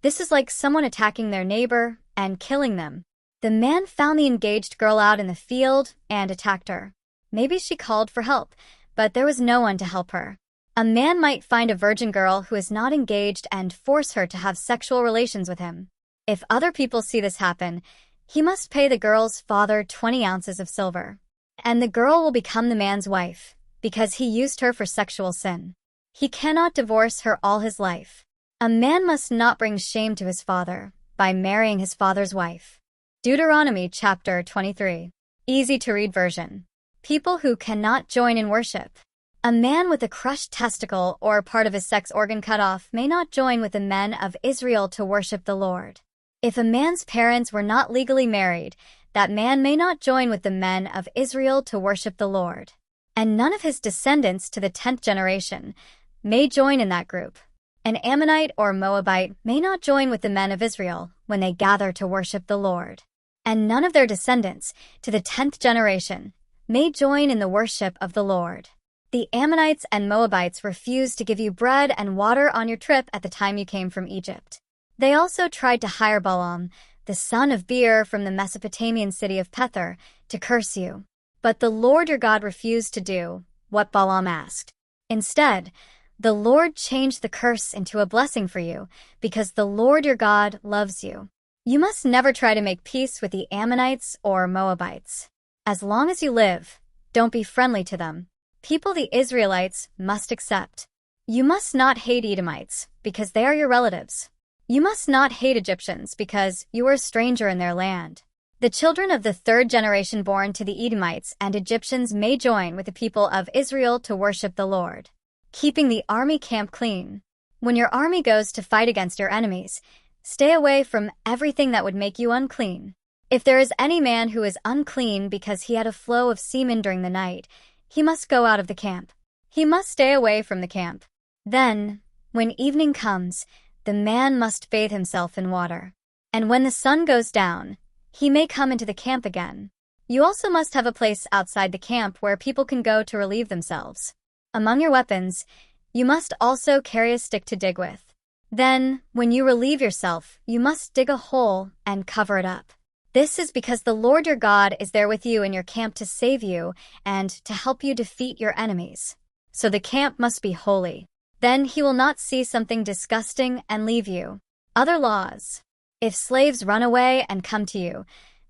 This is like someone attacking their neighbor and killing them. The man found the engaged girl out in the field and attacked her. Maybe she called for help, but there was no one to help her. A man might find a virgin girl who is not engaged and force her to have sexual relations with him. If other people see this happen, he must pay the girl's father 20 ounces of silver. And the girl will become the man's wife, because he used her for sexual sin. He cannot divorce her all his life. A man must not bring shame to his father by marrying his father's wife. Deuteronomy chapter 23. Easy to read version. People who cannot join in worship. A man with a crushed testicle or part of his sex organ cut off may not join with the men of Israel to worship the Lord. If a man's parents were not legally married, that man may not join with the men of Israel to worship the Lord. And none of his descendants to the 10th generation may join in that group. An Ammonite or Moabite may not join with the men of Israel when they gather to worship the Lord. And none of their descendants to the 10th generation may join in the worship of the Lord. The Ammonites and Moabites refused to give you bread and water on your trip at the time you came from Egypt. They also tried to hire Balaam, the son of Beer from the Mesopotamian city of Pethor, to curse you. But the Lord your God refused to do what Balaam asked. Instead, the Lord changed the curse into a blessing for you, because the Lord your God loves you. You must never try to make peace with the Ammonites or Moabites. As long as you live, don't be friendly to them. People the Israelites must accept. You must not hate Edomites, because they are your relatives. You must not hate Egyptians, because you are a stranger in their land. The children of the 3rd generation born to the Edomites and Egyptians may join with the people of Israel to worship the Lord. Keeping the army camp clean. When your army goes to fight against your enemies, stay away from everything that would make you unclean. If there is any man who is unclean because he had a flow of semen during the night, he must go out of the camp. He must stay away from the camp. Then, when evening comes, the man must bathe himself in water. And when the sun goes down, he may come into the camp again. You also must have a place outside the camp where people can go to relieve themselves. Among your weapons, you must also carry a stick to dig with. Then, when you relieve yourself, you must dig a hole and cover it up. This is because the Lord your God is there with you in your camp to save you and to help you defeat your enemies. So the camp must be holy. Then he will not see something disgusting and leave you. Other laws. If slaves run away and come to you,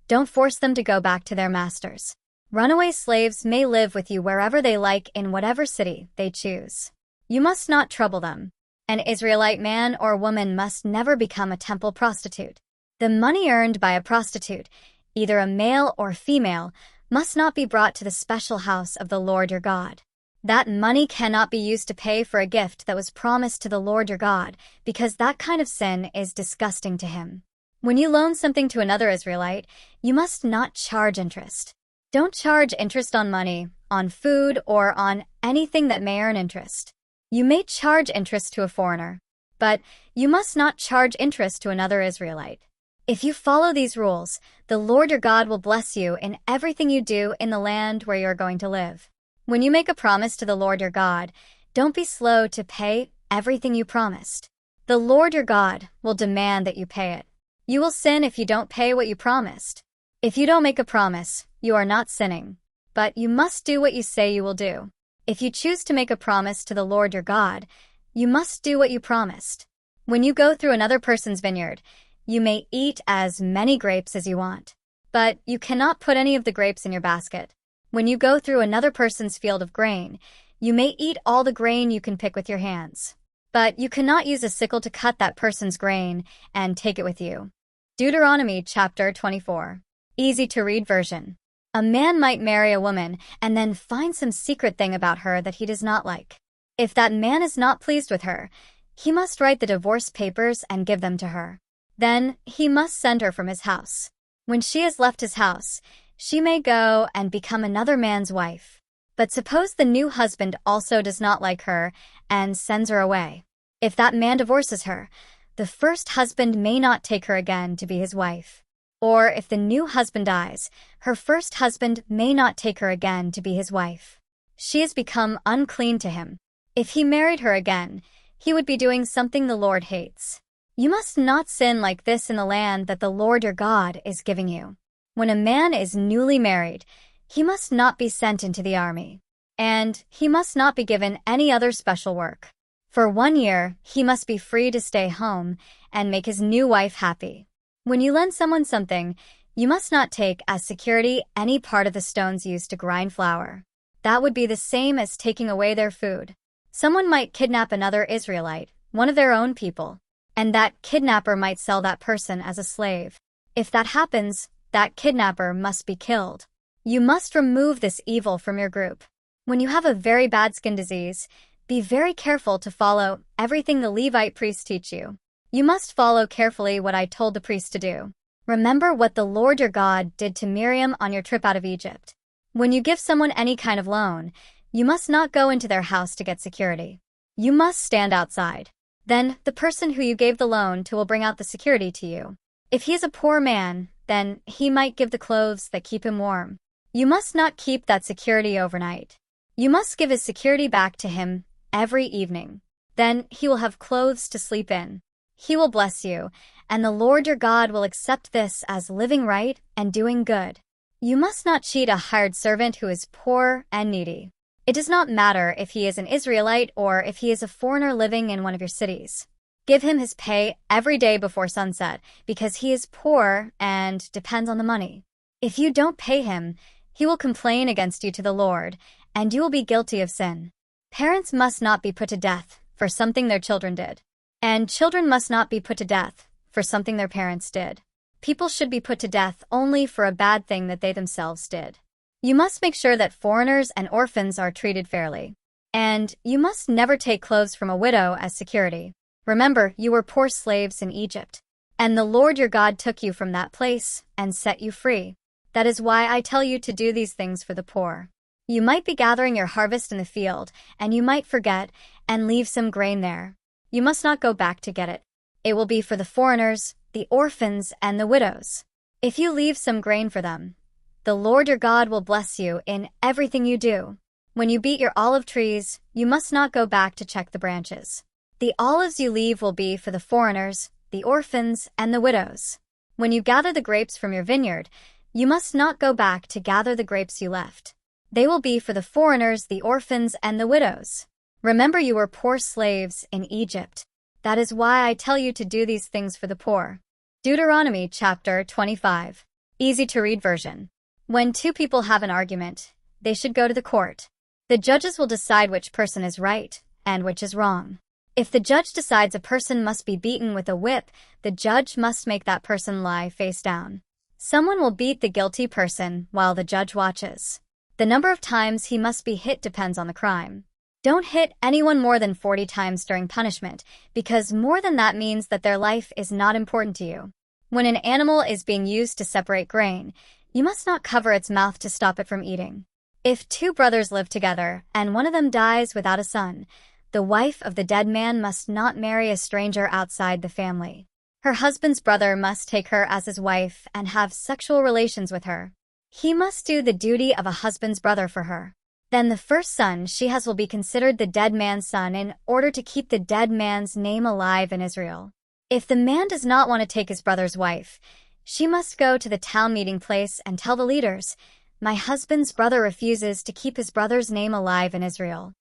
don't force them to go back to their masters. Runaway slaves may live with you wherever they like in whatever city they choose. You must not trouble them. An Israelite man or woman must never become a temple prostitute. The money earned by a prostitute, either a male or female, must not be brought to the special house of the Lord your God. That money cannot be used to pay for a gift that was promised to the Lord your God, because that kind of sin is disgusting to him. When you loan something to another Israelite, you must not charge interest. Don't charge interest on money, on food, or on anything that may earn interest. You may charge interest to a foreigner, but you must not charge interest to another Israelite. If you follow these rules, the Lord your God will bless you in everything you do in the land where you are going to live. When you make a promise to the Lord your God, don't be slow to pay everything you promised. The Lord your God will demand that you pay it. You will sin if you don't pay what you promised. If you don't make a promise, you are not sinning, but you must do what you say you will do. If you choose to make a promise to the Lord your God, you must do what you promised. When you go through another person's vineyard, you may eat as many grapes as you want, but you cannot put any of the grapes in your basket. When you go through another person's field of grain, you may eat all the grain you can pick with your hands, but you cannot use a sickle to cut that person's grain and take it with you. Deuteronomy chapter 24. Easy to read version. A man might marry a woman and then find some secret thing about her that he does not like. If that man is not pleased with her, he must write the divorce papers and give them to her. Then he must send her from his house. When she has left his house, she may go and become another man's wife. But suppose the new husband also does not like her and sends her away. If that man divorces her, the first husband may not take her again to be his wife. Or if the new husband dies, her first husband may not take her again to be his wife. She has become unclean to him. If he married her again, he would be doing something the Lord hates. You must not sin like this in the land that the Lord your God is giving you. When a man is newly married, he must not be sent into the army, and he must not be given any other special work. For 1 year, he must be free to stay home and make his new wife happy. When you lend someone something, you must not take as security any part of the stones used to grind flour. That would be the same as taking away their food. Someone might kidnap another Israelite, one of their own people, and that kidnapper might sell that person as a slave. If that happens, that kidnapper must be killed. You must remove this evil from your group. When you have a very bad skin disease, be very careful to follow everything the Levite priests teach you. You must follow carefully what I told the priests to do. Remember what the Lord your God did to Miriam on your trip out of Egypt. When you give someone any kind of loan, you must not go into their house to get security. You must stand outside. Then the person who you gave the loan to will bring out the security to you. If he is a poor man, then he might give the clothes that keep him warm. You must not keep that security overnight. You must give his security back to him every evening. Then he will have clothes to sleep in. He will bless you, and the Lord your God will accept this as living right and doing good. You must not cheat a hired servant who is poor and needy. It does not matter if he is an Israelite or if he is a foreigner living in one of your cities. Give him his pay every day before sunset, because he is poor and depends on the money. If you don't pay him, he will complain against you to the Lord, and you will be guilty of sin. Parents must not be put to death for something their children did, and children must not be put to death for something their parents did. People should be put to death only for a bad thing that they themselves did. You must make sure that foreigners and orphans are treated fairly, and you must never take clothes from a widow as security. Remember, you were poor slaves in Egypt, and the Lord your God took you from that place and set you free. That is why I tell you to do these things for the poor. You might be gathering your harvest in the field, and you might forget and leave some grain there. You must not go back to get it. It will be for the foreigners, the orphans, and the widows. If you leave some grain for them, the Lord your God will bless you in everything you do. When you beat your olive trees, you must not go back to check the branches. The olives you leave will be for the foreigners, the orphans, and the widows. When you gather the grapes from your vineyard, you must not go back to gather the grapes you left. They will be for the foreigners, the orphans, and the widows. Remember, you were poor slaves in Egypt. That is why I tell you to do these things for the poor. Deuteronomy chapter 25. Easy to read version. When two people have an argument, they should go to the court. The judges will decide which person is right and which is wrong. If the judge decides a person must be beaten with a whip, the judge must make that person lie face down. Someone will beat the guilty person while the judge watches. The number of times he must be hit depends on the crime. Don't hit anyone more than 40 times during punishment, because more than that means that their life is not important to you. When an animal is being used to separate grain, you must not cover its mouth to stop it from eating. If two brothers live together and one of them dies without a son, the wife of the dead man must not marry a stranger outside the family. Her husband's brother must take her as his wife and have sexual relations with her. He must do the duty of a husband's brother for her. Then the first son she has will be considered the dead man's son in order to keep the dead man's name alive in Israel. If the man does not want to take his brother's wife, she must go to the town meeting place and tell the leaders, "My husband's brother refuses to keep his brother's name alive in Israel.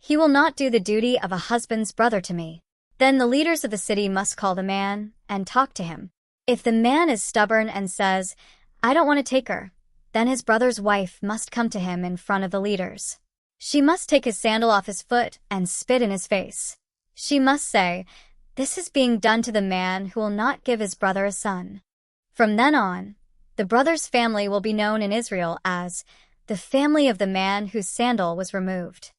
He will not do the duty of a husband's brother to me." Then the leaders of the city must call the man and talk to him. If the man is stubborn and says, "I don't want to take her," then his brother's wife must come to him in front of the leaders. She must take his sandal off his foot and spit in his face. She must say, "This is being done to the man who will not give his brother a son." From then on, the brother's family will be known in Israel as the family of the man whose sandal was removed.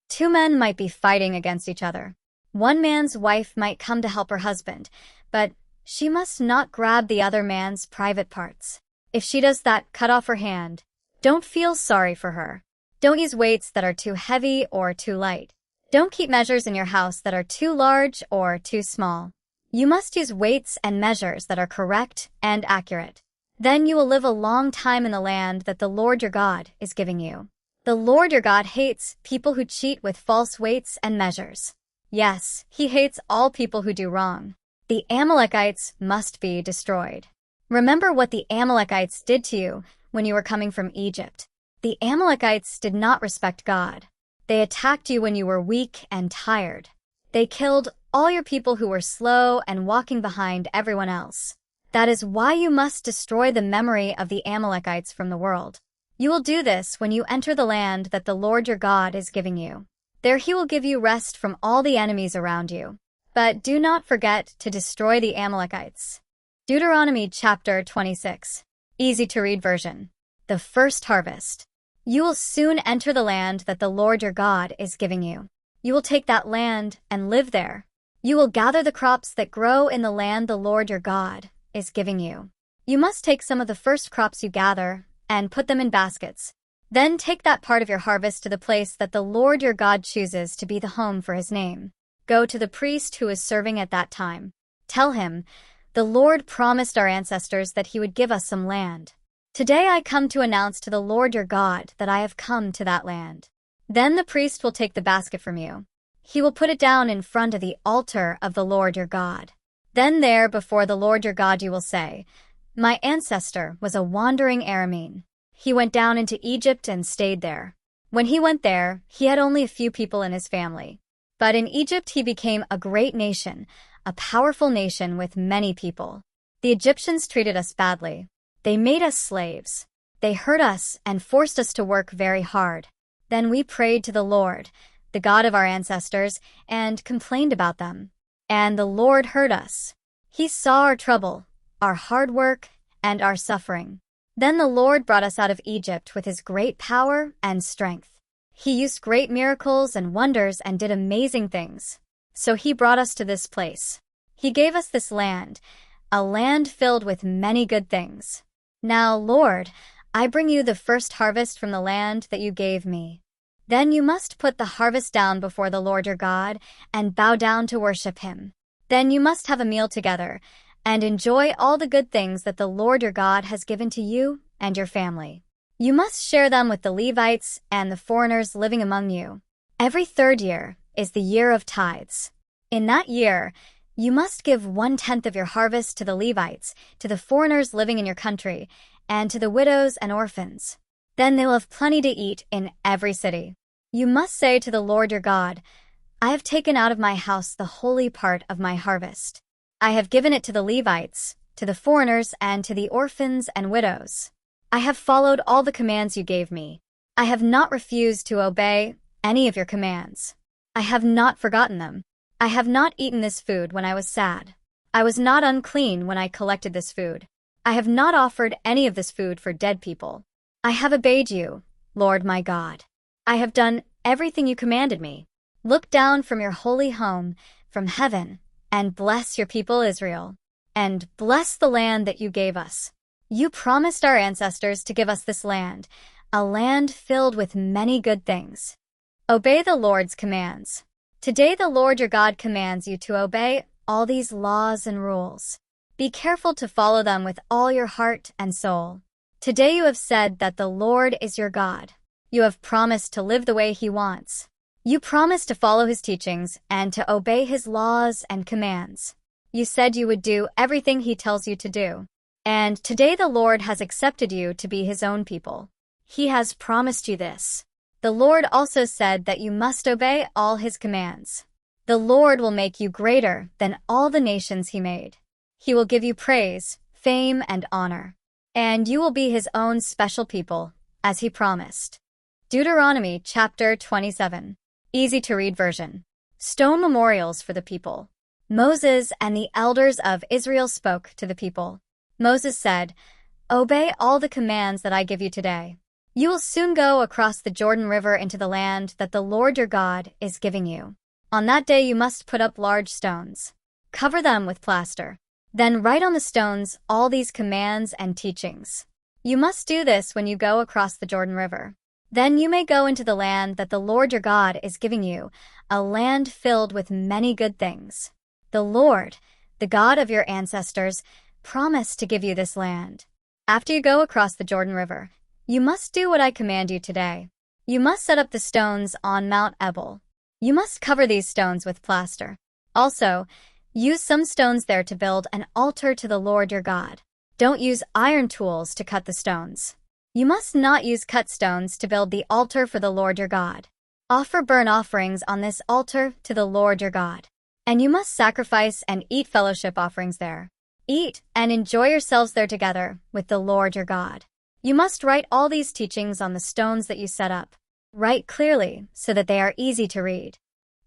Two men might be fighting against each other. One man's wife might come to help her husband, but she must not grab the other man's private parts. If she does that, cut off her hand. Don't feel sorry for her. Don't use weights that are too heavy or too light. Don't keep measures in your house that are too large or too small. You must use weights and measures that are correct and accurate. Then you will live a long time in the land that the Lord your God is giving you. The Lord your God hates people who cheat with false weights and measures. Yes, he hates all people who do wrong. The Amalekites must be destroyed. Remember what the Amalekites did to you when you were coming from Egypt. The Amalekites did not respect God. They attacked you when you were weak and tired. They killed all your people who were slow and walking behind everyone else. That is why you must destroy the memory of the Amalekites from the world. You will do this when you enter the land that the Lord your God is giving you. There he will give you rest from all the enemies around you. But do not forget to destroy the Amalekites. Deuteronomy chapter 26. Easy to read version. The first harvest. You will soon enter the land that the Lord your God is giving you. You will take that land and live there. You will gather the crops that grow in the land the Lord your God is giving you. You must take some of the first crops you gather and put them in baskets. Then take that part of your harvest to the place that the Lord your God chooses to be the home for his name. Go to the priest who is serving at that time. Tell him, "The Lord promised our ancestors that he would give us some land. Today I come to announce to the Lord your God that I have come to that land." Then the priest will take the basket from you. He will put it down in front of the altar of the Lord your God. Then there before the Lord your God you will say, "My ancestor was a wandering Aramean. He went down into Egypt and stayed there. When he went there, he had only a few people in his family. But in Egypt he became a great nation, a powerful nation with many people. The Egyptians treated us badly. They made us slaves. They hurt us and forced us to work very hard. Then we prayed to the Lord, the God of our ancestors, and complained about them. And the Lord heard us. He saw our trouble, our hard work, and our suffering. Then the Lord brought us out of Egypt with his great power and strength. He used great miracles and wonders and did amazing things. So he brought us to this place. He gave us this land, a land filled with many good things. Now, Lord, I bring you the first harvest from the land that you gave me. Then you must put the harvest down before the Lord your God and bow down to worship him. Then you must have a meal together and enjoy all the good things that the Lord your God has given to you and your family. You must share them with the Levites and the foreigners living among you. Every third year is the year of tithes. In that year, You must give 1/10 of your harvest to the Levites, to the foreigners living in your country, and to the widows and orphans. Then they'll have plenty to eat in every city. You must say to the Lord your God, I have taken out of my house the holy part of my harvest. I have given it to the Levites, to the foreigners, and to the orphans and widows. I have followed all the commands you gave me. I have not refused to obey any of your commands. I have not forgotten them. I have not eaten this food when I was sad. I was not unclean when I collected this food. I have not offered any of this food for dead people. I have obeyed you, Lord my God. I have done everything you commanded me. Look down from your holy home, from heaven, and bless your people Israel, and bless the land that you gave us. You promised our ancestors to give us this land, a land filled with many good things. Obey the Lord's commands. Today the Lord your God commands you to obey all these laws and rules. Be careful to follow them with all your heart and soul. Today you have said that the Lord is your God. You have promised to live the way He wants. You promised to follow His teachings and to obey His laws and commands. You said you would do everything He tells you to do. And today the Lord has accepted you to be His own people. He has promised you this. The Lord also said that you must obey all His commands. The Lord will make you greater than all the nations He made. He will give you praise, fame, and honor. And you will be His own special people, as He promised. Deuteronomy chapter 27. Easy to read version. Stone memorials for the people. Moses and the elders of Israel spoke to the people. Moses said, Obey all the commands that I give you today. You will soon go across the Jordan River into the land that the Lord your God is giving you. On that day you must put up large stones. Cover them with plaster. Then write on the stones all these commands and teachings. You must do this when you go across the Jordan River. Then you may go into the land that the Lord your God is giving you, a land filled with many good things. The Lord, the God of your ancestors, promised to give you this land. After you go across the Jordan River, you must do what I command you today. You must set up the stones on Mount Ebal. You must cover these stones with plaster. Also, use some stones there to build an altar to the Lord your God. Don't use iron tools to cut the stones. You must not use cut stones to build the altar for the Lord your God. Offer burnt offerings on this altar to the Lord your God. And you must sacrifice and eat fellowship offerings there. Eat and enjoy yourselves there together with the Lord your God. You must write all these teachings on the stones that you set up. Write clearly so that they are easy to read.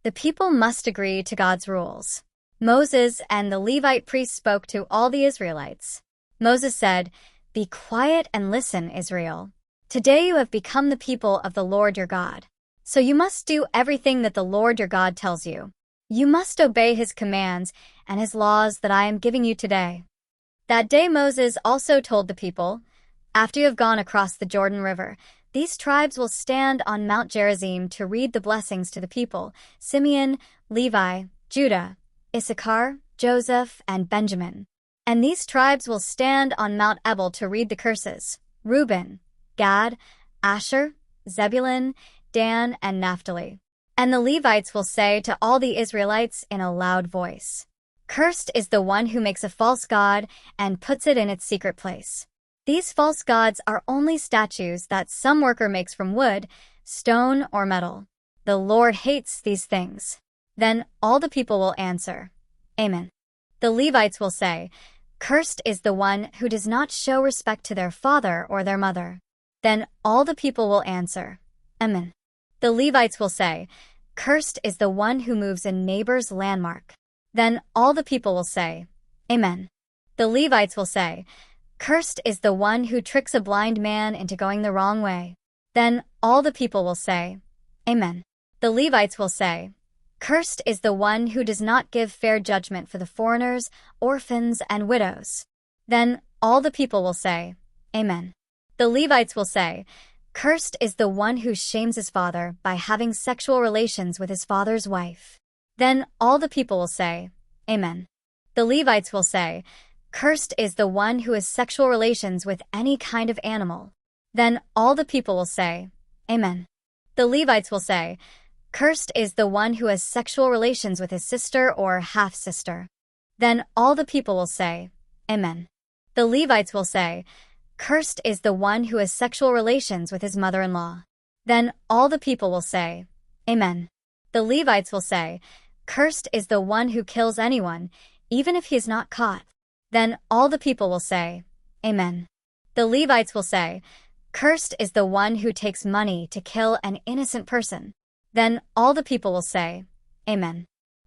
The people must agree to God's rules. Moses and the Levite priests spoke to all the Israelites. Moses said, Be quiet and listen, Israel. Today you have become the people of the Lord your God. So you must do everything that the Lord your God tells you. You must obey His commands and His laws that I am giving you today. That day Moses also told the people, After you have gone across the Jordan River, these tribes will stand on Mount Gerizim to read the blessings to the people: Simeon, Levi, Judah, Issachar, Joseph, and Benjamin. And these tribes will stand on Mount Ebal to read the curses: Reuben, Gad, Asher, Zebulun, Dan, and Naphtali. And the Levites will say to all the Israelites in a loud voice, Cursed is the one who makes a false god and puts it in its secret place. These false gods are only statues that some worker makes from wood, stone, or metal. The Lord hates these things. Then all the people will answer, Amen. The Levites will say, Cursed is the one who does not show respect to their father or their mother. Then all the people will answer, Amen. The Levites will say, Cursed is the one who moves a neighbor's landmark. Then all the people will say, Amen. The Levites will say, Cursed is the one who tricks a blind man into going the wrong way. Then all the people will say, Amen. The Levites will say, Cursed is the one who does not give fair judgment for the foreigners, orphans, and widows. Then all the people will say, Amen. The Levites will say, Cursed is the one who shames his father by having sexual relations with his father's wife. Then all the people will say, Amen. The Levites will say, Cursed is the one who has sexual relations with any kind of animal. Then all the people will say, Amen. The Levites will say, Cursed is the one who has sexual relations with his sister or half-sister. Then all the people will say, Amen. The Levites will say, Cursed is the one who has sexual relations with his mother-in-law. Then all the people will say, Amen. The Levites will say, Cursed is the one who kills anyone, even if he is not caught. Then all the people will say, Amen. The Levites will say, Cursed is the one who takes money to kill an innocent person. Then all the people will say, Amen.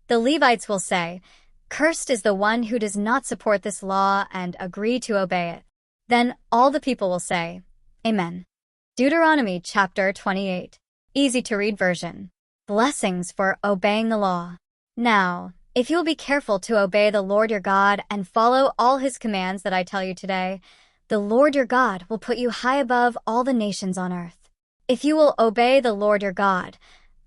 The Levites will say, Cursed is the one who does not support this law and agree to obey it. Then all the people will say, Amen. Deuteronomy chapter 28. Easy to read version. Blessings for obeying the law. Now, if you will be careful to obey the Lord your God and follow all his commands that I tell you today, the Lord your God will put you high above all the nations on earth. If you will obey the Lord your God,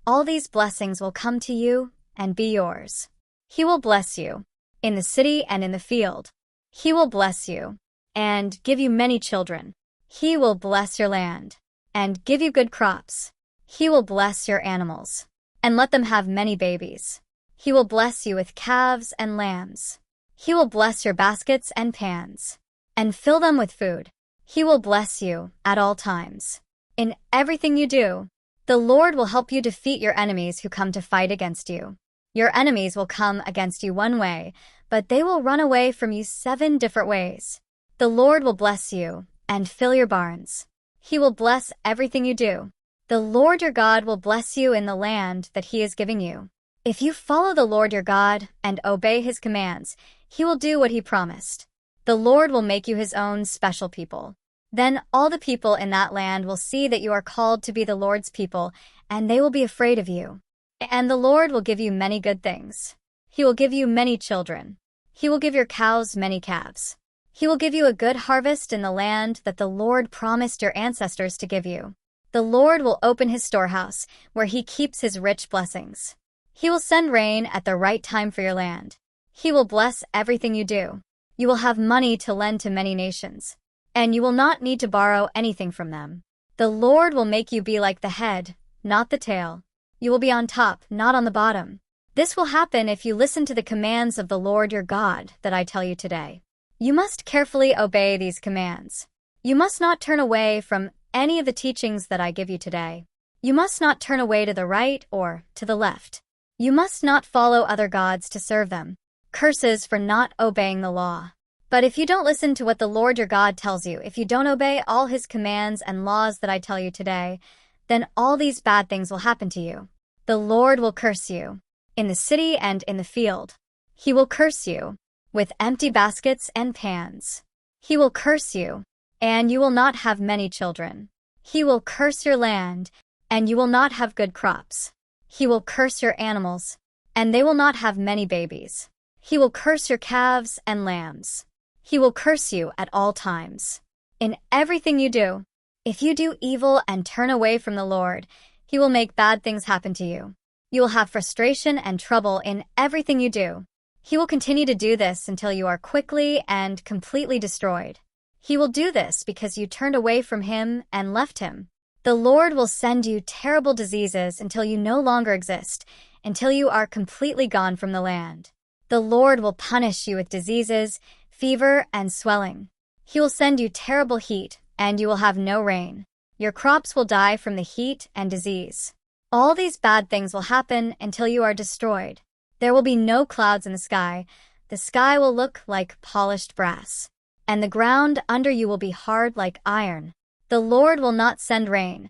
all these blessings will come to you and be yours. He will bless you in the city and in the field. He will bless you and give you many children. He will bless your land and give you good crops. He will bless your animals and let them have many babies. He will bless you with calves and lambs. He will bless your baskets and pans and fill them with food. He will bless you at all times. In everything you do, the Lord will help you defeat your enemies who come to fight against you. Your enemies will come against you one way, but they will run away from you 7 different ways. The Lord will bless you and fill your barns. He will bless everything you do. The Lord your God will bless you in the land that he is giving you. If you follow the Lord your God and obey his commands, he will do what he promised. The Lord will make you his own special people. Then all the people in that land will see that you are called to be the Lord's people, and they will be afraid of you. And the Lord will give you many good things. He will give you many children. He will give your cows many calves. He will give you a good harvest in the land that the Lord promised your ancestors to give you. The Lord will open his storehouse, where he keeps his rich blessings. He will send rain at the right time for your land. He will bless everything you do. You will have money to lend to many nations, and you will not need to borrow anything from them. The Lord will make you be like the head, not the tail. You will be on top, not on the bottom. This will happen if you listen to the commands of the Lord your God that I tell you today. You must carefully obey these commands. You must not turn away from any of the teachings that I give you today. You must not turn away to the right or to the left. You must not follow other gods to serve them. Curses for not obeying the law. But if you don't listen to what the Lord your God tells you, if you don't obey all his commands and laws that I tell you today, then all these bad things will happen to you. The Lord will curse you in the city and in the field. He will curse you with empty baskets and pans. He will curse you, and you will not have many children. He will curse your land, and you will not have good crops. He will curse your animals, and they will not have many babies. He will curse your calves and lambs. He will curse you at all times. In everything you do, if you do evil and turn away from the Lord, he will make bad things happen to you. You will have frustration and trouble in everything you do. He will continue to do this until you are quickly and completely destroyed. He will do this because you turned away from him and left him. The Lord will send you terrible diseases until you no longer exist, until you are completely gone from the land. The Lord will punish you with diseases, fever, and swelling. He will send you terrible heat, and you will have no rain. Your crops will die from the heat and disease. All these bad things will happen until you are destroyed. There will be no clouds in the sky. The sky will look like polished brass, and the ground under you will be hard like iron. The Lord will not send rain.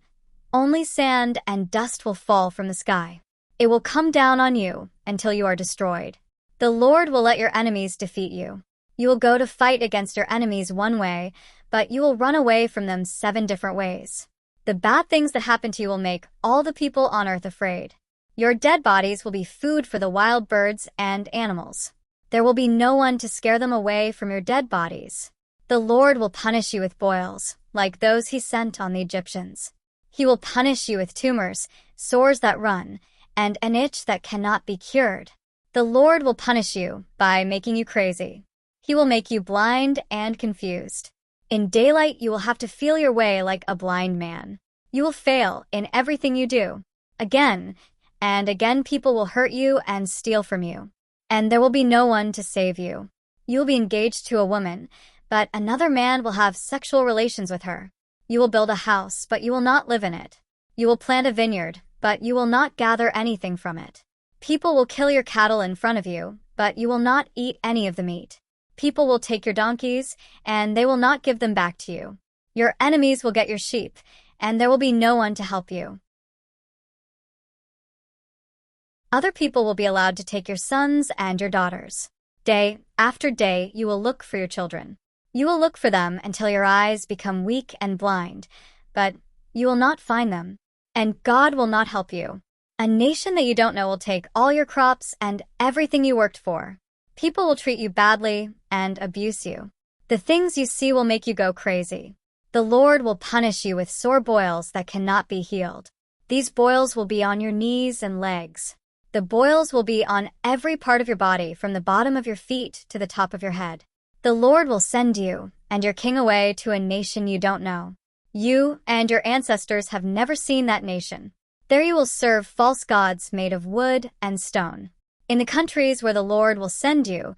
Only sand and dust will fall from the sky. It will come down on you until you are destroyed. The Lord will let your enemies defeat you. You will go to fight against your enemies one way, but you will run away from them 7 different ways. The bad things that happen to you will make all the people on earth afraid. Your dead bodies will be food for the wild birds and animals. There will be no one to scare them away from your dead bodies. The Lord will punish you with boils, like those he sent on the Egyptians. He will punish you with tumors, sores that run, and an itch that cannot be cured. The Lord will punish you by making you crazy. He will make you blind and confused. In daylight, you will have to feel your way like a blind man. You will fail in everything you do. Again and again, people will hurt you and steal from you. and there will be no one to save you. You will be engaged to a woman, but another man will have sexual relations with her. You will build a house, but you will not live in it. You will plant a vineyard, but you will not gather anything from it. People will kill your cattle in front of you, but you will not eat any of the meat. People will take your donkeys, and they will not give them back to you. Your enemies will get your sheep, and there will be no one to help you. Other people will be allowed to take your sons and your daughters. Day after day, you will look for your children. You will look for them until your eyes become weak and blind, but you will not find them, and God will not help you. A nation that you don't know will take all your crops and everything you worked for. People will treat you badly and abuse you. The things you see will make you go crazy. The Lord will punish you with sore boils that cannot be healed. These boils will be on your knees and legs. The boils will be on every part of your body, from the bottom of your feet to the top of your head. The Lord will send you and your king away to a nation you don't know. You and your ancestors have never seen that nation. There you will serve false gods made of wood and stone. In the countries where the Lord will send you,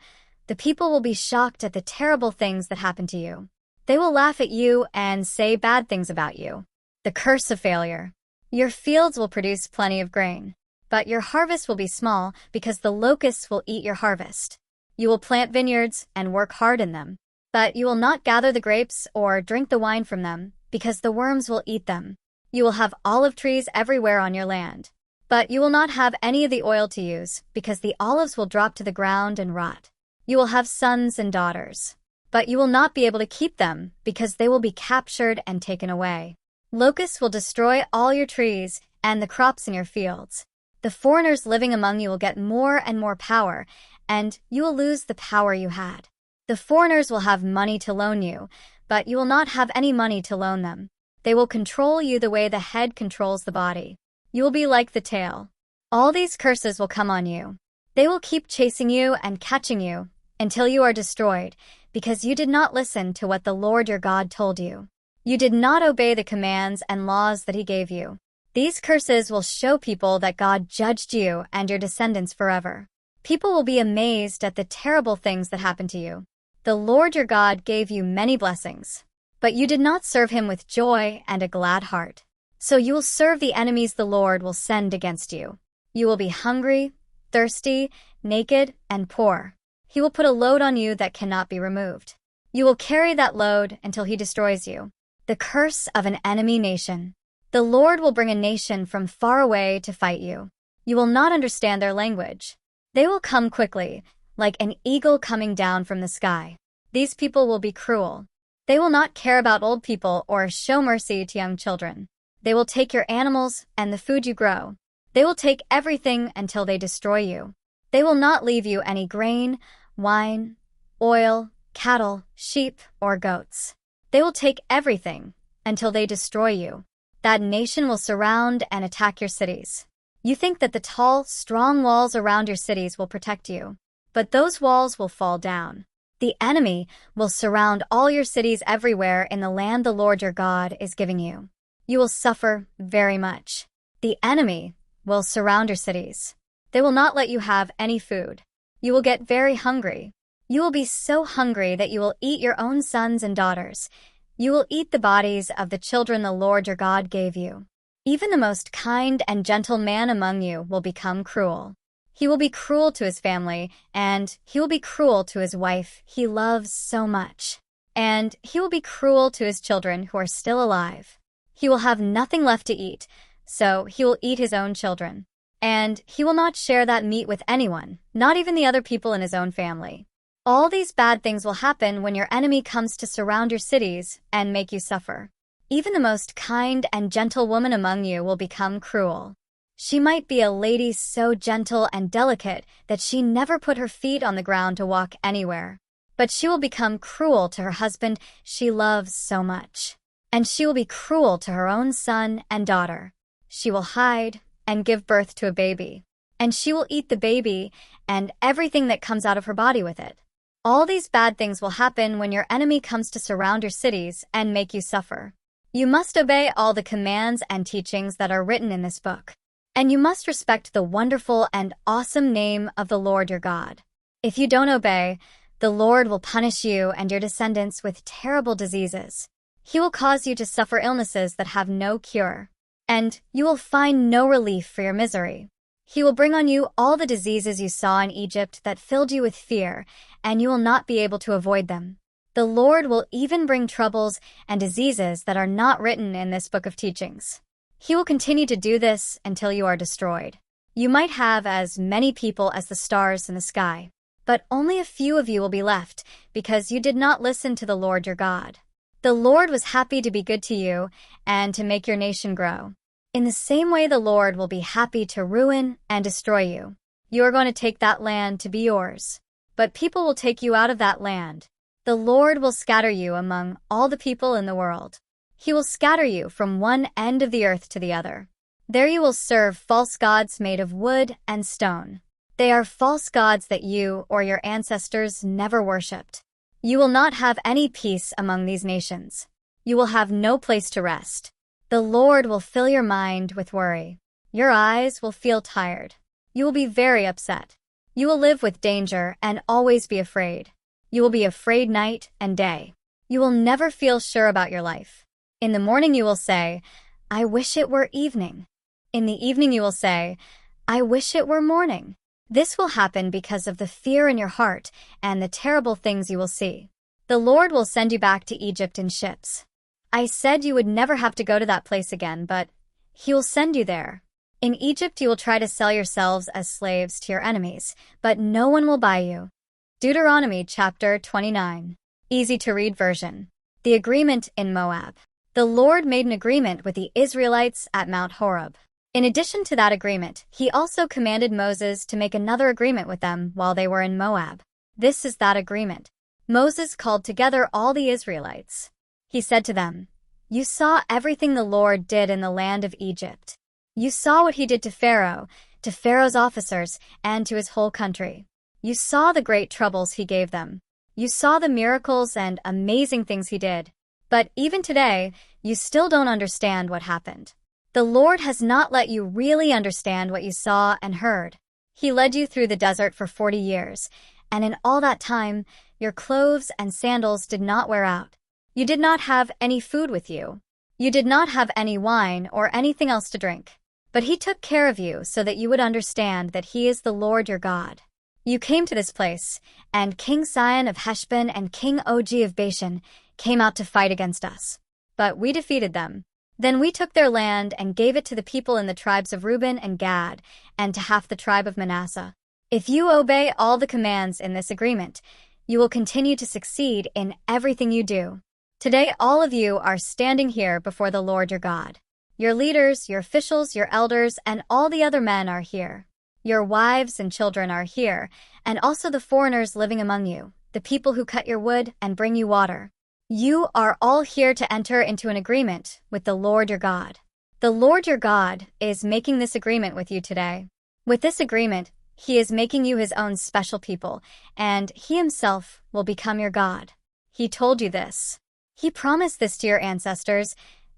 the people will be shocked at the terrible things that happen to you. They will laugh at you and say bad things about you. The curse of failure. Your fields will produce plenty of grain, but your harvest will be small because the locusts will eat your harvest. You will plant vineyards and work hard in them, but you will not gather the grapes or drink the wine from them because the worms will eat them. You will have olive trees everywhere on your land, but you will not have any of the oil to use because the olives will drop to the ground and rot. You will have sons and daughters, but you will not be able to keep them because they will be captured and taken away. Locusts will destroy all your trees and the crops in your fields. The foreigners living among you will get more and more power, and you will lose the power you had. The foreigners will have money to loan you, but you will not have any money to loan them. They will control you the way the head controls the body. You will be like the tail. All these curses will come on you. They will keep chasing you and catching you until you are destroyed, because you did not listen to what the Lord your God told you. You did not obey the commands and laws that he gave you. These curses will show people that God judged you and your descendants forever. People will be amazed at the terrible things that happened to you. The Lord your God gave you many blessings, but you did not serve him with joy and a glad heart. So you will serve the enemies the Lord will send against you. You will be hungry, thirsty, naked, and poor. He will put a load on you that cannot be removed. You will carry that load until he destroys you. The curse of an enemy nation. The Lord will bring a nation from far away to fight you. You will not understand their language. They will come quickly, like an eagle coming down from the sky. These people will be cruel. They will not care about old people or show mercy to young children. They will take your animals and the food you grow. They will take everything until they destroy you. They will not leave you any grain, wine, oil, cattle, sheep, or goats. They will take everything until they destroy you. That nation will surround and attack your cities. You think that the tall, strong walls around your cities will protect you, but those walls will fall down. The enemy will surround all your cities everywhere in the land the Lord your God is giving you. You will suffer very much. The enemy will surround your cities. They will not let you have any food. You will get very hungry. You will be so hungry that you will eat your own sons and daughters. You will eat the bodies of the children the Lord your God gave you. Even the most kind and gentle man among you will become cruel. He will be cruel to his family, and he will be cruel to his wife he loves so much. And he will be cruel to his children who are still alive. He will have nothing left to eat, so he will eat his own children. And he will not share that meat with anyone, not even the other people in his own family. All these bad things will happen when your enemy comes to surround your cities and make you suffer. Even the most kind and gentle woman among you will become cruel. She might be a lady so gentle and delicate that she never put her feet on the ground to walk anywhere. But she will become cruel to her husband she loves so much. And she will be cruel to her own son and daughter. She will hide and give birth to a baby. And she will eat the baby and everything that comes out of her body with it. All these bad things will happen when your enemy comes to surround your cities and make you suffer. You must obey all the commands and teachings that are written in this book. And you must respect the wonderful and awesome name of the Lord your God. If you don't obey, the Lord will punish you and your descendants with terrible diseases. He will cause you to suffer illnesses that have no cure, and you will find no relief for your misery. He will bring on you all the diseases you saw in Egypt that filled you with fear, and you will not be able to avoid them. The Lord will even bring troubles and diseases that are not written in this book of teachings. He will continue to do this until you are destroyed. You might have as many people as the stars in the sky, but only a few of you will be left because you did not listen to the Lord your God. The Lord was happy to be good to you and to make your nation grow. In the same way, the Lord will be happy to ruin and destroy you. You are going to take that land to be yours, but people will take you out of that land. The Lord will scatter you among all the people in the world. He will scatter you from one end of the earth to the other. There you will serve false gods made of wood and stone. They are false gods that you or your ancestors never worshipped. You will not have any peace among these nations. You will have no place to rest. The Lord will fill your mind with worry. Your eyes will feel tired. You will be very upset. You will live with danger and always be afraid. You will be afraid night and day. You will never feel sure about your life. In the morning you will say, "I wish it were evening." In the evening you will say, "I wish it were morning." This will happen because of the fear in your heart and the terrible things you will see. The Lord will send you back to Egypt in ships. I said you would never have to go to that place again, but He will send you there. In Egypt you will try to sell yourselves as slaves to your enemies, but no one will buy you. Deuteronomy chapter 29. Easy to read version. The agreement in Moab. The Lord made an agreement with the Israelites at Mount Horeb. In addition to that agreement, He also commanded Moses to make another agreement with them while they were in Moab. This is that agreement. Moses called together all the Israelites. He said to them, "You saw everything the Lord did in the land of Egypt. You saw what He did to Pharaoh, to Pharaoh's officers, and to his whole country. You saw the great troubles He gave them. You saw the miracles and amazing things He did. But even today, you still don't understand what happened. The Lord has not let you really understand what you saw and heard. He led you through the desert for 40 years, and in all that time, your clothes and sandals did not wear out. You did not have any food with you. You did not have any wine or anything else to drink. But He took care of you so that you would understand that He is the Lord your God. You came to this place, and King Sihon of Heshbon and King Og of Bashan came out to fight against us. But we defeated them. Then we took their land and gave it to the people in the tribes of Reuben and Gad, and to half the tribe of Manasseh. If you obey all the commands in this agreement, you will continue to succeed in everything you do. Today all of you are standing here before the Lord your God. Your leaders, your officials, your elders, and all the other men are here. Your wives and children are here, and also the foreigners living among you, the people who cut your wood and bring you water. You are all here to enter into an agreement with the Lord your God. The Lord your God is making this agreement with you today. With this agreement, He is making you His own special people, and He Himself will become your God. He told you this. He promised this to your ancestors,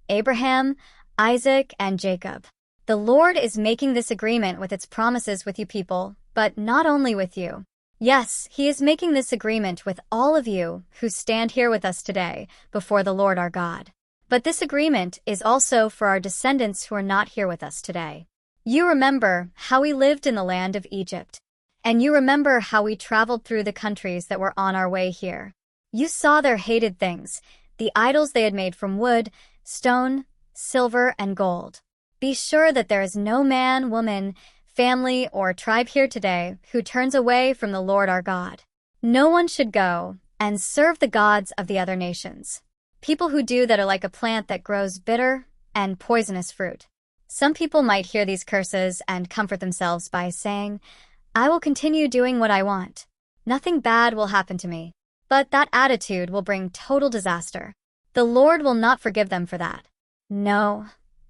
Abraham, Isaac, and Jacob. The Lord is making this agreement with its promises with you people, but not only with you. Yes, He is making this agreement with all of you who stand here with us today before the Lord our God. But this agreement is also for our descendants who are not here with us today. You remember how we lived in the land of Egypt, and you remember how we traveled through the countries that were on our way here. You saw their hated things, the idols they had made from wood, stone, silver, and gold. Be sure that there is no man, woman, family, or tribe here today who turns away from the Lord our God. No one should go and serve the gods of the other nations. People who do that are like a plant that grows bitter and poisonous fruit. Some people might hear these curses and comfort themselves by saying, "I will continue doing what I want. Nothing bad will happen to me." But that attitude will bring total disaster. The Lord will not forgive them for that. No.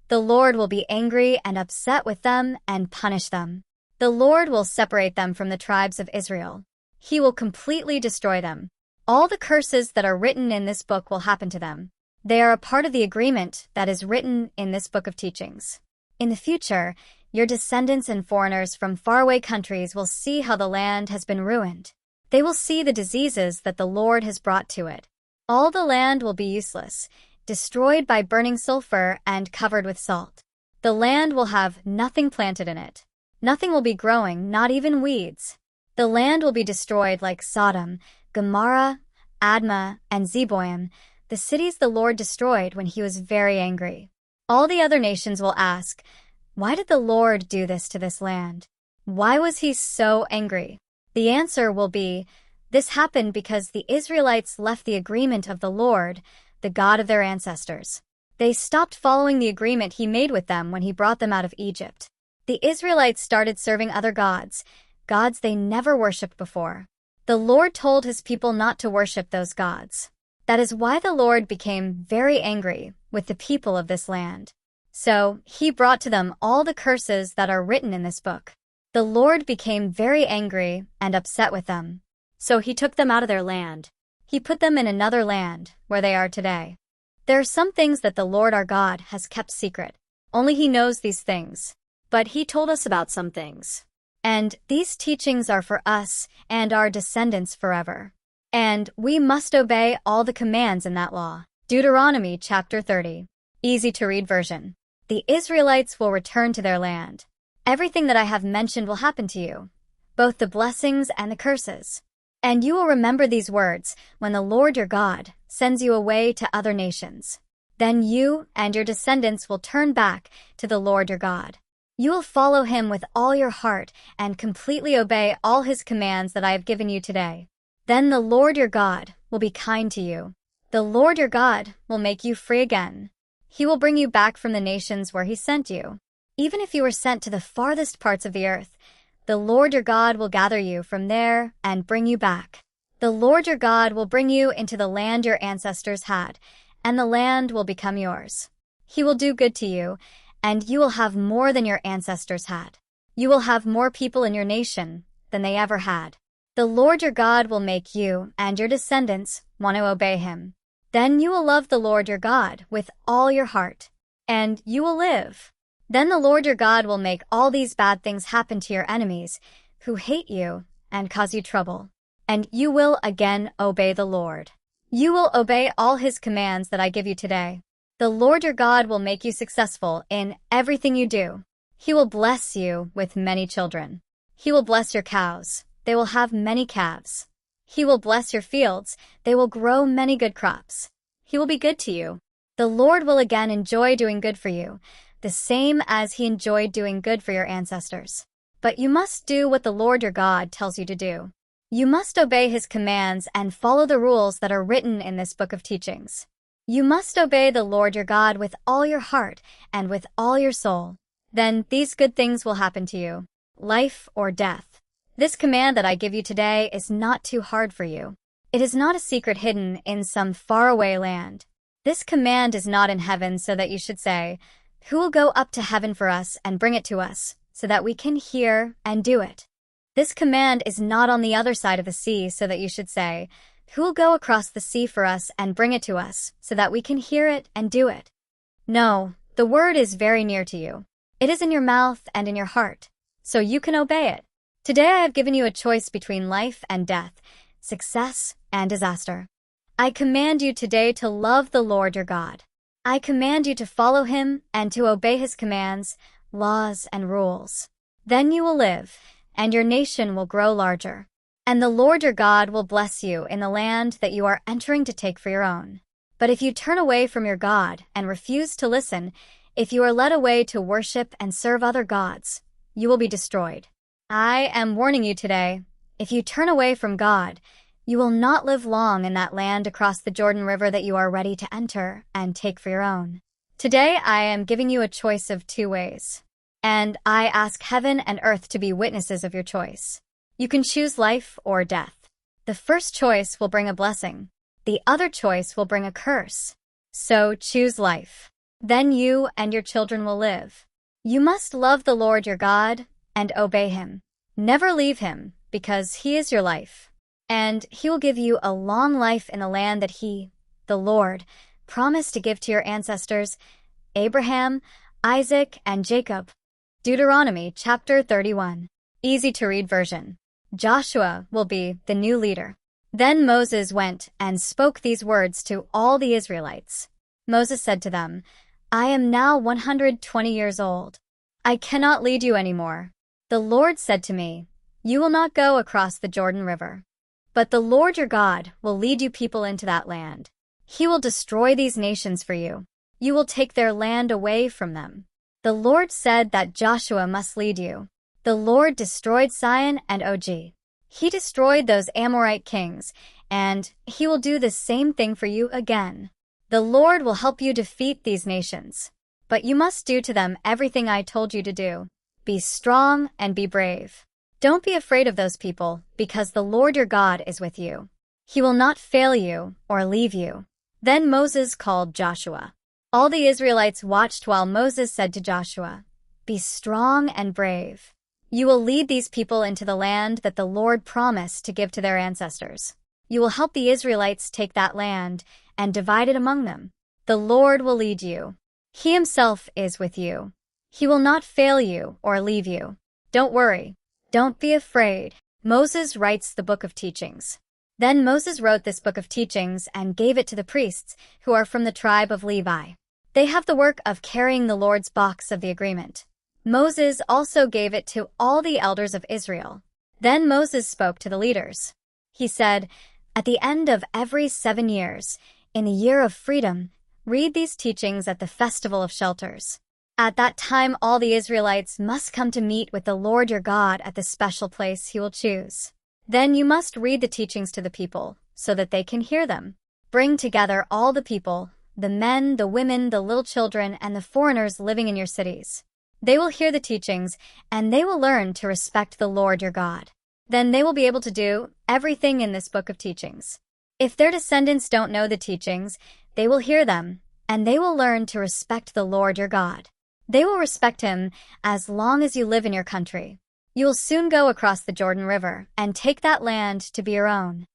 The Lord will be angry and upset with them and punish them. The Lord will separate them from the tribes of Israel. He will completely destroy them. All the curses that are written in this book will happen to them. They are a part of the agreement that is written in this book of teachings. In the future, Your descendants and foreigners from faraway countries will see how the land has been ruined. They will see the diseases that the Lord has brought to it. All the land will be useless, destroyed by burning sulfur and covered with salt. The land will have nothing planted in it. Nothing will be growing, not even weeds. The land will be destroyed like Sodom, Gomorrah, Admah, and Zeboim, the cities the Lord destroyed when he was very angry. All the other nations will ask, "Why did the Lord do this to this land? Why was he so angry?" The answer will be, "This happened because the Israelites left the agreement of the Lord, the God of their ancestors. They stopped following the agreement he made with them when he brought them out of Egypt. The Israelites started serving other gods, gods they never worshipped before. The Lord told his people not to worship those gods. That is why the Lord became very angry with the people of this land. So he brought to them all the curses that are written in this book. The Lord became very angry and upset with them. So he took them out of their land. He put them in another land where they are today. There are some things that the Lord our God has kept secret. Only he knows these things. But he told us about some things. And these teachings are for us and our descendants forever. And we must obey all the commands in that law." Deuteronomy chapter 30. Easy to read version. The Israelites will return to their land. Everything that I have mentioned will happen to you, both the blessings and the curses. And you will remember these words when the Lord your God sends you away to other nations. Then you and your descendants will turn back to the Lord your God. You will follow him with all your heart and completely obey all his commands that I have given you today. Then the Lord your God will be kind to you. The Lord your God will make you free again. He will bring you back from the nations where he sent you. Even if you were sent to the farthest parts of the earth, the Lord your God will gather you from there and bring you back. The Lord your God will bring you into the land your ancestors had, and the land will become yours. He will do good to you, and you will have more than your ancestors had. You will have more people in your nation than they ever had. The Lord your God will make you and your descendants want to obey him. Then you will love the Lord your God with all your heart, and you will live. Then the Lord your God will make all these bad things happen to your enemies, who hate you and cause you trouble. And you will again obey the Lord. You will obey all his commands that I give you today. The Lord your God will make you successful in everything you do. He will bless you with many children. He will bless your cows. They will have many calves. He will bless your fields. They will grow many good crops. He will be good to you. The Lord will again enjoy doing good for you, the same as he enjoyed doing good for your ancestors. But you must do what the Lord your God tells you to do. You must obey his commands and follow the rules that are written in this book of teachings. You must obey the Lord your God with all your heart and with all your soul. Then these good things will happen to you, life or death. This command that I give you today is not too hard for you. It is not a secret hidden in some faraway land. This command is not in heaven so that you should say, "Who will go up to heaven for us and bring it to us, so that we can hear and do it?" This command is not on the other side of the sea so that you should say, "Who will go across the sea for us and bring it to us, so that we can hear it and do it?" No, the word is very near to you. It is in your mouth and in your heart, so you can obey it. Today I have given you a choice between life and death, success and disaster. I command you today to love the Lord your God. I command you to follow him and to obey his commands, laws, and rules. Then you will live, and your nation will grow larger. And the Lord your God will bless you in the land that you are entering to take for your own. But if you turn away from your God and refuse to listen, if you are led away to worship and serve other gods, you will be destroyed. I am warning you today, if you turn away from God, you will not live long in that land across the Jordan River that you are ready to enter and take for your own. Today I am giving you a choice of two ways, and I ask heaven and earth to be witnesses of your choice. You can choose life or death. The first choice will bring a blessing. The other choice will bring a curse. So choose life. Then you and your children will live. You must love the Lord your God and obey him. Never leave him, because he is your life. And he will give you a long life in the land that he, the Lord, promised to give to your ancestors, Abraham, Isaac, and Jacob. Deuteronomy chapter 31. Easy to read version. Joshua will be the new leader. Then Moses went and spoke these words to all the Israelites. Moses said to them, I am now 120 years old. I cannot lead you anymore. The Lord said to me, You will not go across the Jordan River. But the Lord your God will lead you people into that land. He will destroy these nations for you. You will take their land away from them. The Lord said that Joshua must lead you. The Lord destroyed Sihon and Og. He destroyed those Amorite kings, and he will do the same thing for you again. The Lord will help you defeat these nations. But you must do to them everything I told you to do. Be strong and be brave. Don't be afraid of those people, because the Lord your God is with you. He will not fail you or leave you. Then Moses called Joshua. All the Israelites watched while Moses said to Joshua, Be strong and brave. You will lead these people into the land that the Lord promised to give to their ancestors. You will help the Israelites take that land and divide it among them. The Lord will lead you. He himself is with you. He will not fail you or leave you. Don't worry. Don't be afraid. Moses writes the book of teachings. Then Moses wrote this book of teachings and gave it to the priests, who are from the tribe of Levi. They have the work of carrying the Lord's box of the agreement. Moses also gave it to all the elders of Israel. Then Moses spoke to the leaders. He said, At the end of every 7 years, in the year of freedom, read these teachings at the Festival of Shelters. At that time all the Israelites must come to meet with the Lord your God at the special place he will choose. Then you must read the teachings to the people, so that they can hear them. Bring together all the people, the men, the women, the little children, and the foreigners living in your cities. They will hear the teachings, and they will learn to respect the Lord your God. Then they will be able to do everything in this book of teachings. If their descendants don't know the teachings, they will hear them, and they will learn to respect the Lord your God. They will respect him as long as you live in your country. You will soon go across the Jordan River and take that land to be your own.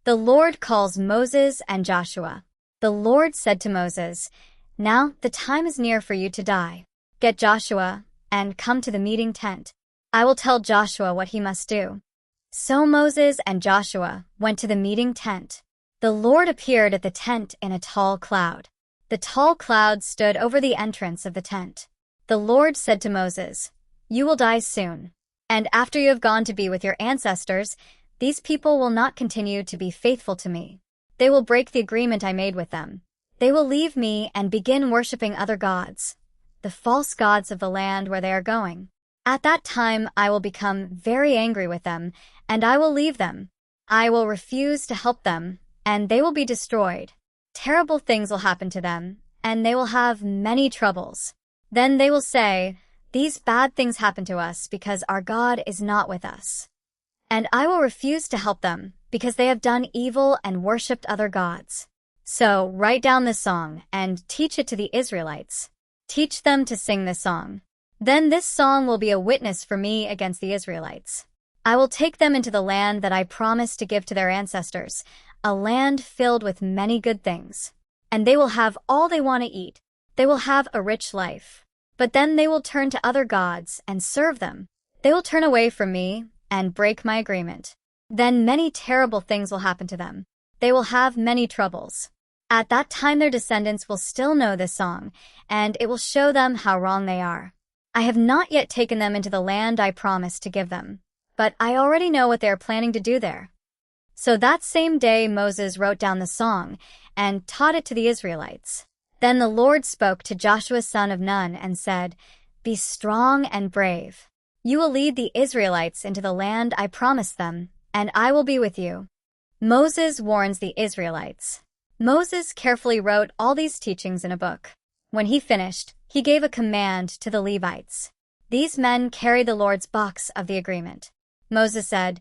The Lord calls Moses and Joshua. The Lord said to Moses, Now the time is near for you to die. Get Joshua and come to the meeting tent. I will tell Joshua what he must do. So Moses and Joshua went to the meeting tent. The Lord appeared at the tent in a tall cloud. The tall cloud stood over the entrance of the tent. The Lord said to Moses, You will die soon. And after you have gone to be with your ancestors, these people will not continue to be faithful to me. They will break the agreement I made with them. They will leave me and begin worshiping other gods, the false gods of the land where they are going. At that time I will become very angry with them, and I will leave them. I will refuse to help them, and they will be destroyed. Terrible things will happen to them, and they will have many troubles. Then they will say, These bad things happen to us because our God is not with us. And I will refuse to help them because they have done evil and worshipped other gods. So write down this song and teach it to the Israelites. Teach them to sing this song. Then this song will be a witness for me against the Israelites. I will take them into the land that I promised to give to their ancestors, a land filled with many good things. And they will have all they want to eat. They will have a rich life. But then they will turn to other gods and serve them. They will turn away from me and break my agreement. Then many terrible things will happen to them. They will have many troubles. At that time their descendants will still know this song, and it will show them how wrong they are. I have not yet taken them into the land I promised to give them, but I already know what they are planning to do there. So that same day Moses wrote down the song and taught it to the Israelites. Then the Lord spoke to Joshua son of Nun and said, Be strong and brave. You will lead the Israelites into the land I promised them, and I will be with you. Moses warns the Israelites. Moses carefully wrote all these teachings in a book. When he finished, he gave a command to the Levites. These men carry the Lord's box of the agreement. Moses said,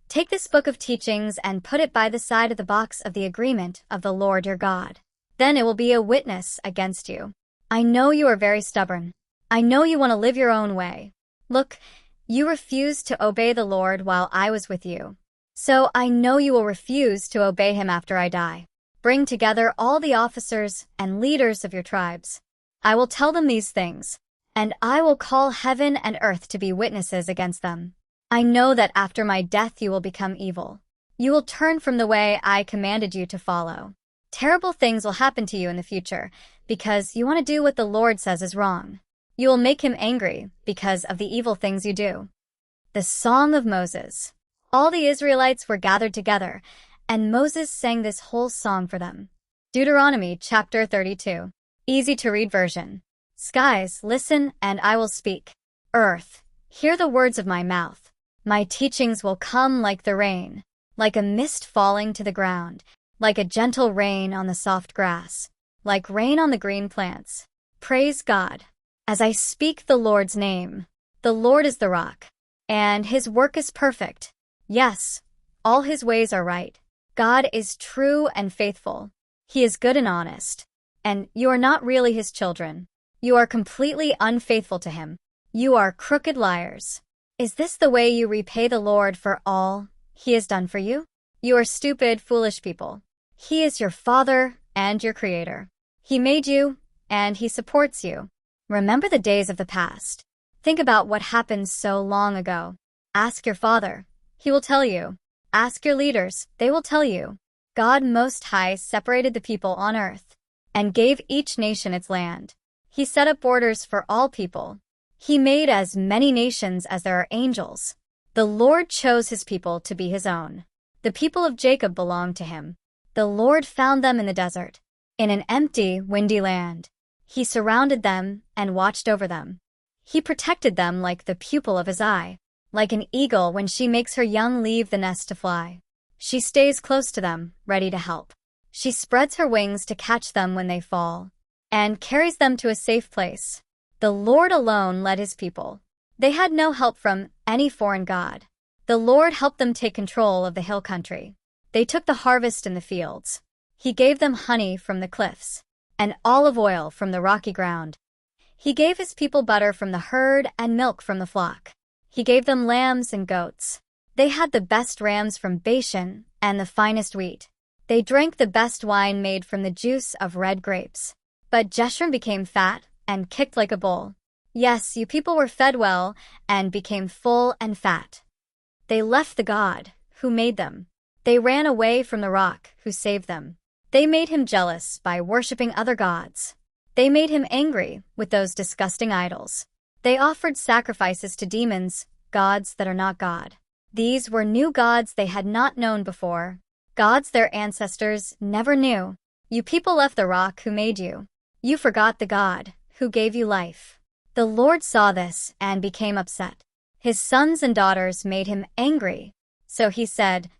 Take this book of teachings and put it by the side of the box of the agreement of the Lord your God. Then it will be a witness against you. I know you are very stubborn. I know you want to live your own way. Look, you refused to obey the Lord while I was with you. So I know you will refuse to obey him after I die. Bring together all the officers and leaders of your tribes. I will tell them these things, and I will call heaven and earth to be witnesses against them. I know that after my death you will become evil. You will turn from the way I commanded you to follow. Terrible things will happen to you in the future because you want to do what the Lord says is wrong. You will make him angry because of the evil things you do. The Song of Moses. All the Israelites were gathered together, and Moses sang this whole song for them. Deuteronomy chapter 32. Easy to read version. Skies, listen, and I will speak. Earth, hear the words of my mouth. My teachings will come like the rain, like a mist falling to the ground, like a gentle rain on the soft grass, like rain on the green plants. Praise God. As I speak the Lord's name, the Lord is the rock, and his work is perfect. Yes, all his ways are right. God is true and faithful. He is good and honest. And you are not really his children. You are completely unfaithful to him. You are crooked liars. Is this the way you repay the Lord for all he has done for you? You are stupid, foolish people. He is your Father and your Creator. He made you, and he supports you. Remember the days of the past. Think about what happened so long ago. Ask your father. He will tell you. Ask your leaders. They will tell you. God Most High separated the people on earth and gave each nation its land. He set up borders for all people. He made as many nations as there are angels. The Lord chose his people to be his own. The people of Jacob belonged to him. The Lord found them in the desert, in an empty, windy land. He surrounded them and watched over them. He protected them like the pupil of his eye, like an eagle when she makes her young leave the nest to fly. She stays close to them, ready to help. She spreads her wings to catch them when they fall, and carries them to a safe place. The Lord alone led his people. They had no help from any foreign god. The Lord helped them take control of the hill country. They took the harvest in the fields. He gave them honey from the cliffs, and olive oil from the rocky ground. He gave his people butter from the herd and milk from the flock. He gave them lambs and goats. They had the best rams from Bashan and the finest wheat. They drank the best wine made from the juice of red grapes. But Jeshurun became fat and kicked like a bull. Yes, you people were fed well and became full and fat. They left the God who made them. They ran away from the rock who saved them. They made him jealous by worshiping other gods. They made him angry with those disgusting idols. They offered sacrifices to demons, gods that are not God. These were new gods they had not known before, gods their ancestors never knew. You people left the rock who made you. You forgot the God who gave you life. The Lord saw this and became upset. His sons and daughters made him angry. So he said,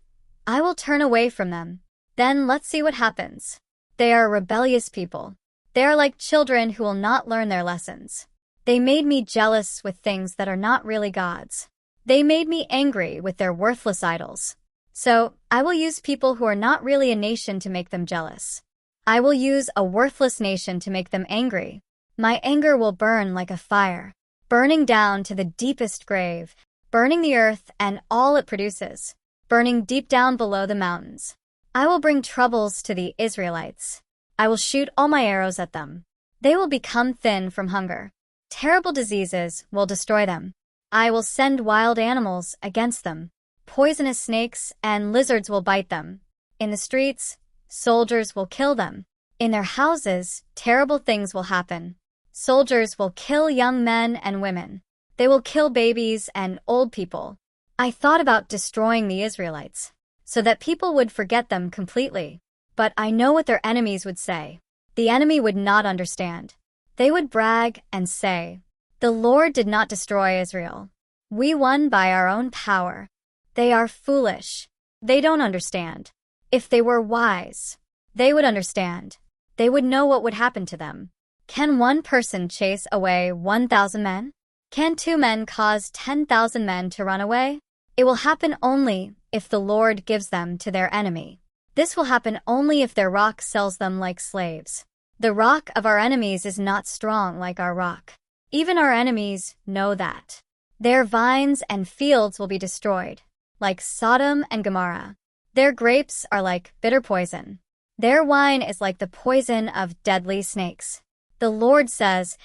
I will turn away from them. Then let's see what happens. They are rebellious people. They are like children who will not learn their lessons. They made me jealous with things that are not really gods. They made me angry with their worthless idols. So I will use people who are not really a nation to make them jealous. I will use a worthless nation to make them angry. My anger will burn like a fire, burning down to the deepest grave, burning the earth and all it produces, burning deep down below the mountains. I will bring troubles to the Israelites. I will shoot all my arrows at them. They will become thin from hunger. Terrible diseases will destroy them. I will send wild animals against them. Poisonous snakes and lizards will bite them. In the streets, soldiers will kill them. In their houses, terrible things will happen. Soldiers will kill young men and women. They will kill babies and old people. I thought about destroying the Israelites, so that people would forget them completely. But I know what their enemies would say. The enemy would not understand. They would brag and say, the Lord did not destroy Israel. We won by our own power. They are foolish. They don't understand. If they were wise, they would understand. They would know what would happen to them. Can one person chase away 1,000 men? Can 2 men cause 10,000 men to run away? It will happen only if the Lord gives them to their enemy. This will happen only if their rock sells them like slaves. The rock of our enemies is not strong like our rock. Even our enemies know that. Their vines and fields will be destroyed, like Sodom and Gomorrah. Their grapes are like bitter poison. Their wine is like the poison of deadly snakes. The Lord says,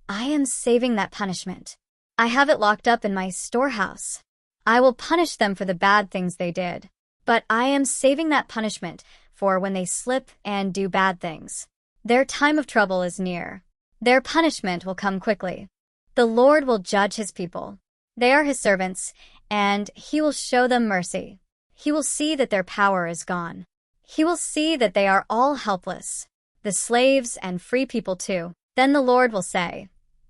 I am saving that punishment. I have it locked up in my storehouse. I will punish them for the bad things they did. But I am saving that punishment for when they slip and do bad things. Their time of trouble is near. Their punishment will come quickly. The Lord will judge his people. They are his servants, and he will show them mercy. He will see that their power is gone. He will see that they are all helpless, the slaves and free people too. Then the Lord will say,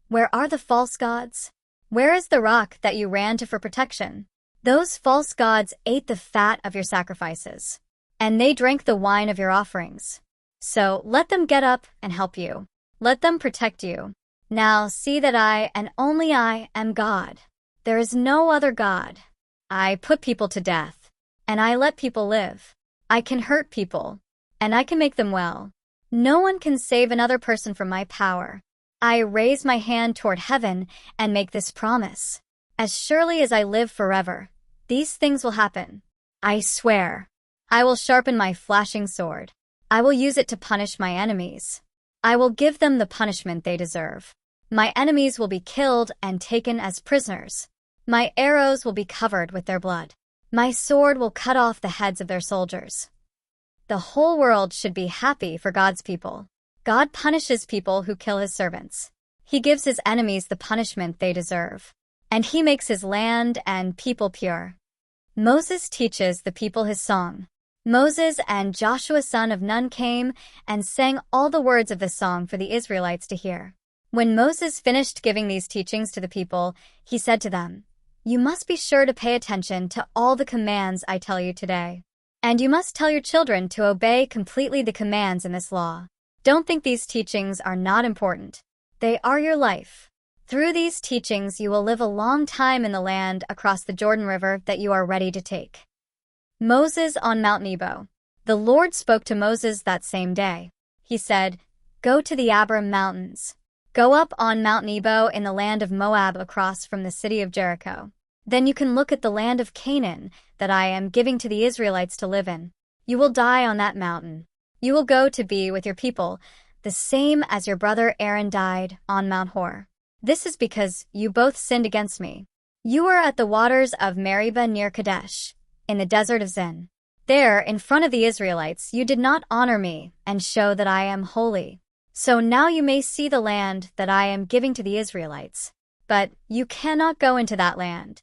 "Where are the false gods? Where is the rock that you ran to for protection? Those false gods ate the fat of your sacrifices, and they drank the wine of your offerings. So let them get up and help you. Let them protect you. Now see that I, and only I, am God. There is no other God. I put people to death, and I let people live. I can hurt people, and I can make them well. No one can save another person from my power. I raise my hand toward heaven and make this promise. As surely as I live forever, these things will happen. I swear. I will sharpen my flashing sword. I will use it to punish my enemies. I will give them the punishment they deserve. My enemies will be killed and taken as prisoners. My arrows will be covered with their blood. My sword will cut off the heads of their soldiers." The whole world should be happy for God's people. God punishes people who kill his servants. He gives his enemies the punishment they deserve. And he makes his land and people pure. Moses teaches the people his song. Moses and Joshua son of Nun came and sang all the words of the song for the Israelites to hear. When Moses finished giving these teachings to the people, he said to them, "You must be sure to pay attention to all the commands I tell you today. And you must tell your children to obey completely the commands in this law. Don't think these teachings are not important. They are your life. Through these teachings you will live a long time in the land across the Jordan River that you are ready to take." Moses on Mount Nebo. The Lord spoke to Moses that same day. He said, "Go to the Abarim Mountains. Go up on Mount Nebo in the land of Moab across from the city of Jericho. Then you can look at the land of Canaan that I am giving to the Israelites to live in. You will die on that mountain. You will go to be with your people, the same as your brother Aaron died on Mount Hor. This is because you both sinned against me. You were at the waters of Meribah near Kadesh, in the desert of Zin. There, in front of the Israelites, you did not honor me and show that I am holy. So now you may see the land that I am giving to the Israelites. But you cannot go into that land."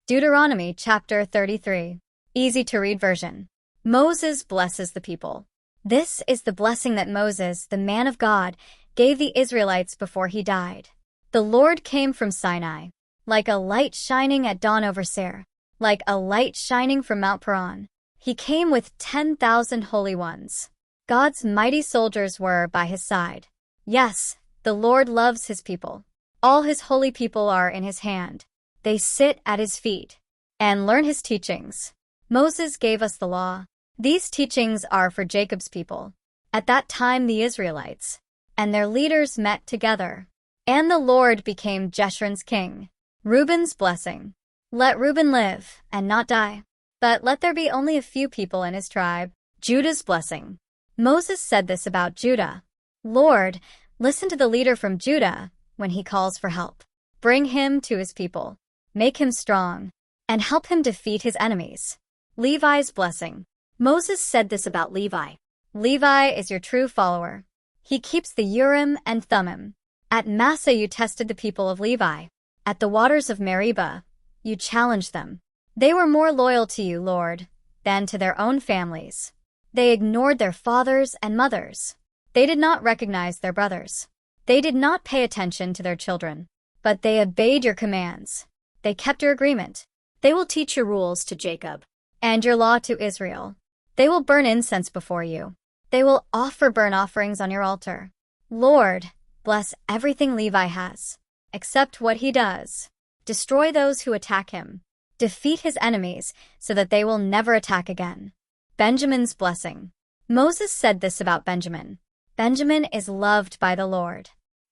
Deuteronomy chapter 33. Easy to read version. Moses blesses the people. This is the blessing that Moses, the man of God, gave the Israelites before he died. The Lord came from Sinai, like a light shining at dawn over Seir, like a light shining from Mount Paran. He came with 10,000 holy ones. God's mighty soldiers were by his side. Yes, the Lord loves his people. All his holy people are in his hand. They sit at his feet and learn his teachings. Moses gave us the law. These teachings are for Jacob's people. At that time the Israelites and their leaders met together. And the Lord became Jeshurun's king. Reuben's blessing. Let Reuben live and not die, but let there be only a few people in his tribe. Judah's blessing. Moses said this about Judah. Lord, listen to the leader from Judah when he calls for help. Bring him to his people. Make him strong, and help him defeat his enemies. Levi's blessing. Moses said this about Levi. Levi is your true follower. He keeps the Urim and Thummim. At Massa you tested the people of Levi. At the waters of Meribah, you challenged them. They were more loyal to you, Lord, than to their own families. They ignored their fathers and mothers. They did not recognize their brothers. They did not pay attention to their children, but they obeyed your commands. They kept your agreement. They will teach your rules to Jacob and your law to Israel. They will burn incense before you. They will offer burnt offerings on your altar. Lord, bless everything Levi has, except what he does. Destroy those who attack him. Defeat his enemies so that they will never attack again. Benjamin's blessing. Moses said this about Benjamin. Benjamin is loved by the Lord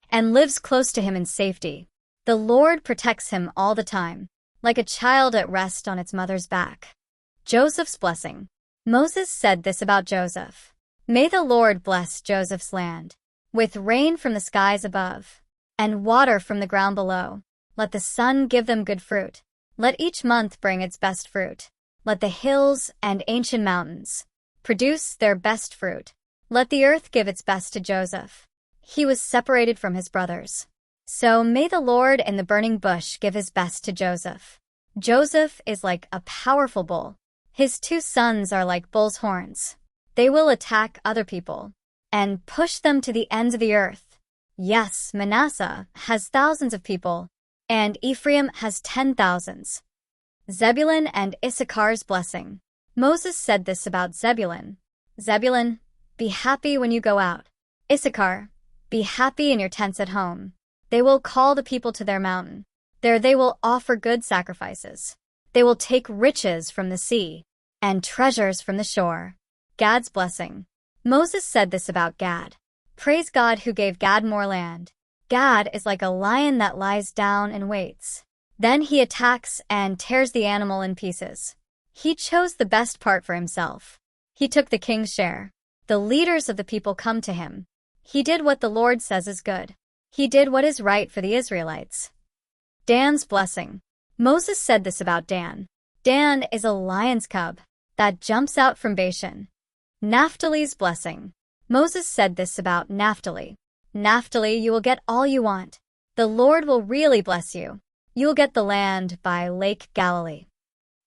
and lives close to him in safety. The Lord protects him all the time, like a child at rest on its mother's back. Joseph's blessing. Moses said this about Joseph. May the Lord bless Joseph's land with rain from the skies above and water from the ground below. Let the sun give them good fruit. Let each month bring its best fruit. Let the hills and ancient mountains produce their best fruit. Let the earth give its best to Joseph. He was separated from his brothers. So may the Lord in the burning bush give his best to Joseph. Joseph is like a powerful bull. His 2 sons are like bull's horns. They will attack other people and push them to the ends of the earth. Yes, Manasseh has thousands of people, and Ephraim has 10,000s. Zebulun and Issachar's blessing. Moses said this about Zebulun. Zebulun, be happy when you go out. Issachar, be happy in your tents at home. They will call the people to their mountain. There they will offer good sacrifices. They will take riches from the sea and treasures from the shore. Gad's blessing. Moses said this about Gad. Praise God who gave Gad more land. Gad is like a lion that lies down and waits. Then he attacks and tears the animal in pieces. He chose the best part for himself. He took the king's share. The leaders of the people come to him. He did what the Lord says is good. He did what is right for the Israelites. Dan's blessing. Moses said this about Dan. Dan is a lion's cub that jumps out from Bashan. Naphtali's blessing. Moses said this about Naphtali. Naphtali, you will get all you want. The Lord will really bless you. You will get the land by Lake Galilee.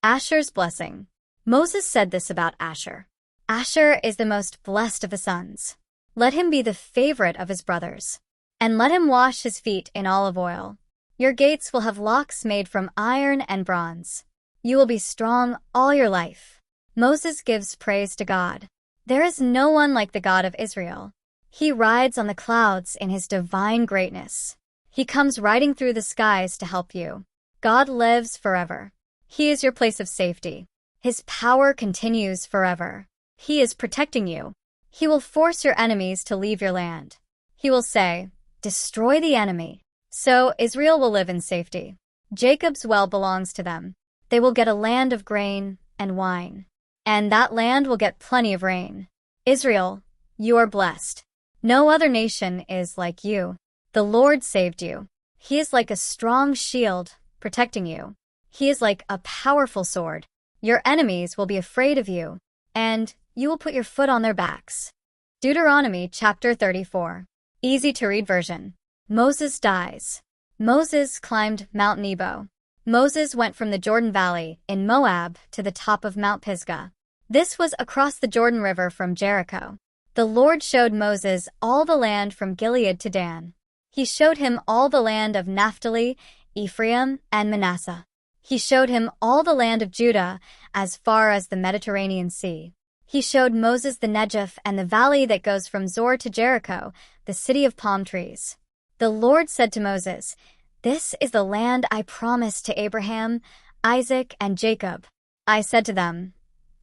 Asher's blessing. Moses said this about Asher. Asher is the most blessed of the sons. Let him be the favorite of his brothers, and let him wash his feet in olive oil. Your gates will have locks made from iron and bronze. You will be strong all your life. Moses gives praise to God. There is no one like the God of Israel. He rides on the clouds in his divine greatness. He comes riding through the skies to help you. God lives forever. He is your place of safety. His power continues forever. He is protecting you. He will force your enemies to leave your land. He will say, destroy the enemy. So Israel will live in safety. Jacob's well belongs to them. They will get a land of grain and wine, and that land will get plenty of rain. Israel, you are blessed. No other nation is like you. The Lord saved you. He is like a strong shield, protecting you. He is like a powerful sword. Your enemies will be afraid of you, and you will put your foot on their backs. Deuteronomy chapter 34. Easy to read version. Moses dies. Moses climbed Mount Nebo. Moses went from the Jordan Valley in Moab to the top of Mount Pisgah. This was across the Jordan River from Jericho. The Lord showed Moses all the land from Gilead to Dan. He showed him all the land of Naphtali, Ephraim, and Manasseh. He showed him all the land of Judah as far as the Mediterranean Sea. He showed Moses the Negev and the valley that goes from Zor to Jericho, the city of palm trees. The Lord said to Moses, this is the land I promised to Abraham, Isaac, and Jacob. I said to them,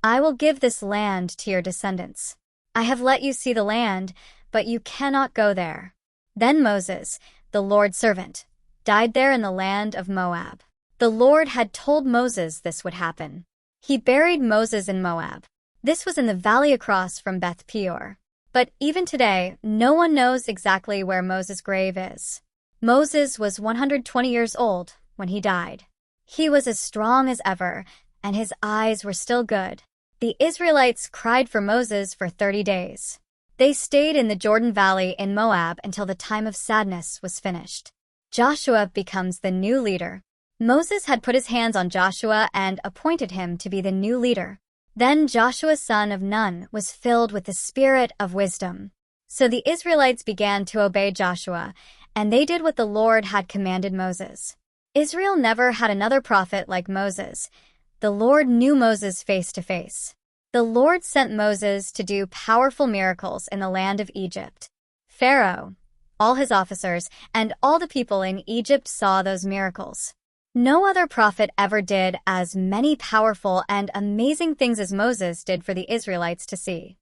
I will give this land to your descendants. I have let you see the land, but you cannot go there. Then Moses, the Lord's servant, died there in the land of Moab. The Lord had told Moses this would happen. He buried Moses in Moab. This was in the valley across from Beth Peor. But even today, no one knows exactly where Moses' grave is. Moses was 120 years old when he died. He was as strong as ever, and his eyes were still good. The Israelites cried for Moses for 30 days. They stayed in the Jordan Valley in Moab until the time of sadness was finished. Joshua becomes the new leader. Moses had put his hands on Joshua and appointed him to be the new leader. Then Joshua son of Nun was filled with the spirit of wisdom. So the Israelites began to obey Joshua, and they did what the Lord had commanded Moses. Israel never had another prophet like Moses. The Lord knew Moses face to face. The Lord sent Moses to do powerful miracles in the land of Egypt. Pharaoh, all his officers, and all the people in Egypt saw those miracles. No other prophet ever did as many powerful and amazing things as Moses did for the Israelites to see.